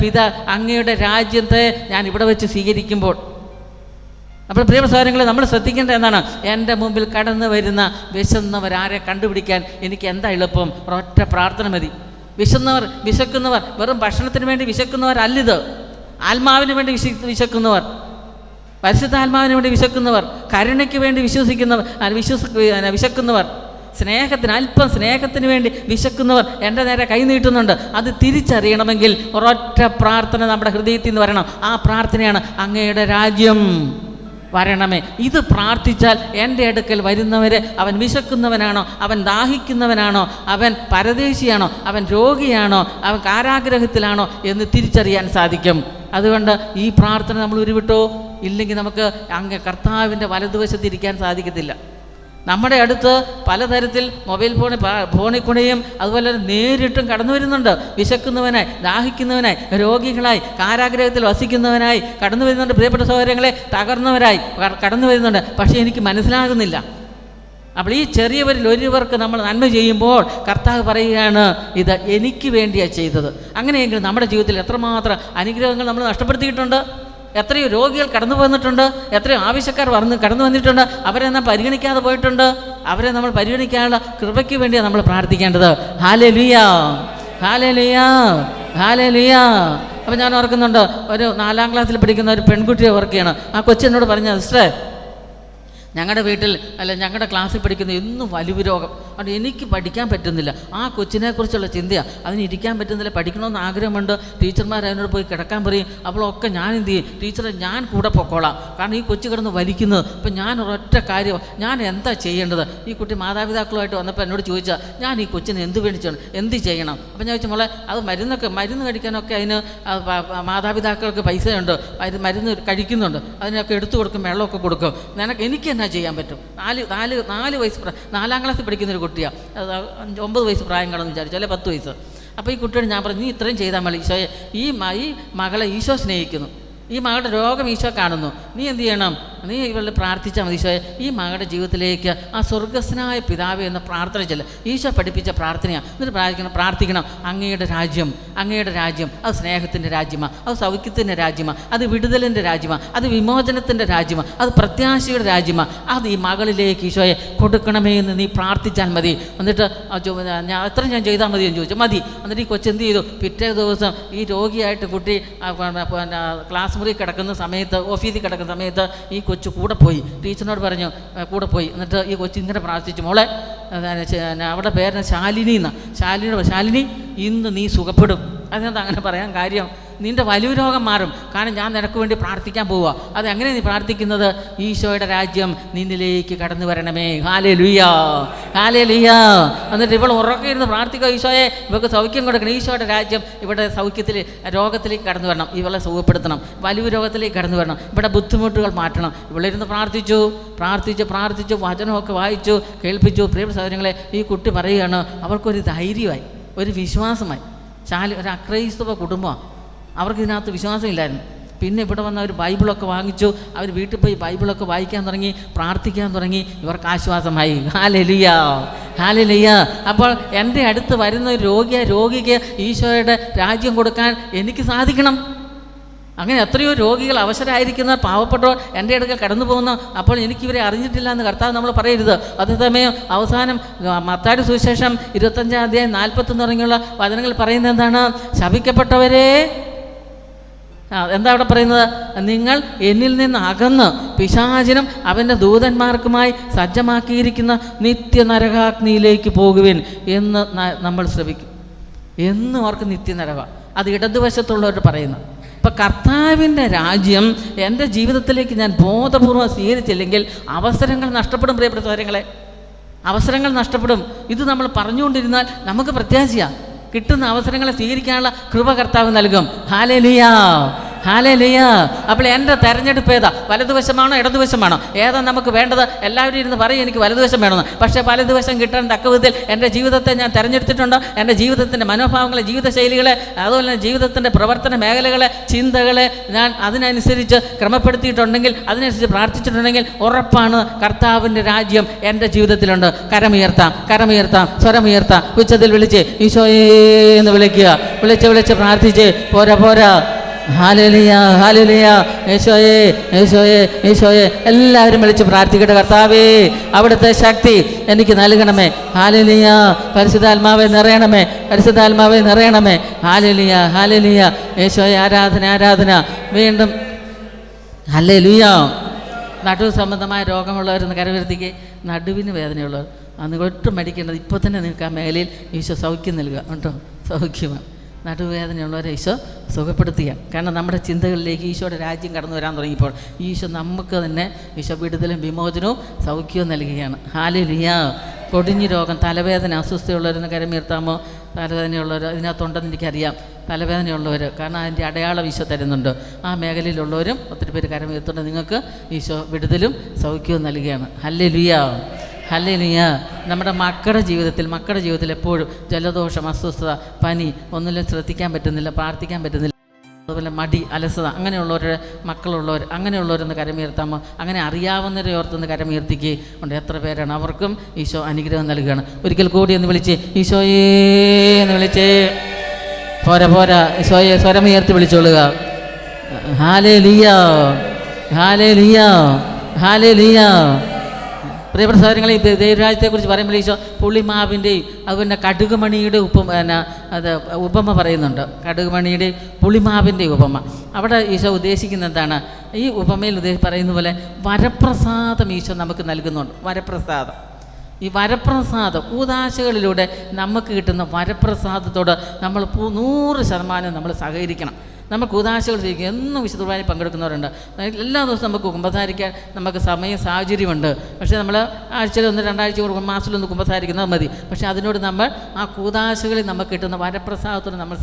അങ്ങയുടെ രാജ്യത്തെ ഞാൻ ഇവിടെ വെച്ച് സ്വീകരിക്കുമ്പോൾ. അപ്പോൾ പ്രിയ സഹോദരങ്ങളെ, നമ്മൾ ശ്രദ്ധിക്കേണ്ടത് എന്താണ്? എൻ്റെ മുമ്പിൽ കടന്നു വരുന്ന വിശന്നവരാരെ കണ്ടുപിടിക്കാൻ എനിക്ക് എന്താ എളുപ്പം? ഒരൊറ്റ പ്രാർത്ഥന മതി. വിശക്കുന്നവർ വെറും ഭക്ഷണത്തിന് വേണ്ടി വിശക്കുന്നവരല്ലിത്. ആത്മാവിന് വേണ്ടി വിശക്കുന്നവർ, പരിശുദ്ധാത്മാവിന് വേണ്ടി വിശക്കുന്നവർ, കരുണയ്ക്ക് വേണ്ടി വിശക്കുന്നവർ, അല്പം സ്നേഹത്തിന് വേണ്ടി വിശക്കുന്നവർ എൻ്റെ നേരെ കൈ നീട്ടുന്നുണ്ട്. അത് തിരിച്ചറിയണമെങ്കിൽ ഒരൊറ്റ പ്രാർത്ഥന നമ്മുടെ ഹൃദയത്തിൽ നിന്ന് വരണം. ആ പ്രാർത്ഥനയാണ്, അങ്ങയുടെ രാജ്യം വരണമേ. ഇത് പ്രാർത്ഥിച്ചാൽ എൻ്റെ അടുക്കൽ വരുന്നവരെ അവൻ വിശക്കുന്നവനാണോ, അവൻ ദാഹിക്കുന്നവനാണോ, അവൻ പരദേശിയാണോ, അവൻ രോഗിയാണോ, അവൻ കാരാഗ്രഹത്തിലാണോ എന്ന് തിരിച്ചറിയാൻ സാധിക്കും. അതുകൊണ്ട് ഈ പ്രാർത്ഥന നമ്മൾ ഉരുവിട്ടോ ഇല്ലെങ്കിൽ നമുക്ക് കർത്താവിൻ്റെ വലതുവശത്തിരിക്കാൻ സാധിക്കത്തില്ല. നമ്മുടെ അടുത്ത് പലതരത്തിൽ മൊബൈൽ ഫോണിൽ കൂടെയും അതുപോലെ നേരിട്ടും കടന്നു വരുന്നുണ്ട്. വിശക്കുന്നവനായി, ദാഹിക്കുന്നവനായി, രോഗികളായി, കാരാഗ്രഹത്തിൽ വസിക്കുന്നവനായി കടന്നു വരുന്നുണ്ട്. പ്രിയപ്പെട്ട സഹോദരങ്ങളെ, തകർന്നവരായി കടന്നു വരുന്നുണ്ട്. പക്ഷേ എനിക്ക് മനസ്സിലാകുന്നില്ല. അപ്പോൾ ഈ ചെറിയവരിൽ ഒരുവർക്ക് നമ്മൾ നന്മ ചെയ്യുമ്പോൾ കർത്താവ് പറയുകയാണ്, ഇത് എനിക്ക് വേണ്ടിയാണ് ചെയ്തത്. അങ്ങനെയെങ്കിൽ നമ്മുടെ ജീവിതത്തിൽ എത്രമാത്രം അനുഗ്രഹങ്ങൾ നമ്മൾ നഷ്ടപ്പെടുത്തിയിട്ടുണ്ട്. എത്രയോ രോഗികൾ കടന്നു വന്നിട്ടുണ്ട്, എത്രയോ ആവശ്യക്കാർ കടന്നു വന്നിട്ടുണ്ട്. അവരെ നാം പരിഗണിക്കാതെ പോയിട്ടുണ്ട്. അവരെ നമ്മൾ പരിഗണിക്കാനുള്ള കൃപയ്ക്ക് വേണ്ടിയാണ് നമ്മൾ പ്രാർത്ഥിക്കേണ്ടത്. ഹല്ലേലൂയ, ഹല്ലേലൂയ, ഹല്ലേലൂയ. അപ്പോൾ ഞാൻ ഓർക്കുന്നുണ്ട്, ഒരു 4ാം ക്ലാസ്സിൽ പഠിക്കുന്ന ഒരു പെൺകുട്ടിയെ ഓർക്കുകയാണ്. ആ കൊച്ചെന്നോട് പറഞ്ഞ, സിസ്റ്ററെ, ഞങ്ങളുടെ വീട്ടിൽ ഞങ്ങളുടെ ക്ലാസ്സിൽ പഠിക്കുന്ന എന്നും വലിവ് രോഗം, അതുകൊണ്ട് എനിക്ക് പഠിക്കാൻ പറ്റുന്നില്ല. ആ കൊച്ചിനെക്കുറിച്ചുള്ള ചിന്തയാണ്. അതിന് ഇരിക്കാൻ പറ്റുന്നില്ല, പഠിക്കണമെന്ന് ആഗ്രഹമുണ്ട്. ടീച്ചർമാർ അതിനോട് പോയി കിടക്കാൻ പറയും. അപ്പോഴൊക്കെ ഞാൻ എന്ത് ചെയ്യും? ടീച്ചറെ, ഞാൻ കൂടെ പൊക്കോളാം, കാരണം ഈ കൊച്ചു കിടന്ന് വലിക്കുന്നത്. ഇപ്പം ഞാൻ ഒരൊറ്റ കാര്യം, ഞാൻ എന്താ ചെയ്യേണ്ടത്? ഈ കുട്ടി മാതാപിതാക്കളുമായിട്ട് വന്നപ്പോൾ എന്നോട് ചോദിച്ചാൽ, ഞാൻ ഈ കൊച്ചിന് എന്ത് ചെയ്യണം? അപ്പം ഞാൻ ചോദിച്ചു, മോളെ, അത് മരുന്ന് കഴിക്കാനൊക്കെ അതിന് മാതാപിതാക്കൾക്ക് പൈസയുണ്ട്, മരുന്ന് കഴിക്കുന്നുണ്ട്, അതിനൊക്കെ എടുത്തു കൊടുക്കും, വെള്ളമൊക്കെ കൊടുക്കും. എനിക്ക് എന്നാ ചെയ്യാൻ പറ്റും? 4 വയസ്സ് 4ാം ക്ലാസ്സിൽ പഠിക്കുന്നൊരു കുട്ടിയാണ്. 9 വയസ്സ് പ്രായം കാണുമെന്ന് വിചാരിച്ചു, അല്ലെ 10 വയസ്സ്. അപ്പോൾ ഈ കുട്ടിയോട് ഞാൻ പറഞ്ഞു, നീ ഇത്രയും ചെയ്താൽ മതി. ഈശോയെ, ഈ മകളെ ഈശോ സ്നേഹിക്കുന്നു, ഈ മകളുടെ രോഗം ഈശോ കാണുന്നു. നീ എന്ത് ചെയ്യണം? നീ ഇവളുടെ പ്രാർത്ഥിച്ചാൽ മതി. ഈശോയെ, ഈ മകളുടെ ജീവിതത്തിലേക്ക് ആ സ്വർഗസ്നായ പിതാവേ എന്ന പ്രാർത്ഥന ചെല്ലും. ഈശോ പഠിപ്പിച്ച പ്രാർത്ഥനയാണ്. എന്നിട്ട് പ്രാർത്ഥിക്കണം, അങ്ങയുടെ രാജ്യം അത് സ്നേഹത്തിൻ്റെ രാജ്യമാണ്, അത് സൗഖ്യത്തിൻ്റെ രാജ്യമാണ്, അത് വിടുതലിൻ്റെ രാജ്യമാണ്, അത് വിമോചനത്തിൻ്റെ രാജ്യമാണ്, അത് പ്രത്യാശയുടെ രാജ്യമാണ്. അത് ഈ മകളിലേക്ക് ഈശോയെ കൊടുക്കണമേ എന്ന് നീ പ്രാർത്ഥിച്ചാൽ മതി. എന്നിട്ട് ഞാൻ ചെയ്താൽ മതി എന്ന് ചോദിച്ചു. മതി. എന്നിട്ട് ഈ കൊച്ചെന്ത് ചെയ്തു? പിറ്റേ ദിവസം ഈ രോഗിയായിട്ട് കുട്ടി ക്ലാസ് മുറി കിടക്കുന്ന സമയത്ത്, ഓഫീസിൽ കിടക്കുന്ന സമയത്ത് ഈ കൊച്ചു കൂടെ പോയി. ടീച്ചറിനോട് പറഞ്ഞു, കൂടെ പോയി. എന്നിട്ട് ഈ കൊച്ചു ഇങ്ങനെ പ്രാർത്ഥിച്ചു, മോളെ, അവിടെ പേര് ശാലിനി എന്നാണ്. ശാലിനി, ഇന്ന് നീ സുഖപ്പെടും. അതിനകത്ത് അങ്ങനെ പറയാൻ കാര്യം, നിൻ്റെ വലിയ രോഗം മാറും. കാരണം ഞാൻ നിനക്ക് വേണ്ടി പ്രാർത്ഥിക്കാൻ പോവുക. അതെങ്ങനെ നീ പ്രാർത്ഥിക്കുന്നത്? ഈശോയുടെ രാജ്യം നിന്നിലേക്ക് കടന്നു വരണമേ. Hallelujah, hallelujah. എന്നിട്ട് ഇവൾ ഉറക്കെ ഇരുന്ന് പ്രാർത്ഥിക്കുക, ഈശോയെ, ഇവൾക്ക് സൗഖ്യം കൊടുക്കണം. ഈശോയുടെ രാജ്യം ഇവിടെ രോഗത്തിലേക്ക് കടന്നു വരണം, ഇവളെ സുഖപ്പെടുത്തണം, വലിയ രോഗത്തിലേക്ക് കടന്നു വരണം, ഇവിടെ ബുദ്ധിമുട്ടുകൾ മാറ്റണം. ഇവളിരുന്ന് പ്രാർത്ഥിച്ചു വചനമൊക്കെ വായിച്ചു, കേൾപ്പിച്ചു. പ്രിയ സഹോദരങ്ങളെ, ഈ കുട്ടി പറയുകയാണ്, അവൾക്കൊരു ധൈര്യമായി, ഒരു വിശ്വാസമായി. ഒരു അക്രൈസ്തവ കുടുംബമാണ്, അവർക്ക് ഇതിനകത്ത് വിശ്വാസമില്ലായിരുന്നു. പിന്നെ ഇവിടെ വന്ന് അവർ ബൈബിളൊക്കെ വാങ്ങിച്ചു, അവർ വീട്ടിൽ പോയി ബൈബിളൊക്കെ വായിക്കാൻ തുടങ്ങി, പ്രാർത്ഥിക്കാൻ തുടങ്ങി. ഇവർക്ക് ആശ്വാസമായി. Hallelujah, hallelujah. അപ്പോൾ എൻ്റെ അടുത്ത് വരുന്ന ഒരു രോഗിക്ക് ഈശോയുടെ രാജ്യം കൊടുക്കാൻ എനിക്ക് സാധിക്കണം. അങ്ങനെ എത്രയോ രോഗികൾ അവശരായിരിക്കുന്ന പാവപ്പെട്ടവർ എൻ്റെ അടുക്കൽ കടന്നു പോകുന്നു. അപ്പോൾ എനിക്കിവരെ അറിഞ്ഞിട്ടില്ല എന്ന് കർത്താവ് നമ്മൾ പറയരുത്. അതേസമയം അവസാനം മത്തായിയുടെ സുവിശേഷം 25-ാം അധ്യായം 41 തുടങ്ങിയുള്ള വചനങ്ങൾ പറയുന്നത് എന്താണ്? ശപിക്കപ്പെട്ടവരെ എന്താ അവിടെ പറയുന്നത്? നിങ്ങൾ എന്നിൽ നിന്ന് അകന്ന് പിശാചിനും അവൻ്റെ ദൂതന്മാർക്കുമായി സജ്ജമാക്കിയിരിക്കുന്ന നിത്യനരകാഗ്നിയിലേക്ക് പോകുവിൻ എന്ന് നമ്മൾ ശ്രമിക്കും. എന്നും അവർക്ക് നിത്യനരക. അത് ഇടതുവശത്തുള്ളവർ പറയുന്നു. ഇപ്പം കർത്താവിൻ്റെ രാജ്യം എൻ്റെ ജീവിതത്തിലേക്ക് ഞാൻ ബോധപൂർവ്വം സ്വീകരിച്ചില്ലെങ്കിൽ അവസരങ്ങൾ നഷ്ടപ്പെടും. പ്രിയപ്പെട്ട സഹോദരങ്ങളെ, അവസരങ്ങൾ നഷ്ടപ്പെടും. ഇത് നമ്മൾ പറഞ്ഞുകൊണ്ടിരുന്നാൽ നമുക്ക് പ്രത്യാശയാണ്. കിട്ടുന്ന അവസരങ്ങളെ സ്വീകരിക്കാനുള്ള കൃപ കർത്താവ് നൽകും. Hallelujah, hallelujah. അപ്പോൾ എൻ്റെ തെരഞ്ഞെടുപ്പ് ഏതാ? വലതുവശമാണോ ഇടതുവശമാണോ? ഏതാ നമുക്ക് വേണ്ടത്? എല്ലാവരും ഇരുന്ന് പറയും എനിക്ക് വലതുവശം വേണമെന്ന്. പക്ഷേ വലതുവശം കിട്ടാൻ തക്ക വിധത്തിൽ എൻ്റെ ജീവിതത്തെ ഞാൻ തിരഞ്ഞെടുത്തിട്ടുണ്ടോ? എൻ്റെ ജീവിതത്തിൻ്റെ മനോഭാവങ്ങളെ, ജീവിതശൈലികളെ, അതുപോലെ തന്നെ ജീവിതത്തിൻ്റെ പ്രവർത്തന മേഖലകളെ, ചിന്തകളെ ഞാൻ അതിനനുസരിച്ച് ക്രമപ്പെടുത്തിയിട്ടുണ്ടെങ്കിൽ, അതിനനുസരിച്ച് പ്രാർത്ഥിച്ചിട്ടുണ്ടെങ്കിൽ ഉറപ്പാണ് കർത്താവിൻ്റെ രാജ്യം എൻ്റെ ജീവിതത്തിലുണ്ട്. കരമുയർത്താം, കരമുയർത്താം, സ്വരമുയർത്താം, ഉച്ചത്തിൽ വിളിച്ച് ഈശോയേ എന്ന് വിളിക്കുക. വിളിച്ച് പ്രാർത്ഥിച്ച് പോരാ. ഹല്ലേലൂയ, ഹല്ലേലൂയ, യേശോയേ, യേശോയേ, യേശോയേ. എല്ലാവരും വിളിച്ച് പ്രാർത്ഥിക്കട്ടെ. കർത്താവേ, അവിടുത്തെ ശക്തി എനിക്ക് നൽകണമേ. ഹല്ലേലൂയ. പരിശുദ്ധാത്മാവേ നിറയണമേ, പരിശുദ്ധാത്മാവേ നിറയണമേ. ഹല്ലേലൂയ, ഹല്ലേലൂയ. യേശോയെ ആരാധന, ആരാധന. വീണ്ടും ഹല്ലേലൂയ. നടുവ് സംബന്ധമായ രോഗമുള്ളവരെന്ന് കരവരുത്തിക്ക്. നടുവിന് വേദനയുള്ളവർ നിങ്ങൾ ഒട്ടും മടിക്കേണ്ടത്. ഇപ്പോൾ തന്നെ നിങ്ങൾക്ക് ആ മേഖലയിൽ ഈശോ സൗഖ്യം നൽകുക കേട്ടോ. സൗഖ്യമാണ്. നടുവേദനയുള്ളവരെ ഈശോ സുഖപ്പെടുത്തുക. കാരണം നമ്മുടെ ചിന്തകളിലേക്ക് ഈശോയുടെ രാജ്യം കടന്നു വരാൻ തുടങ്ങിയപ്പോൾ ഈശോ നമുക്ക് തന്നെ ഈശോ വിടുതലും വിമോചനവും സൗഖ്യവും നൽകുകയാണ്. ഹല്ലേലൂയ. കൊടിഞ്ഞി രോഗം, തലവേദന, അസ്വസ്ഥയുള്ളവരെന്ന് കരമുയർത്താമോ? തലവേദനയുള്ളവർ ഇതിനകത്തുണ്ടെന്ന് എനിക്കറിയാം. തലവേദനയുള്ളവർ, കാരണം അതിൻ്റെ അടയാളം ഈശോ തരുന്നുണ്ട്. ആ മേഖലയിലുള്ളവരും ഒത്തിരി പേര് കരമുയർത്തുണ്ട്. നിങ്ങൾക്ക് ഈശോ വിടുതലും സൗഖ്യവും നൽകുകയാണ്. Hallelujah, hallelujah. നമ്മുടെ മക്കളുടെ ജീവിതത്തിൽ എപ്പോഴും ജലദോഷം, അസ്വസ്ഥത, പനി, ഒന്നിലും ശ്രദ്ധിക്കാൻ പറ്റുന്നില്ല, പ്രാർത്ഥിക്കാൻ പറ്റുന്നില്ല, അതുപോലെ മടി, അലസത, അങ്ങനെയുള്ളവരുടെ മക്കളുള്ളവർ, അങ്ങനെയുള്ളവരൊന്ന് കരമുയർത്താമോ? അങ്ങനെ അറിയാവുന്നവരെ ഓർത്തൊന്ന് കരമുയർത്തിക്കുണ്ട്. എത്ര പേരാണ്? അവർക്കും ഈശോ അനുഗ്രഹം നൽകുകയാണ്. ഒരിക്കൽ കൂടി ഒന്ന് വിളിച്ച് ഈശോയേ എന്ന് വിളിച്ച് പോരാ ഈശോയെ സ്വരമുയർത്തി വിളിച്ചോളുക. ഹല്ലേലൂയ, ഹല്ലേലൂയ, ഹല്ലേലൂയ. പ്രിയപ്പെട്ട സഹോദരങ്ങളെ, ഈ ദൈവരാജ്യത്തെക്കുറിച്ച് പറയുമ്പോൾ ഈശോ പുളിമാവിൻ്റെയും അതുപോലെ കടുകുമണിയുടെ ഉപമ പറയുന്നുണ്ട്. കടുകുമണിയുടെയും പുളിമാവിൻ്റെയും ഉപമ. അവിടെ ഈശോ ഉദ്ദേശിക്കുന്നത് എന്താണ്? ഈ ഉപമയിൽ പറയുന്ന പോലെ വരപ്രസാദം ഈശോ നമുക്ക് നൽകുന്നുണ്ട്. വരപ്രസാദം. ഈ വരപ്രസാദം, കൂദാശകളിലൂടെ നമുക്ക് കിട്ടുന്ന വരപ്രസാദത്തോട് നമ്മൾ 100% നമ്മൾ സഹകരിക്കണം. നമ്മൾ കൂദാശകൾ ചെയ്യിക്കുക. എന്നും വിശുദ്ധ കുർബാനയിൽ പങ്കെടുക്കുന്നവരുണ്ട്. എല്ലാ ദിവസവും നമുക്ക് കുമ്പസാരിക്കാൻ നമുക്ക് സമയം, സാഹചര്യമുണ്ട്. പക്ഷേ നമ്മൾ ആഴ്ചയിൽ 1-2 ആഴ്ച മാസത്തിലൊന്ന് കുമ്പസാരിക്കുന്നത് മതി. പക്ഷേ അതിനോട് നമ്മൾ ആ കൂദാശകളിൽ നമുക്ക് കിട്ടുന്ന വരപ്രസാദത്തോട് നമ്മൾ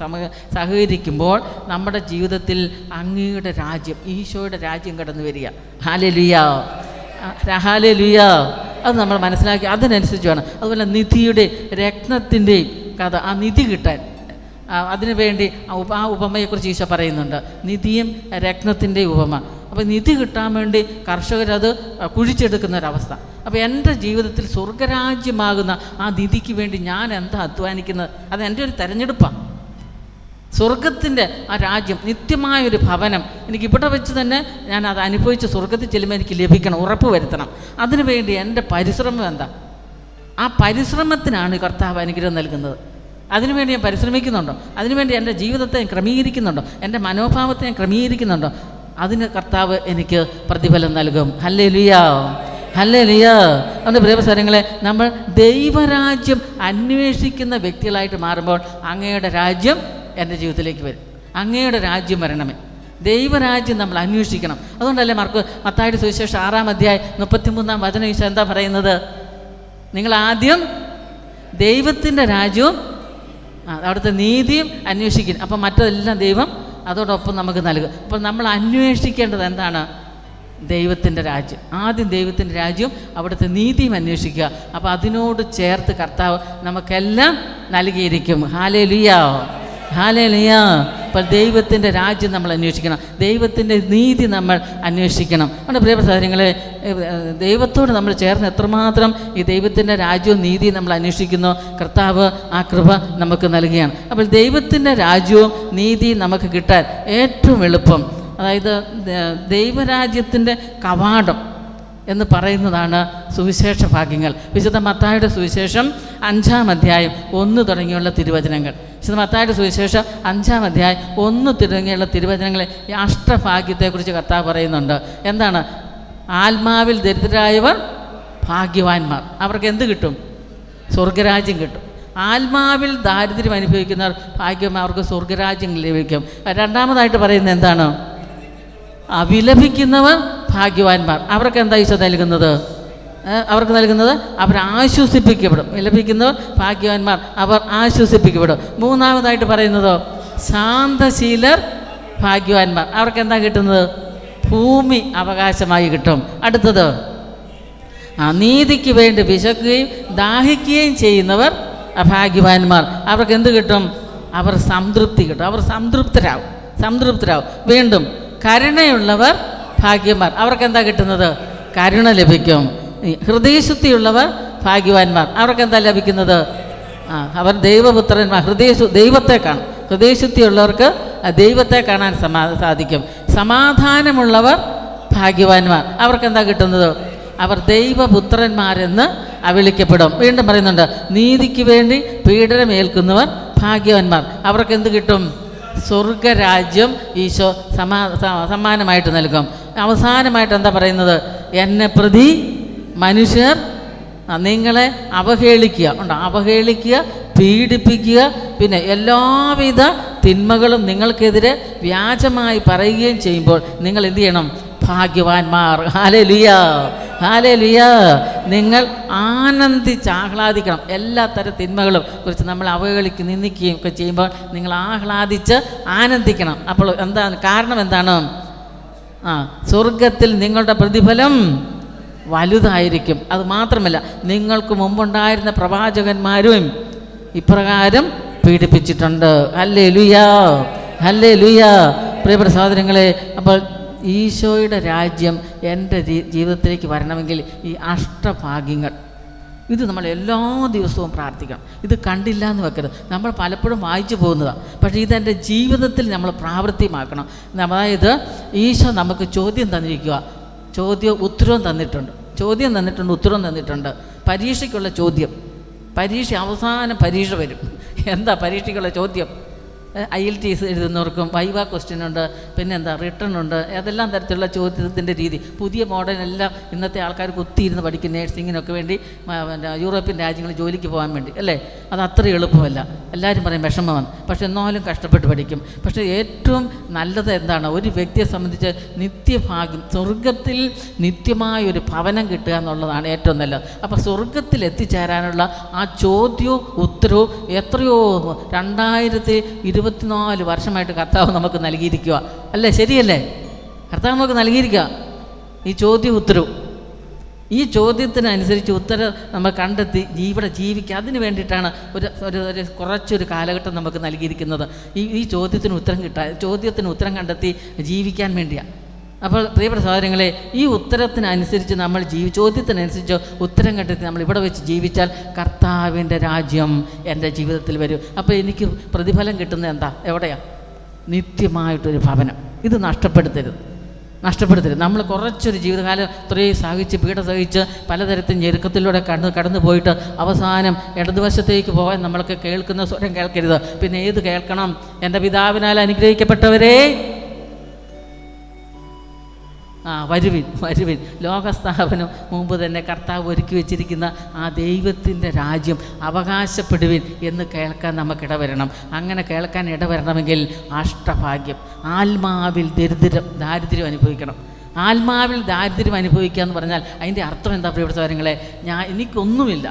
സഹകരിക്കുമ്പോൾ നമ്മുടെ ജീവിതത്തിൽ അങ്ങയുടെ രാജ്യം, ഈശോയുടെ രാജ്യം കടന്നു വരിക. Hallelujah, hallelujah. അത് നമ്മൾ മനസ്സിലാക്കി അതിനനുസരിച്ച് വേണം. അതുപോലെ നിധിയുടെ, രത്നത്തിൻ്റെയും കഥ, ആ നിധി കിട്ടാൻ അതിനുവേണ്ടി ആ ഉപമയെക്കുറിച്ച് ഈശോ പറയുന്നുണ്ട്. നിധിയും രത്നത്തിൻ്റെ ഉപമ. അപ്പോൾ നിധി കിട്ടാൻ വേണ്ടി കർഷകരത് കുഴിച്ചെടുക്കുന്നൊരവസ്ഥ. അപ്പോൾ എൻ്റെ ജീവിതത്തിൽ സ്വർഗരാജ്യമാകുന്ന ആ നിധിക്ക് വേണ്ടി ഞാൻ എന്താ അധ്വാനിക്കുന്നത്? അത് എൻ്റെ ഒരു തെരഞ്ഞെടുപ്പാണ്. സ്വർഗത്തിൻ്റെ ആ രാജ്യം, നിത്യമായൊരു ഭവനം എനിക്ക് ഇവിടെ വെച്ച് തന്നെ ഞാൻ അത് അനുഭവിച്ച് സ്വർഗത്തിൽ ചെല്ലുമ്പോൾ എനിക്ക് ലഭിക്കണം, ഉറപ്പ് വരുത്തണം. അതിനുവേണ്ടി എൻ്റെ പരിശ്രമം എന്താ? ആ പരിശ്രമത്തിനാണ് കർത്താവ് അനുഗ്രഹം നൽകുന്നത്. അതിനുവേണ്ടി ഞാൻ പരിശ്രമിക്കുന്നുണ്ടോ? അതിനുവേണ്ടി എൻ്റെ ജീവിതത്തെ ഞാൻ ക്രമീകരിക്കുന്നുണ്ടോ? എൻ്റെ മനോഭാവത്തെ ഞാൻ ക്രമീകരിക്കുന്നുണ്ടോ? അതിന് കർത്താവ് എനിക്ക് പ്രതിഫലം നൽകും. Hallelujah, hallelujah. അതുകൊണ്ട് പ്രിയ സഹോദരങ്ങളെ, നമ്മൾ ദൈവരാജ്യം അന്വേഷിക്കുന്ന വ്യക്തികളായിട്ട് മാറുമ്പോൾ അങ്ങയുടെ രാജ്യം എൻ്റെ ജീവിതത്തിലേക്ക് വരും. അങ്ങയുടെ രാജ്യം വരണമേ. ദൈവരാജ്യം നമ്മൾ അന്വേഷിക്കണം. അതുകൊണ്ടല്ലേ മത്തായിയുടെ സുവിശേഷം 6-ാം അധ്യായം 33-ാം വചനം ഈശോ എന്താ പറയുന്നത്? നിങ്ങൾ ആദ്യം ദൈവത്തിൻ്റെ രാജ്യവും അവിടുത്തെ നീതിയും അന്വേഷിക്കും, അപ്പം മറ്റതെല്ലാം ദൈവം അതോടൊപ്പം നമുക്ക് നൽകും. അപ്പോൾ നമ്മൾ അന്വേഷിക്കേണ്ടത് എന്താണ്? ദൈവത്തിൻ്റെ രാജ്യം. ആദ്യം ദൈവത്തിൻ്റെ രാജ്യവും അവിടുത്തെ നീതിയും അന്വേഷിക്കുക. അപ്പോൾ അതിനോട് ചേർത്ത് കർത്താവ് നമുക്കെല്ലാം നൽകിയിരിക്കും. Hallelujah, hallelujah. അപ്പോൾ ദൈവത്തിൻ്റെ രാജ്യം നമ്മൾ അന്വേഷിക്കണം, ദൈവത്തിൻ്റെ നീതി നമ്മൾ അന്വേഷിക്കണം. അതുകൊണ്ട് പ്രിയപ്പെട്ട സഹോദരങ്ങളെ, ദൈവത്തോട് നമ്മൾ ചേർന്ന് എത്രമാത്രം ഈ ദൈവത്തിൻ്റെ രാജ്യവും നീതിയും നമ്മൾ അന്വേഷിക്കുന്നു, കർത്താവ് ആ കൃപ നമുക്ക് നൽകുകയാണ്. അപ്പോൾ ദൈവത്തിൻ്റെ രാജ്യവും നീതിയും നമുക്ക് കിട്ടാൻ ഏറ്റവും എളുപ്പം, അതായത് ദൈവരാജ്യത്തിൻ്റെ കവാടം എന്ന് പറയുന്നതാണ് സുവിശേഷ ഭാഗ്യങ്ങൾ. വിശുദ്ധ മത്തായിയുടെ സുവിശേഷം 5-ാം അധ്യായം 1 തുടങ്ങിയുള്ള തിരുവചനങ്ങൾ. വിശുദ്ധ മത്തായിയുടെ സുവിശേഷം 5-ാം അധ്യായം 1 തുടങ്ങിയുള്ള തിരുവചനങ്ങളെ ഈ അഷ്ടഭാഗ്യത്തെക്കുറിച്ച് കർത്താവ് പറയുന്നുണ്ട്. എന്താണ്? ആത്മാവിൽ ദരിദ്രരായവർ ഭാഗ്യവാന്മാർ. അവർക്ക് എന്ത് കിട്ടും? സ്വർഗരാജ്യം കിട്ടും. ആത്മാവിൽ ദാരിദ്ര്യം അനുഭവിക്കുന്നവർ ഭാഗ്യവാന്മാർ, അവർക്ക് സ്വർഗരാജ്യം ലഭിക്കും. രണ്ടാമതായിട്ട് പറയുന്നത് എന്താണ്? വിലപിക്കുന്നവർ ഭാഗ്യവാന്മാർ. അവർക്ക് എന്താ ഈശോ നൽകുന്നത്? അവർക്ക് നൽകുന്നത് അവർ ആശ്വസിപ്പിക്കപ്പെടും. വിലപിക്കുന്നവർ ഭാഗ്യവാന്മാർ, അവർ ആശ്വസിപ്പിക്കപ്പെടും. മൂന്നാമതായിട്ട് പറയുന്നതോ ശാന്തശീലർ ഭാഗ്യവാന്മാർ. അവർക്ക് എന്താ കിട്ടുന്നത്? ഭൂമി അവകാശമായി കിട്ടും. അടുത്തത് നീതിക്ക് വേണ്ടി വിശക്കുകയും ദാഹിക്കുകയും ചെയ്യുന്നവർ അഭാഗ്യവാന്മാർ. അവർക്ക് എന്ത് കിട്ടും? അവർ സംതൃപ്തി കിട്ടും. അവർ സംതൃപ്തരാവും. വീണ്ടും കരുണയുള്ളവർ ഭാഗ്യവാന്മാർ. അവർക്ക് എന്താ കിട്ടുന്നത്? കരുണ ലഭിക്കും. ഹൃദയശുദ്ധിയുള്ളവർ ഭാഗ്യവാന്മാർ. അവർക്ക് എന്താ ലഭിക്കുന്നത്? അവർ ദൈവപുത്രന്മാർ. ദൈവത്തെ കാണും. ഹൃദയശുദ്ധിയുള്ളവർക്ക് ദൈവത്തെ കാണാൻ സാധിക്കും. സമാധാനമുള്ളവർ ഭാഗ്യവാന്മാർ. അവർക്ക് എന്താ കിട്ടുന്നത്? അവർ ദൈവപുത്രന്മാരെന്ന് വിളിക്കപ്പെടും. വീണ്ടും പറയുന്നുണ്ട് നീതിക്ക് വേണ്ടി പീഡനമേൽക്കുന്നവർ ഭാഗ്യവാന്മാർ. അവർക്ക് എന്ത് കിട്ടും? സ്വർഗരാജ്യം ഈശോ സമ്മാനമായിട്ട് നൽകും. അവസാനമായിട്ട് എന്താ പറയുന്നത്? എന്നെ പ്രതി മനുഷ്യർ നിങ്ങളെ അവഹേളിക്കുക, പീഡിപ്പിക്കുക, പിന്നെ എല്ലാവിധ തിന്മകളും നിങ്ങൾക്കെതിരെ വ്യാജമായി പറയുകയും ചെയ്യുമ്പോൾ നിങ്ങൾ എന്ത് ചെയ്യണം? ഭാഗ്യവാന്മാർ. ഹല്ലേലൂയ. നിങ്ങൾ ആനന്ദിച്ചാഹ്ലാദിക്കണം. എല്ലാ തരം തിന്മകളും കുറിച്ച് നമ്മൾ അവഹേളിക്കുകയും നിന്ദിക്കുകയും ഒക്കെ ചെയ്യുമ്പോൾ നിങ്ങൾ ആഹ്ലാദിച്ച് ആനന്ദിക്കണം. അപ്പോൾ എന്താണ് കാരണം? എന്താണ്? സ്വർഗത്തിൽ നിങ്ങളുടെ പ്രതിഫലം വലുതായിരിക്കും. അത് മാത്രമല്ല, നിങ്ങൾക്ക് മുമ്പുണ്ടായിരുന്ന പ്രവാചകന്മാരും ഇപ്രകാരം പീഡിപ്പിച്ചിട്ടുണ്ട്. ഹല്ലേലൂയ. പ്രിയപ്പെട്ട സഹോദരങ്ങളെ, അപ്പോൾ ഈശോയുടെ രാജ്യം എൻ്റെ ജീവിതത്തിലേക്ക് വരണമെങ്കിൽ ഈ അഷ്ടഭാഗ്യങ്ങൾ ഇത് നമ്മൾ എല്ലാ ദിവസവും പ്രാർത്ഥിക്കണം. ഇത് കണ്ടില്ല എന്ന് വെക്കരുത്. നമ്മൾ പലപ്പോഴും വായിച്ചു പോകുന്നതാണ്. പക്ഷേ ഇതെൻ്റെ ജീവിതത്തിൽ നമ്മൾ പ്രാവർത്തികമാക്കണം. അതായത് ഈശോ നമുക്ക് ചോദ്യം തന്നിരിക്കുക. ഉത്തരവും തന്നിട്ടുണ്ട്. ഉത്തരവും തന്നിട്ടുണ്ട്. പരീക്ഷയ്ക്കുള്ള ചോദ്യം. അവസാനം പരീക്ഷ വരും. എന്താ പരീക്ഷയ്ക്കുള്ള ചോദ്യം? IELTS എഴുതുന്നവർക്കും വൈവ ക്വസ്റ്റ്യൻ ഉണ്ട്, പിന്നെ റിട്ടൺ ഉണ്ട്. അതെല്ലാം തരത്തിലുള്ള ചോദ്യത്തിൻ്റെ രീതി പുതിയ മോഡലെല്ലാം ഇന്നത്തെ ആൾക്കാർക്ക് ഒത്തിയിരുന്ന് പഠിക്കും. നേഴ്സിങ്ങിനൊക്കെ വേണ്ടി യൂറോപ്യൻ രാജ്യങ്ങളിൽ ജോലിക്ക് പോകാൻ വേണ്ടി അല്ലേ? അത് അത്ര എളുപ്പമല്ല. എല്ലാവരും പറയും വിഷമമാണ്. പക്ഷെ എന്നാലും കഷ്ടപ്പെട്ട് പഠിക്കും. പക്ഷേ ഏറ്റവും നല്ലത് എന്താണ്? ഒരു വ്യക്തിയെ സംബന്ധിച്ച് നിത്യഭാഗ്യം, സ്വർഗത്തിൽ നിത്യമായൊരു ഭവനം കിട്ടുക എന്നുള്ളതാണ് ഏറ്റവും നല്ലത്. അപ്പോൾ സ്വർഗത്തിൽ എത്തിച്ചേരാനുള്ള ആ ചോദ്യവും ഉത്തരവും എത്രയോ 2024 വർഷമായിട്ട് കർത്താവ് നമുക്ക് നൽകിയിരിക്കുക അല്ലേ? ശരിയല്ലേ? കർത്താവ് നമുക്ക് നൽകിയിരിക്കുക ഈ ചോദ്യം ഉത്തരവും. ഈ ചോദ്യത്തിനനുസരിച്ച് ഉത്തരം നമ്മൾ കണ്ടെത്തി ഇവിടെ ജീവിക്കുക. അതിന് വേണ്ടിയിട്ടാണ് ഒരു കുറച്ചൊരു കാലഘട്ടം നമുക്ക് നൽകിയിരിക്കുന്നത്. ഈ ചോദ്യത്തിന് ഉത്തരം കണ്ടെത്തി ജീവിക്കാൻ വേണ്ടിയാണ്. അപ്പോൾ പ്രിയപ്പെട്ട സഹോദരങ്ങളെ, ഈ ഉത്തരത്തിനനുസരിച്ച് നമ്മൾ ചോദ്യത്തിനനുസരിച്ച് ഉത്തരം കണ്ടെത്തി നമ്മൾ ഇവിടെ വെച്ച് ജീവിച്ചാൽ കർത്താവിൻ്റെ രാജ്യം എൻ്റെ ജീവിതത്തിൽ വരും. അപ്പോൾ എനിക്ക് പ്രതിഫലം കിട്ടുന്നത് എന്താ? എവിടെയാണ്? നിത്യമായിട്ടൊരു ഭവനം. ഇത് നഷ്ടപ്പെടുത്തരുത്. നമ്മൾ കുറച്ചൊരു ജീവിതകാലം ഇത്രയും പീഡ സഹിച്ച് പലതരത്തിൽ ഞെരുക്കത്തിലൂടെ കടന്നു പോയിട്ട് അവസാനം ഇടതുവശത്തേക്ക് പോകാൻ നമ്മൾക്ക് കേൾക്കുന്ന സ്വരം കേൾക്കരുത്. പിന്നെ ഏത് കേൾക്കണം? എൻ്റെ പിതാവിനാൽ അനുഗ്രഹിക്കപ്പെട്ടവരെ വരുവിൻ. ലോകസ്ഥാപനം മുമ്പ് തന്നെ കർത്താവ് ഒരുക്കി വെച്ചിരിക്കുന്ന ആ ദൈവത്തിൻ്റെ രാജ്യം അവകാശപ്പെടുവിൻ എന്ന് കേൾക്കാൻ നമുക്കിടവരണം. അങ്ങനെ കേൾക്കാൻ ഇടവരണമെങ്കിൽ അഷ്ടഭാഗ്യം, ആത്മാവിൽ ദാരിദ്ര്യം അനുഭവിക്കണം. ആത്മാവിൽ ദാരിദ്ര്യം അനുഭവിക്കുക എന്ന് പറഞ്ഞാൽ അതിൻ്റെ അർത്ഥം എന്താ പ്രിയപ്പെട്ട സഹോദരങ്ങളെ? എനിക്കൊന്നുമില്ല,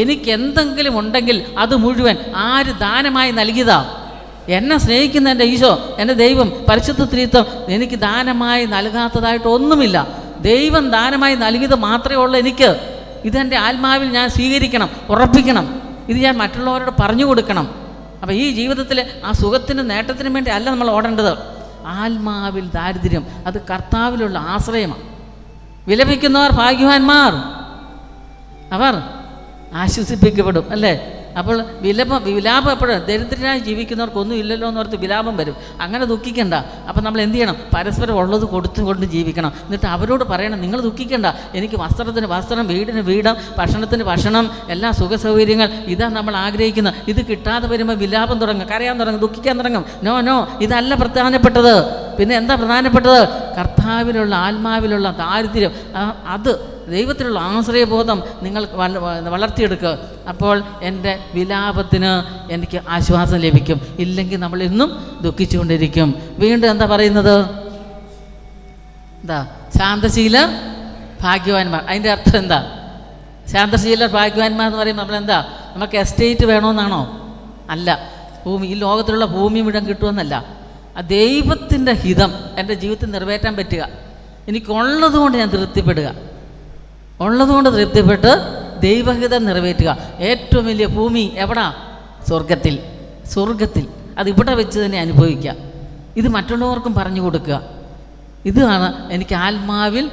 എനിക്കെന്തെങ്കിലും ഉണ്ടെങ്കിൽ അത് മുഴുവൻ ആര് ദാനമായി നൽകിയതാ? എന്നെ സ്നേഹിക്കുന്ന എൻ്റെ ഈശോ, എൻ്റെ ദൈവം, പരിശുദ്ധ ത്രിത്വം എനിക്ക് ദാനമായി നൽകാത്തതായിട്ട് ഒന്നുമില്ല. ദൈവം ദാനമായി നൽകിയത് മാത്രമേ ഉള്ളൂ എനിക്ക്. ഇതെൻ്റെ ആത്മാവിൽ ഞാൻ സ്വീകരിക്കണം, ഉറപ്പിക്കണം. ഇത് ഞാൻ മറ്റുള്ളവരോട് പറഞ്ഞു കൊടുക്കണം. അപ്പോൾ ഈ ജീവിതത്തിൽ ആ സുഖത്തിനും നേട്ടത്തിനും വേണ്ടി അല്ല നമ്മൾ ഓടേണ്ടത്. ആത്മാവിൽ ദാരിദ്ര്യം, അത് കർത്താവിലുള്ള ആശ്രയമാണ്. വിലപിക്കുന്നവർ ഭാഗ്യവാന്മാർ, അവർ ആശ്വസിപ്പിക്കപ്പെടും അല്ലേ? അപ്പോൾ വിലാപം എപ്പോഴും ദരിദ്രരായി ജീവിക്കുന്നവർക്കൊന്നും ഇല്ലല്ലോ എന്ന് ഓർത്ത് വിലാപം വരും. അങ്ങനെ ദുഃഖിക്കണ്ട. അപ്പം നമ്മൾ എന്ത് ചെയ്യണം? പരസ്പരം ഉള്ളത് കൊടുത്തുകൊണ്ട് ജീവിക്കണം. എന്നിട്ട് അവരോട് പറയണം, നിങ്ങൾ ദുഃഖിക്കണ്ട, എനിക്ക് വസ്ത്രത്തിന് വസ്ത്രം, വീടിന് വീട്, ഭക്ഷണത്തിന് ഭക്ഷണം, എല്ലാ സുഖ സൗകര്യങ്ങൾ ഇതാ നമ്മൾ ആഗ്രഹിക്കുന്നത്. ഇത് കിട്ടാതെ വരുമ്പോൾ വിലാപം തുടങ്ങും, കരയാൻ തുടങ്ങും, ദുഃഖിക്കാൻ തുടങ്ങും. നോ, ഇതല്ല പ്രധാനപ്പെട്ടത്. പിന്നെ എന്താ പ്രധാനപ്പെട്ടത്? കർത്താവിലുള്ള ആത്മാവിലുള്ള ദാരിദ്ര്യം, അത് ദൈവത്തിലുള്ള ആശ്രയബോധം നിങ്ങൾ വളർത്തിയെടുക്കുക. അപ്പോൾ എൻ്റെ വിലാപത്തിന് എനിക്ക് ആശ്വാസം ലഭിക്കും. ഇല്ലെങ്കിൽ നമ്മൾ എന്നും ദുഃഖിച്ചുകൊണ്ടിരിക്കും. വീണ്ടും എന്താ പറയുന്നത്? എന്താ? ശാന്തശീലർ ഭാഗ്യവാന്മാർ. അതിൻ്റെ അർത്ഥം എന്താ? ശാന്തശീലർ ഭാഗ്യവാന്മാർ എന്ന് പറയുമ്പോൾ നമ്മളെന്താ, നമുക്ക് എസ്റ്റേറ്റ് വേണമെന്നാണോ? അല്ല. ഈ ലോകത്തിലുള്ള ഭൂമി മുഴുവൻ കിട്ടുമെന്നല്ല. ദൈവത്തിൻ്റെ ഹിതം എൻ്റെ ജീവിതത്തിൽ നിറവേറ്റാൻ പറ്റുക, എനിക്കുള്ളതുകൊണ്ട് ഞാൻ തൃപ്തിപ്പെടുക, ഉള്ളതുകൊണ്ട് തൃപ്തിപ്പെട്ട് ദൈവഹിതം നിറവേറ്റുക. ഏറ്റവും വലിയ ഭൂമി എവിടാ? സ്വർഗത്തിൽ. അതിവിടെ വെച്ച് തന്നെ അനുഭവിക്കുക. ഇത് മറ്റുള്ളവർക്കും പറഞ്ഞു കൊടുക്കുക. ഇതാണ് എനിക്ക് ആത്മാവിൽ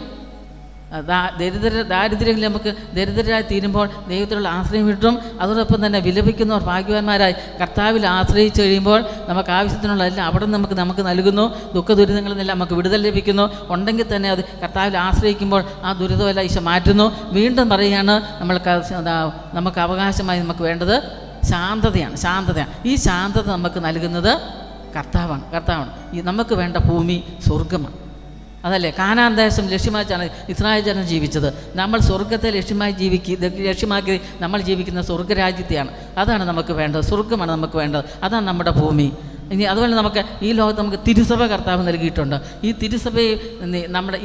ദാരിദ്ര്യങ്ങളിൽ നമുക്ക് ദരിദ്രരായി തീരുമ്പോൾ ദൈവത്തിലുള്ള ആശ്രയം കിട്ടും. അതോടൊപ്പം തന്നെ വിലപിക്കുന്നവർ ഭാഗ്യവാന്മാരായി കർത്താവിൽ ആശ്രയിച്ച് കഴിയുമ്പോൾ നമുക്ക് ആവശ്യത്തിനുള്ള എല്ലാം അവിടെ നമുക്ക് നൽകുന്നു. ദുഃഖ ദുരിതങ്ങളിൽ നിന്നെല്ലാം നമുക്ക് വിടുതൽ ലഭിക്കുന്നു. ഉണ്ടെങ്കിൽ തന്നെ അത് കർത്താവിൽ ആശ്രയിക്കുമ്പോൾ ആ ദുരിതമെല്ലാം ഈശോ മാറ്റുന്നു. വീണ്ടും പറയുകയാണ്, നമുക്ക് അവകാശമായി നമുക്ക് വേണ്ടത് ശാന്തതയാണ്. ഈ ശാന്തത നമുക്ക് നൽകുന്നത് കർത്താവാണ്. ഈ നമുക്ക് വേണ്ട ഭൂമി സ്വർഗമാണ്. അതല്ലേ കാനാൻ ദേശം ലക്ഷ്യമായിട്ടാണ് ഇസ്രായേൽ ജനം ജീവിച്ചത്. നമ്മൾ സ്വർഗത്തെ ലക്ഷ്യമാക്കി നമ്മൾ ജീവിക്കുന്ന സ്വർഗരാജ്യത്തെയാണ്. അതാണ് നമുക്ക് വേണ്ടത്. സ്വർഗമാണ് നമുക്ക് വേണ്ടത്. അതാണ് നമ്മുടെ ഭൂമി. ഇനി അതുപോലെ നമുക്ക് ഈ ലോകത്ത് നമുക്ക് തിരുസഭ കർത്താവ് നൽകിയിട്ടുണ്ട്. ഈ തിരുസഭയെ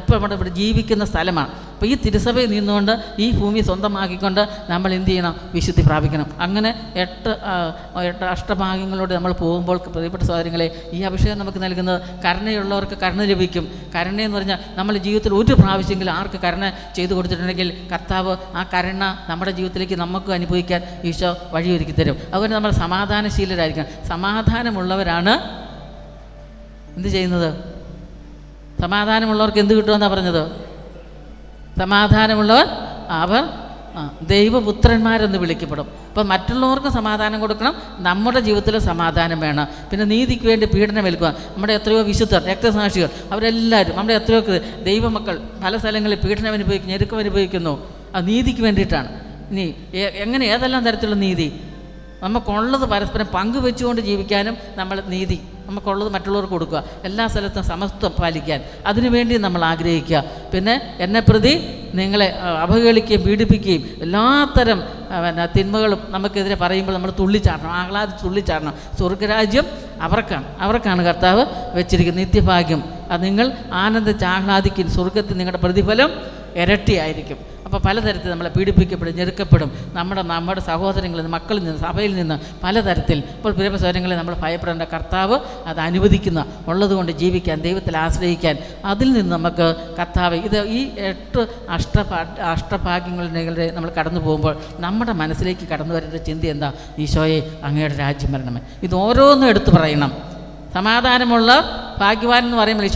ഇപ്പോൾ നമ്മുടെ ഇവിടെ ജീവിക്കുന്ന സ്ഥലമാണ്. അപ്പോൾ ഈ തിരുസഭയിൽ നിന്നുകൊണ്ട് ഈ ഭൂമി സ്വന്തമാക്കിക്കൊണ്ട് നമ്മൾ എന്ത് ചെയ്യണം? വിശുദ്ധി പ്രാപിക്കണം. അങ്ങനെ 8 അഷ്ടഭാഗ്യങ്ങളോട് നമ്മൾ പോകുമ്പോൾ പ്രിയപ്പെട്ട സഹോദരങ്ങളെ, ഈ അഭിഷേകം നമുക്ക് നൽകുന്നത് കരുണയുള്ളവർക്ക് കരുണ ലഭിക്കും. കരുണയെന്ന് പറഞ്ഞാൽ നമ്മൾ ജീവിതത്തിൽ ഒരു പ്രാവശ്യമെങ്കിലും ആർക്ക് കരുണ ചെയ്തു കൊടുത്തിട്ടുണ്ടെങ്കിൽ കർത്താവ് ആ കരുണ നമ്മുടെ ജീവിതത്തിലേക്ക് നമുക്ക് അനുഭവിക്കാൻ ഈശോ വഴിയൊരുക്കി തരും. അതുപോലെ നമ്മൾ സമാധാനശീലരായിരിക്കണം. സമാധാനമുള്ളവരാണ് എന്ത് ചെയ്യുന്നത്? സമാധാനമുള്ളവർക്ക് എന്ത് കിട്ടുമെന്നാണ് പറഞ്ഞത്? സമാധാനമുള്ളവർ അവർ ദൈവപുത്രന്മാരെന്ന് വിളിക്കപ്പെടും. അപ്പം മറ്റുള്ളവർക്ക് സമാധാനം കൊടുക്കണം, നമ്മുടെ ജീവിതത്തിൽ സമാധാനം വേണം. പിന്നെ നീതിക്ക് വേണ്ടി പീഡനം ഏൽക്കുക. നമ്മുടെ എത്രയോ വിശുദ്ധർ, രക്തസാക്ഷികൾ, അവരെല്ലാവരും നമ്മുടെ എത്രയോ ദൈവമക്കൾ പല സ്ഥലങ്ങളിൽ പീഡനം അനുഭവിക്കുന്നു, ഞെരുക്കം അനുഭവിക്കുന്നു. അത് നീതിക്ക് വേണ്ടിയിട്ടാണ്. ഇനി ഏതെല്ലാം തരത്തിലുള്ള നീതി? നമുക്കുള്ളത് പരസ്പരം പങ്കുവെച്ചുകൊണ്ട് ജീവിക്കാനും നമ്മൾ നമുക്കുള്ളത് മറ്റുള്ളവർക്ക് കൊടുക്കുക. എല്ലാ സ്ഥലത്തും സമത്വം പാലിക്കാൻ അതിനുവേണ്ടി നമ്മൾ ആഗ്രഹിക്കുക. പിന്നെ എന്നെ പ്രതി നിങ്ങളെ അവഹേളിക്കുകയും പീഡിപ്പിക്കുകയും എല്ലാത്തരം തിന്മകളും നമുക്കെതിരെ പറയുമ്പോൾ നമ്മൾ തുള്ളിച്ചാടണം. സ്വർഗരാജ്യം അവർക്കാണ് കർത്താവ് വെച്ചിരിക്കുന്നത് നിത്യഭാഗ്യം. അത് നിങ്ങൾ ആനന്ദിച്ച് ആഹ്ലാദിക്കും. സ്വർഗത്തിൽ നിങ്ങളുടെ പ്രതിഫലം ഇരട്ടിയായിരിക്കും. അപ്പോൾ പലതരത്തിൽ നമ്മളെ പീഡിപ്പിക്കപ്പെടും, ഞെരുക്കപ്പെടും. നമ്മുടെ സഹോദരങ്ങളിൽ നിന്ന്, മക്കളിൽ നിന്ന്, സഭയിൽ നിന്ന് പലതരത്തിൽ. ഇപ്പോൾ പ്രിയപ്പെട്ട സഹോദരങ്ങളെ, നമ്മൾ ഭയപ്പെടേണ്ട കർത്താവ് അത് അനുവദിക്കുന്ന ഉള്ളതുകൊണ്ട് ജീവിക്കാൻ, ദൈവത്തിൽ ആശ്രയിക്കാൻ, അതിൽ നിന്ന് നമുക്ക് കർത്താവ് ഈ 8 അഷ്ടഭാഗ്യങ്ങളിലെ നമ്മൾ കടന്നു പോകുമ്പോൾ നമ്മുടെ മനസ്സിലേക്ക് കടന്നു വരുന്ന ചിന്ത എന്താ? ഈശോയെ, അങ്ങയുടെ രാജ്യം വരണമേ. ഇത് ഓരോന്നും എടുത്തു പറയണം. സമാധാനമുള്ള ഭാഗ്യവാൻ എന്ന് പറയുമ്പോൾ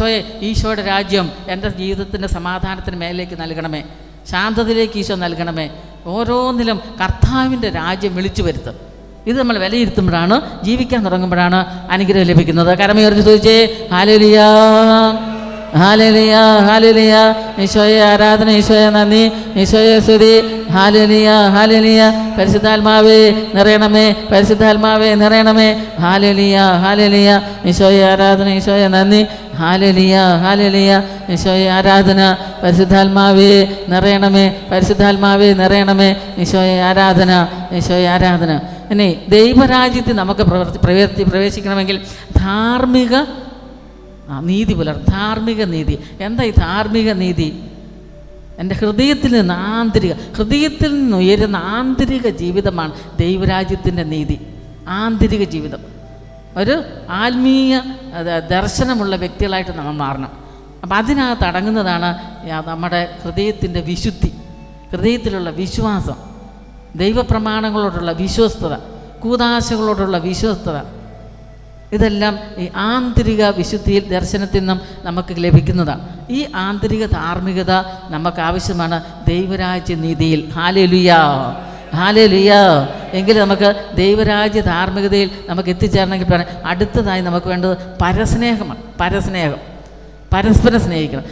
ഈശോയുടെ രാജ്യം എൻ്റെ ജീവിതത്തിൻ്റെ സമാധാനത്തിന് മേലേക്ക് നൽകണമേ, ശാന്തതയിലേക്ക് ഈശോ നൽകണമേ. ഓരോന്നിലും കർത്താവിൻ്റെ രാജ്യം വിളിച്ചു വരുത്തും. ഇത് നമ്മൾ വിലയിരുത്തുമ്പോഴാണ്, ജീവിക്കാൻ തുടങ്ങുമ്പോഴാണ് അനുഗ്രഹം ലഭിക്കുന്നത്. കരമയുയർത്തി ചോദിച്ചേ ഹല്ലേലൂയ, ഹല്ലേലൂയ, ഹല്ലേലൂയ. ഈശോയെ ആരാധന, ഈശോയെ നന്ദി, ഈശോയെ സ്തുതി. ഹല്ലേലൂയ, ഹല്ലേലൂയ. പരിശുദ്ധാത്മാവേ നിറയണമേ, പരിശുദ്ധാത്മാവേ നിറയണമേ. ഹല്ലേലൂയ, ഹല്ലേലൂയ. ഈശോയെ ആരാധന, ഈശോയെ നന്ദി. ഹല്ലേലൂയ, ഹല്ലേലൂയ. ഈശോയെ ആരാധന. പരിശുദ്ധാത്മാവേ നിറയണമേ, പരിശുദ്ധാത്മാവേ നിറയണമേ. ഈശോയെ ആരാധന, ഈശോയെ ആരാധന. ഇനി ദൈവരാജ്യത്തിൽ നമുക്ക് പ്രവേശിക്കണമെങ്കിൽ ധാർമ്മിക നീതി ധാർമ്മിക നീതി. എന്താ ഈ ധാർമ്മിക നീതി? എൻ്റെ ഹൃദയത്തിൽ നിന്ന് ഉയരുന്ന ആന്തരിക ജീവിതമാണ് ദൈവരാജ്യത്തിൻ്റെ നീതി. ആന്തരിക ജീവിതം, ഒരു ആത്മീയ ദർശനമുള്ള വ്യക്തികളായിട്ട് നമ്മൾ മാറണം. അപ്പം അതിനകത്ത് അടങ്ങുന്നതാണ് നമ്മുടെ ഹൃദയത്തിൻ്റെ വിശുദ്ധി, ഹൃദയത്തിലുള്ള വിശ്വാസം, ദൈവപ്രമാണങ്ങളോടുള്ള വിശ്വസ്തത, കൂദാശകളോടുള്ള വിശ്വസ്തത. ഇതെല്ലാം ഈ ആന്തരിക വിശുദ്ധിയിൽ ദർശനത്തിൽ നിന്നും നമുക്ക് ലഭിക്കുന്നതാണ്. ഈ ആന്തരിക ധാർമ്മികത നമുക്ക് ആവശ്യമാണ് ദൈവരാജ്യ നീതിയിൽ. ഹല്ലേലൂയ, ഹല്ലേലൂയ. എങ്കിലും നമുക്ക് ദൈവരാജ്യ ധാർമ്മികതയിൽ നമുക്ക് എത്തിച്ചേരണമെങ്കിൽ പറയാം അടുത്തതായി നമുക്ക് വേണ്ടത് പരസ്നേഹമാണ്. പരസ്പരം സ്നേഹിക്കണം.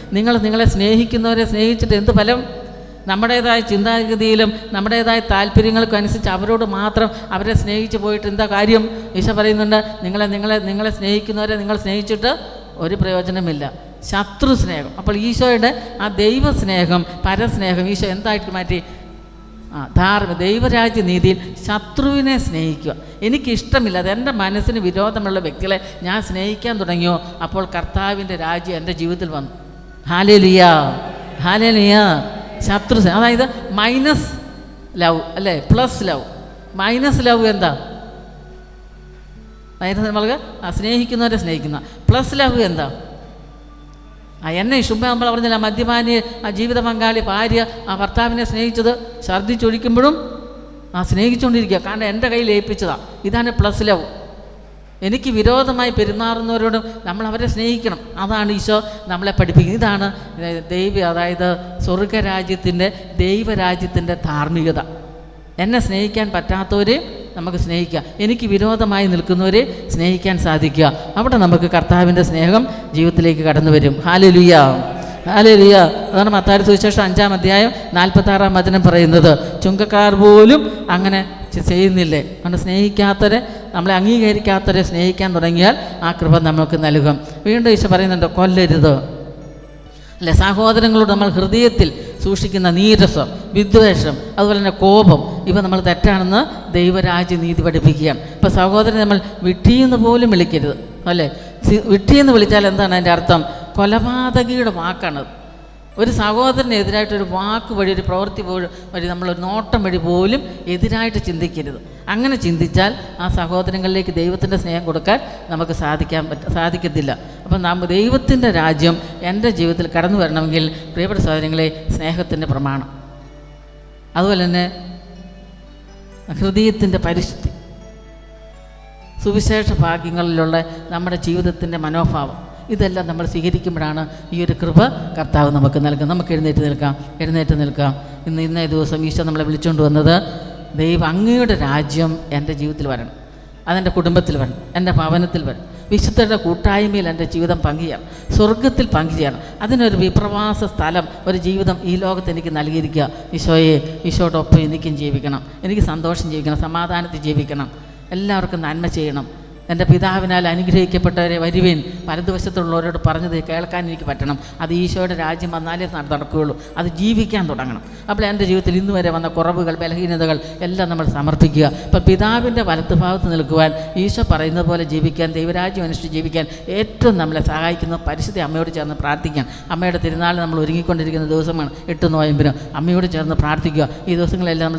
നിങ്ങളെ സ്നേഹിക്കുന്നവരെ സ്നേഹിച്ചിട്ട് എന്ത് ഫലം? നമ്മുടേതായ ചിന്താഗതിയിലും നമ്മുടേതായ താല്പര്യങ്ങൾക്കും അനുസരിച്ച് അവരോട് മാത്രം അവരെ സ്നേഹിച്ച് പോയിട്ട് എന്താ കാര്യം? ഈശോ പറയുന്നുണ്ട്, നിങ്ങളെ സ്നേഹിക്കുന്നവരെ നിങ്ങൾ സ്നേഹിച്ചിട്ട് ഒരു പ്രയോജനമില്ല. ശത്രു സ്നേഹം. അപ്പോൾ ഈശോയുടെ ആ ദൈവസ്നേഹം, പരസ്നേഹം ഈശോ എന്തായിട്ട് മാറ്റി? ദൈവരാജ്യ നീതിയിൽ ശത്രുവിനെ സ്നേഹിക്കുക. എനിക്കിഷ്ടമില്ല, അത് എൻ്റെ മനസ്സിന് വിരോധമുള്ള വ്യക്തികളെ ഞാൻ സ്നേഹിക്കാൻ തുടങ്ങിയോ, അപ്പോൾ കർത്താവിൻ്റെ രാജ്യം എൻ്റെ ജീവിതത്തിൽ വന്നു. Hallelujah, hallelujah. ശത്രു, അതായത് മൈനസ് ലവ് അല്ലേ, പ്ലസ് ലവ്. മൈനസ് ലവ് എന്താ? മൈനസ് നമ്മൾക്ക് സ്നേഹിക്കുന്നവരെ സ്നേഹിക്കുന്ന. പ്ലസ് ലവ് എന്താ? എന്നെ ഇഷ്ടം നമ്മൾ പറഞ്ഞില്ല, മദ്യപാനി ജീവിത പങ്കാളി ഭാര്യ ഭർത്താവിനെ സ്നേഹിച്ചത് ഛർദ്ദിച്ചൊഴിക്കുമ്പോഴും സ്നേഹിച്ചുകൊണ്ടിരിക്കുക, കാരണം എൻ്റെ കയ്യിൽ ഏൽപ്പിച്ചതാണ്. ഇതാണ് പ്ലസ് ലവ്. എനിക്ക് വിരോധമായി പെരുമാറുന്നവരോടും നമ്മൾ അവരെ സ്നേഹിക്കണം. അതാണ് ഈശോ നമ്മളെ പഠിപ്പിക്കുന്നത്. ഇതാണ് അതായത് സ്വർഗരാജ്യത്തിൻ്റെ ദൈവരാജ്യത്തിൻ്റെ ധാർമ്മികത. എന്നെ സ്നേഹിക്കാൻ പറ്റാത്തവരെ നമുക്ക് സ്നേഹിക്കുക, എനിക്ക് വിരോധമായി നിൽക്കുന്നവരെ സ്നേഹിക്കാൻ സാധിക്കുക. അവിടെ നമുക്ക് കർത്താവിൻ്റെ സ്നേഹം ജീവിതത്തിലേക്ക് കടന്നു വരും. Hallelujah, hallelujah. അതാണ് മത്തായി സുവിശേഷം 5-ാം അധ്യായം 46-ാം വചനം പറയുന്നത്. ചുങ്കക്കാർ പോലും അങ്ങനെ ചെയ്യുന്നില്ലേ? അതുകൊണ്ട് സ്നേഹിക്കാത്തവരെ, നമ്മളെ അംഗീകരിക്കാത്തവരെ സ്നേഹിക്കാൻ തുടങ്ങിയാൽ ആ കൃപ നമുക്ക് നൽകും. വീണ്ടും ഈശോ പറയുന്നുണ്ട്, കൊല്ലരുത് അല്ലെ. സഹോദരങ്ങളോട് നമ്മൾ ഹൃദയത്തിൽ സൂക്ഷിക്കുന്ന നീരസം, വിദ്വേഷം, അതുപോലെ തന്നെ കോപം, ഇവ നമ്മൾ തെറ്റാണെന്ന് ദൈവരാജ്യ നീതി പഠിപ്പിക്കുകയാണ്. ഇപ്പോൾ സഹോദരനെ നമ്മൾ വിട്ടിയെന്ന് പോലും വിളിക്കരുത് അല്ലേ. വിട്ടിയെന്ന് വിളിച്ചാൽ എന്താണ് അതിൻ്റെ അർത്ഥം? കൊലപാതകിയുടെ വാക്കാണത്. ഒരു സഹോദരനെതിരായിട്ടൊരു വാക്ക് വഴി, ഒരു പ്രവൃത്തി വഴി, നമ്മളൊരു നോട്ടം വഴി പോലും എതിരായിട്ട് ചിന്തിക്കരുത്. അങ്ങനെ ചിന്തിച്ചാൽ ആ സഹോദരങ്ങളിലേക്ക് ദൈവത്തിൻ്റെ സ്നേഹം കൊടുക്കാൻ നമുക്ക് സാധിക്കത്തില്ല. അപ്പം ദൈവത്തിൻ്റെ രാജ്യം എൻ്റെ ജീവിതത്തിൽ കടന്നു വരണമെങ്കിൽ പ്രിയപ്പെട്ട സഹോദരങ്ങളെ, സ്നേഹത്തിൻ്റെ പ്രമാണം, അതുപോലെ തന്നെ ഹൃദയത്തിൻ്റെ പരിശുദ്ധി, സുവിശേഷ ഭാഗ്യങ്ങളിലുള്ള നമ്മുടെ ജീവിതത്തിൻ്റെ മനോഭാവം, ഇതെല്ലാം നമ്മൾ സ്വീകരിക്കുമ്പോഴാണ് ഈ ഒരു കൃപ കർത്താവ് നമുക്ക് നൽകും. നമുക്ക് എഴുന്നേറ്റ് നിൽക്കാം. ഇന്നേ ദിവസം ഈശോ നമ്മളെ വിളിച്ചുകൊണ്ട് വന്നത്, അങ്ങയുടെ രാജ്യം എൻ്റെ ജീവിതത്തിൽ വരണം, അതെൻ്റെ കുടുംബത്തിൽ വരണം, എൻ്റെ ഭവനത്തിൽ വരണം, വിശുദ്ധരുടെ കൂട്ടായ്മയിൽ എൻ്റെ ജീവിതം പങ്കുചെയ്യണം, സ്വർഗത്തിൽ പങ്കുചെയ്യണം. അതിനൊരു വിപ്രവാസ സ്ഥലം, ഒരു ജീവിതം ഈ ലോകത്ത് എനിക്ക് നൽകിയിരിക്കുക. ഈശോയോടൊപ്പം എനിക്കും ജീവിക്കണം, എനിക്ക് സന്തോഷം ജീവിക്കണം, സമാധാനത്തിൽ ജീവിക്കണം, എല്ലാവർക്കും നന്മ ചെയ്യണം. എൻ്റെ പിതാവിനാൽ അനുഗ്രഹിക്കപ്പെട്ടവരെ വരുവേൻ, വലതുവശത്തുള്ളവരോട് പറഞ്ഞത് കേൾക്കാൻ എനിക്ക് പറ്റണം. അത് ഈശോയുടെ രാജ്യം വന്നാലേ നടക്കുകയുള്ളൂ. അത് ജീവിക്കാൻ തുടങ്ങണം. അപ്പോൾ എൻ്റെ ജീവിതത്തിൽ ഇന്ന് വരെ വന്ന കുറവുകൾ, ബലഹീനതകൾ എല്ലാം നമ്മൾ സമർപ്പിക്കുക. ഇപ്പം പിതാവിൻ്റെ വലത്തുഭാഗത്ത് നിൽക്കുവാൻ, ഈശോ പറയുന്നത് പോലെ ജീവിക്കാൻ, ദൈവരാജ്യം അനുഷ്ഠിച്ച് ജീവിക്കാൻ ഏറ്റവും നമ്മളെ സഹായിക്കുന്ന പരിശുദ്ധ അമ്മയോട് ചേർന്ന് പ്രാർത്ഥിക്കാൻ. അമ്മയുടെ തിരുനാൾ നമ്മൾ ഒരുങ്ങിക്കൊണ്ടിരിക്കുന്ന ദിവസമാണ് 8 നോയമ്പിന്. അമ്മയോട് ചേർന്ന് പ്രാർത്ഥിക്കുക. ഈ ദിവസങ്ങളെല്ലാം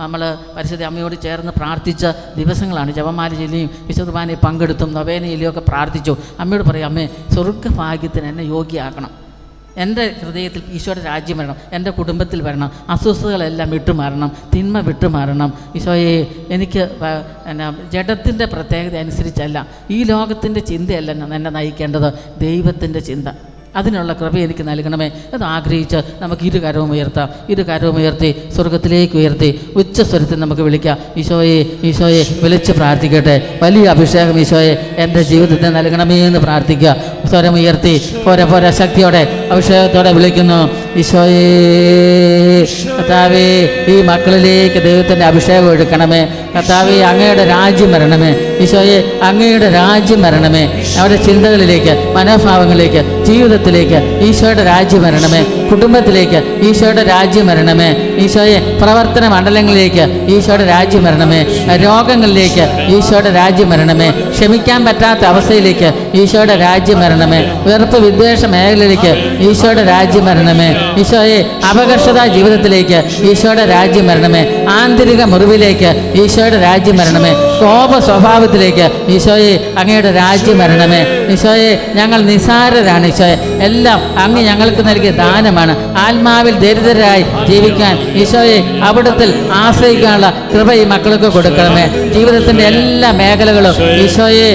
നമ്മൾ പരിശുദ്ധ അമ്മയോട് ചേർന്ന് പ്രാർത്ഥിച്ച ദിവസങ്ങളാണ്. ജപമാല ചൊല്ലിയും വിശുദ്ധ പങ്കെടുത്തും നൊവേനയിലൊക്കെ പ്രാർത്ഥിച്ചു. അമ്മയോട് പറയും, അമ്മേ, സ്വർഗ്ഗഭാഗ്യത്തിന് എന്നെ യോഗ്യയാക്കണം. എൻ്റെ ഹൃദയത്തിൽ ഈശോയുടെ രാജ്യം വരണം, എൻ്റെ കുടുംബത്തിൽ വരണം, അസ്വസ്ഥതകളെല്ലാം വിട്ടുമാറണം, തിന്മ വിട്ടുമാറണം. ഈശോയെ, എനിക്ക് ജഡത്തിൻ്റെ പ്രത്യേകത അനുസരിച്ചല്ല, ഈ ലോകത്തിൻ്റെ ചിന്തയല്ല എന്നെ നയിക്കേണ്ടത്, ദൈവത്തിൻ്റെ ചിന്ത. അതിനുള്ള കൃപ എനിക്ക് നൽകണമേ എന്ന് ആഗ്രഹിച്ച് നമുക്ക് ഇരുകരവും ഉയർത്തി സ്വർഗത്തിലേക്ക് ഉയർത്തി ഉച്ചസ്വരത്തിൽ നമുക്ക് വിളിക്കാം. ഈശോയെ വിളിച്ച് പ്രാർത്ഥിക്കട്ടെ. വലിയ അഭിഷേകം ഈശോയെ എൻ്റെ ജീവിതത്തിൽ നൽകണമേ എന്ന് പ്രാർത്ഥിക്കുക. സ്വരമുയർത്തി പോരാ ശക്തിയോടെ അഭിഷേകത്തോടെ വിളിക്കുന്നു. ഈശോയെ, കർത്താവേ, ഈ മക്കളിലേക്ക് ദൈവത്തിൻ്റെ അഭിഷേകം എടുക്കണമേ. കർത്താവേ, അങ്ങയുടെ രാജ്യം വരണമേ. ഈശോയെ, അങ്ങയുടെ രാജ്യം വരണമേ. അവരുടെ ചിന്തകളിലേക്ക്, മനോഭാവങ്ങളിലേക്ക്, ജീവിതത്തിലേക്ക് ഈശോയുടെ രാജ്യം വരണമേ. കുടുംബത്തിലേക്ക് ഈശോയുടെ രാജ്യം വരണമേ. ഈശോയെ, പ്രവർത്തന മണ്ഡലങ്ങളിലേക്ക് ഈശോയുടെ രാജ്യം വരണമേ. രോഗങ്ങളിലേക്ക് ഈശോയുടെ രാജ്യം വരണമേ. ക്ഷമിക്കാൻ പറ്റാത്ത അവസ്ഥയിലേക്ക് ഈശോയുടെ രാജ്യം വരണമേ. വെറുപ്പ് വിദ്വേഷ മേഖലയിലേക്ക് ഈശോയുടെ രാജ്യം വരണമേ. ഈശോയെ, അപകർഷത ജീവിതത്തിലേക്ക് ഈശോയുടെ രാജ്യം വരണമേ. ആന്തരിക മുറിവിലേക്ക് ഈശോയുടെ രാജ്യം വരണമേ. കോപ സ്വഭാവത്തിലേക്ക് ഈശോയെ, അങ്ങയുടെ രാജ്യം വരണമേ. ഈശോയെ, ഞങ്ങൾ നിസാരരാണ്. ഈശോയെ, എല്ലാം അങ്ങ് ഞങ്ങൾക്ക് നൽകിയ ദാനമാണ്. ആത്മാവിൽ ദരിദ്രരായി ജീവിക്കാൻ ഈശോയെ, അവിടത്തിൽ ആശ്രയിക്കാനുള്ള കൃപ ഈ മക്കൾക്ക് കൊടുക്കണമേ. ജീവിതത്തിൻ്റെ എല്ലാ മേഖലകളും ഈശോയെ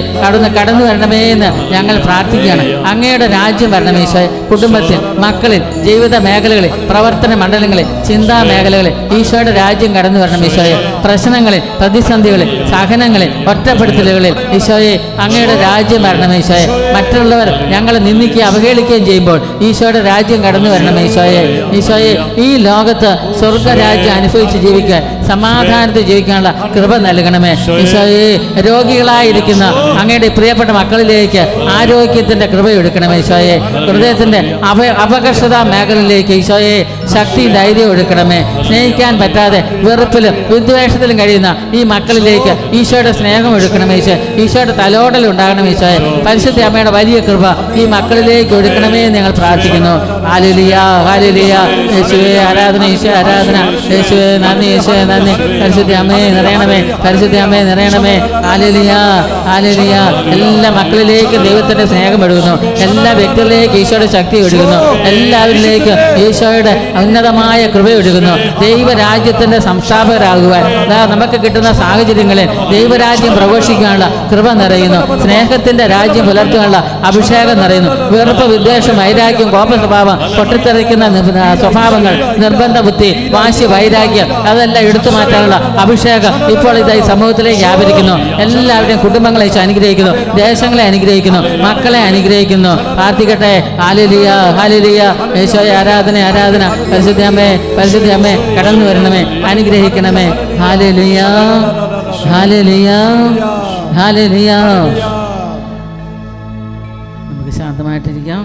കടന്നു വരണമേ എന്ന് ഞങ്ങൾ പ്രാർത്ഥിക്കുകയാണ്. അങ്ങയുടെ രാജ്യം വരണമേ ഈശോയെ. കുടുംബത്തിൽ, മക്കളിൽ, ജീവിത മേഖലകളിൽ, പ്രവർത്തന മണ്ഡലങ്ങളിൽ, ചിന്താ മേഖലകളിൽ ഈശോയുടെ രാജ്യം കടന്നു വരണം ഈശോയെ. പ്രശ്നങ്ങളിൽ, പ്രതിസന്ധികളിൽ, സഹനങ്ങളിൽ, ഒറ്റപ്പെടുത്തലുകളിൽ ഈശോയെ അങ്ങയുടെ രാജ്യം വരണമേ ഈശോയെ. മറ്റുള്ളവർ ഞങ്ങളെ നിന്ദിക്കുകയും അവഹേളിക്കുകയും ചെയ്യുമ്പോൾ ഈശോയുടെ രാജ്യം കടന്നു വരണമേ ഈശോയെ. ഈശോയെ, ഈ ലോകത്ത് സ്വർഗരാജ്യം അനുഭവിച്ച് ജീവിക്കാൻ, സമാധാനത്തിൽ ജീവിക്കാനുള്ള കൃപ നൽകണമേ ഈശോയെ. രോഗികളായിരിക്കുന്ന അങ്ങയുടെ പ്രിയപ്പെട്ട മക്കളിലേക്ക് ആരോഗ്യത്തിൻ്റെ കൃപയൊടുക്കണമേ ഈശോയെ. ഹൃദയത്തിൻ്റെ അപകർഷതാ മേഖലയിലേക്ക് ഈശോയെ ശക്തിയും ധൈര്യവും എടുക്കണമേ. സ്നേഹിക്കാൻ പറ്റാതെ വെറുപ്പിലും വിദ്വേഷത്തിലും കഴിയുന്ന ഈ മക്കളിലേക്ക് ഈശോയുടെ സ്നേഹം എടുക്കണമേ ഈശോ. ഈശോയുടെ തലോടൽ ഉണ്ടാകണമേ ഈശോയെ. പരിശുദ്ധ അമ്മയുടെ വലിയ കൃപ ഈ മക്കളിലേക്ക് ഒടുക്കണമേ എന്ന് ഞങ്ങൾ പ്രാർത്ഥിക്കുന്നു. Hallelujah, hallelujah. യേശുവേ ആരാധന, ഈശോ ആരാധന. യേശുവേ നന്ദി, യേശുവേ നന്ദി. പരിശുദ്ധ അമ്മയെ നിറയണമേ, പരിശുദ്ധ അമ്മയെ നിറയണമേ. ഹല്ലേലൂയ, ഹല്ലേലൂയ. എല്ലാ മക്കളിലേക്ക് ദൈവത്തിൻ്റെ സ്നേഹം ഒഴുകുന്നു. എല്ലാ വ്യക്തികളിലേക്ക് ഈശോയുടെ ശക്തി ഒഴുകുന്നു. എല്ലാവരിലേക്ക് ഈശോയുടെ ഉന്നതമായ കൃപ ഒഴുകുന്നു. ദൈവരാജ്യത്തിൻ്റെ സംസ്ഥാപകരാകുവാൻ നമുക്ക് കിട്ടുന്ന സാഹചര്യങ്ങളിൽ ദൈവരാജ്യം പ്രഘോഷിക്കാനുള്ള കൃപ നിറയുന്നു. സ്നേഹത്തിൻ്റെ രാജ്യം പുലർത്താനുള്ള അഭിഷേകം നിറയുന്നു. വെറുപ്പ്, വിദ്വേഷം, വൈരാഗ്യം, കോപ സ്വഭാവം, പൊട്ടിത്തെറിക്കുന്ന സ്വഭാവങ്ങൾ, നിർബന്ധ ബുദ്ധി, വാശി, വൈരാഗ്യം അതെല്ലാം എടുത്തു മാറ്റാനുള്ള അഭിഷേകം ഇപ്പോൾ ഇതായി സമൂഹത്തിലേക്ക് വ്യാപരിക്കുന്നു. എല്ലാവരുടെയും കുടുംബങ്ങളെ അനുഗ്രഹിക്കുന്നു, ദേശങ്ങളെ അനുഗ്രഹിക്കുന്നു, മക്കളെ അനുഗ്രഹിക്കുന്നു. പ്രാർത്ഥിക്കട്ടെ. Hallelujah, hallelujah. യേശോയെ ആരാധന, ആരാധന. പരിശുദ്ധ അമ്മേ, പരിശുദ്ധ അമ്മേ കടന്നു വരണമേ, അനുഗ്രഹിക്കണമേ. ഹല്ലേലൂയ, ഹല്ലേലൂയ, ഹല്ലേലൂയ. നമുക്ക് ശാന്തമായിട്ടിരിക്കാം.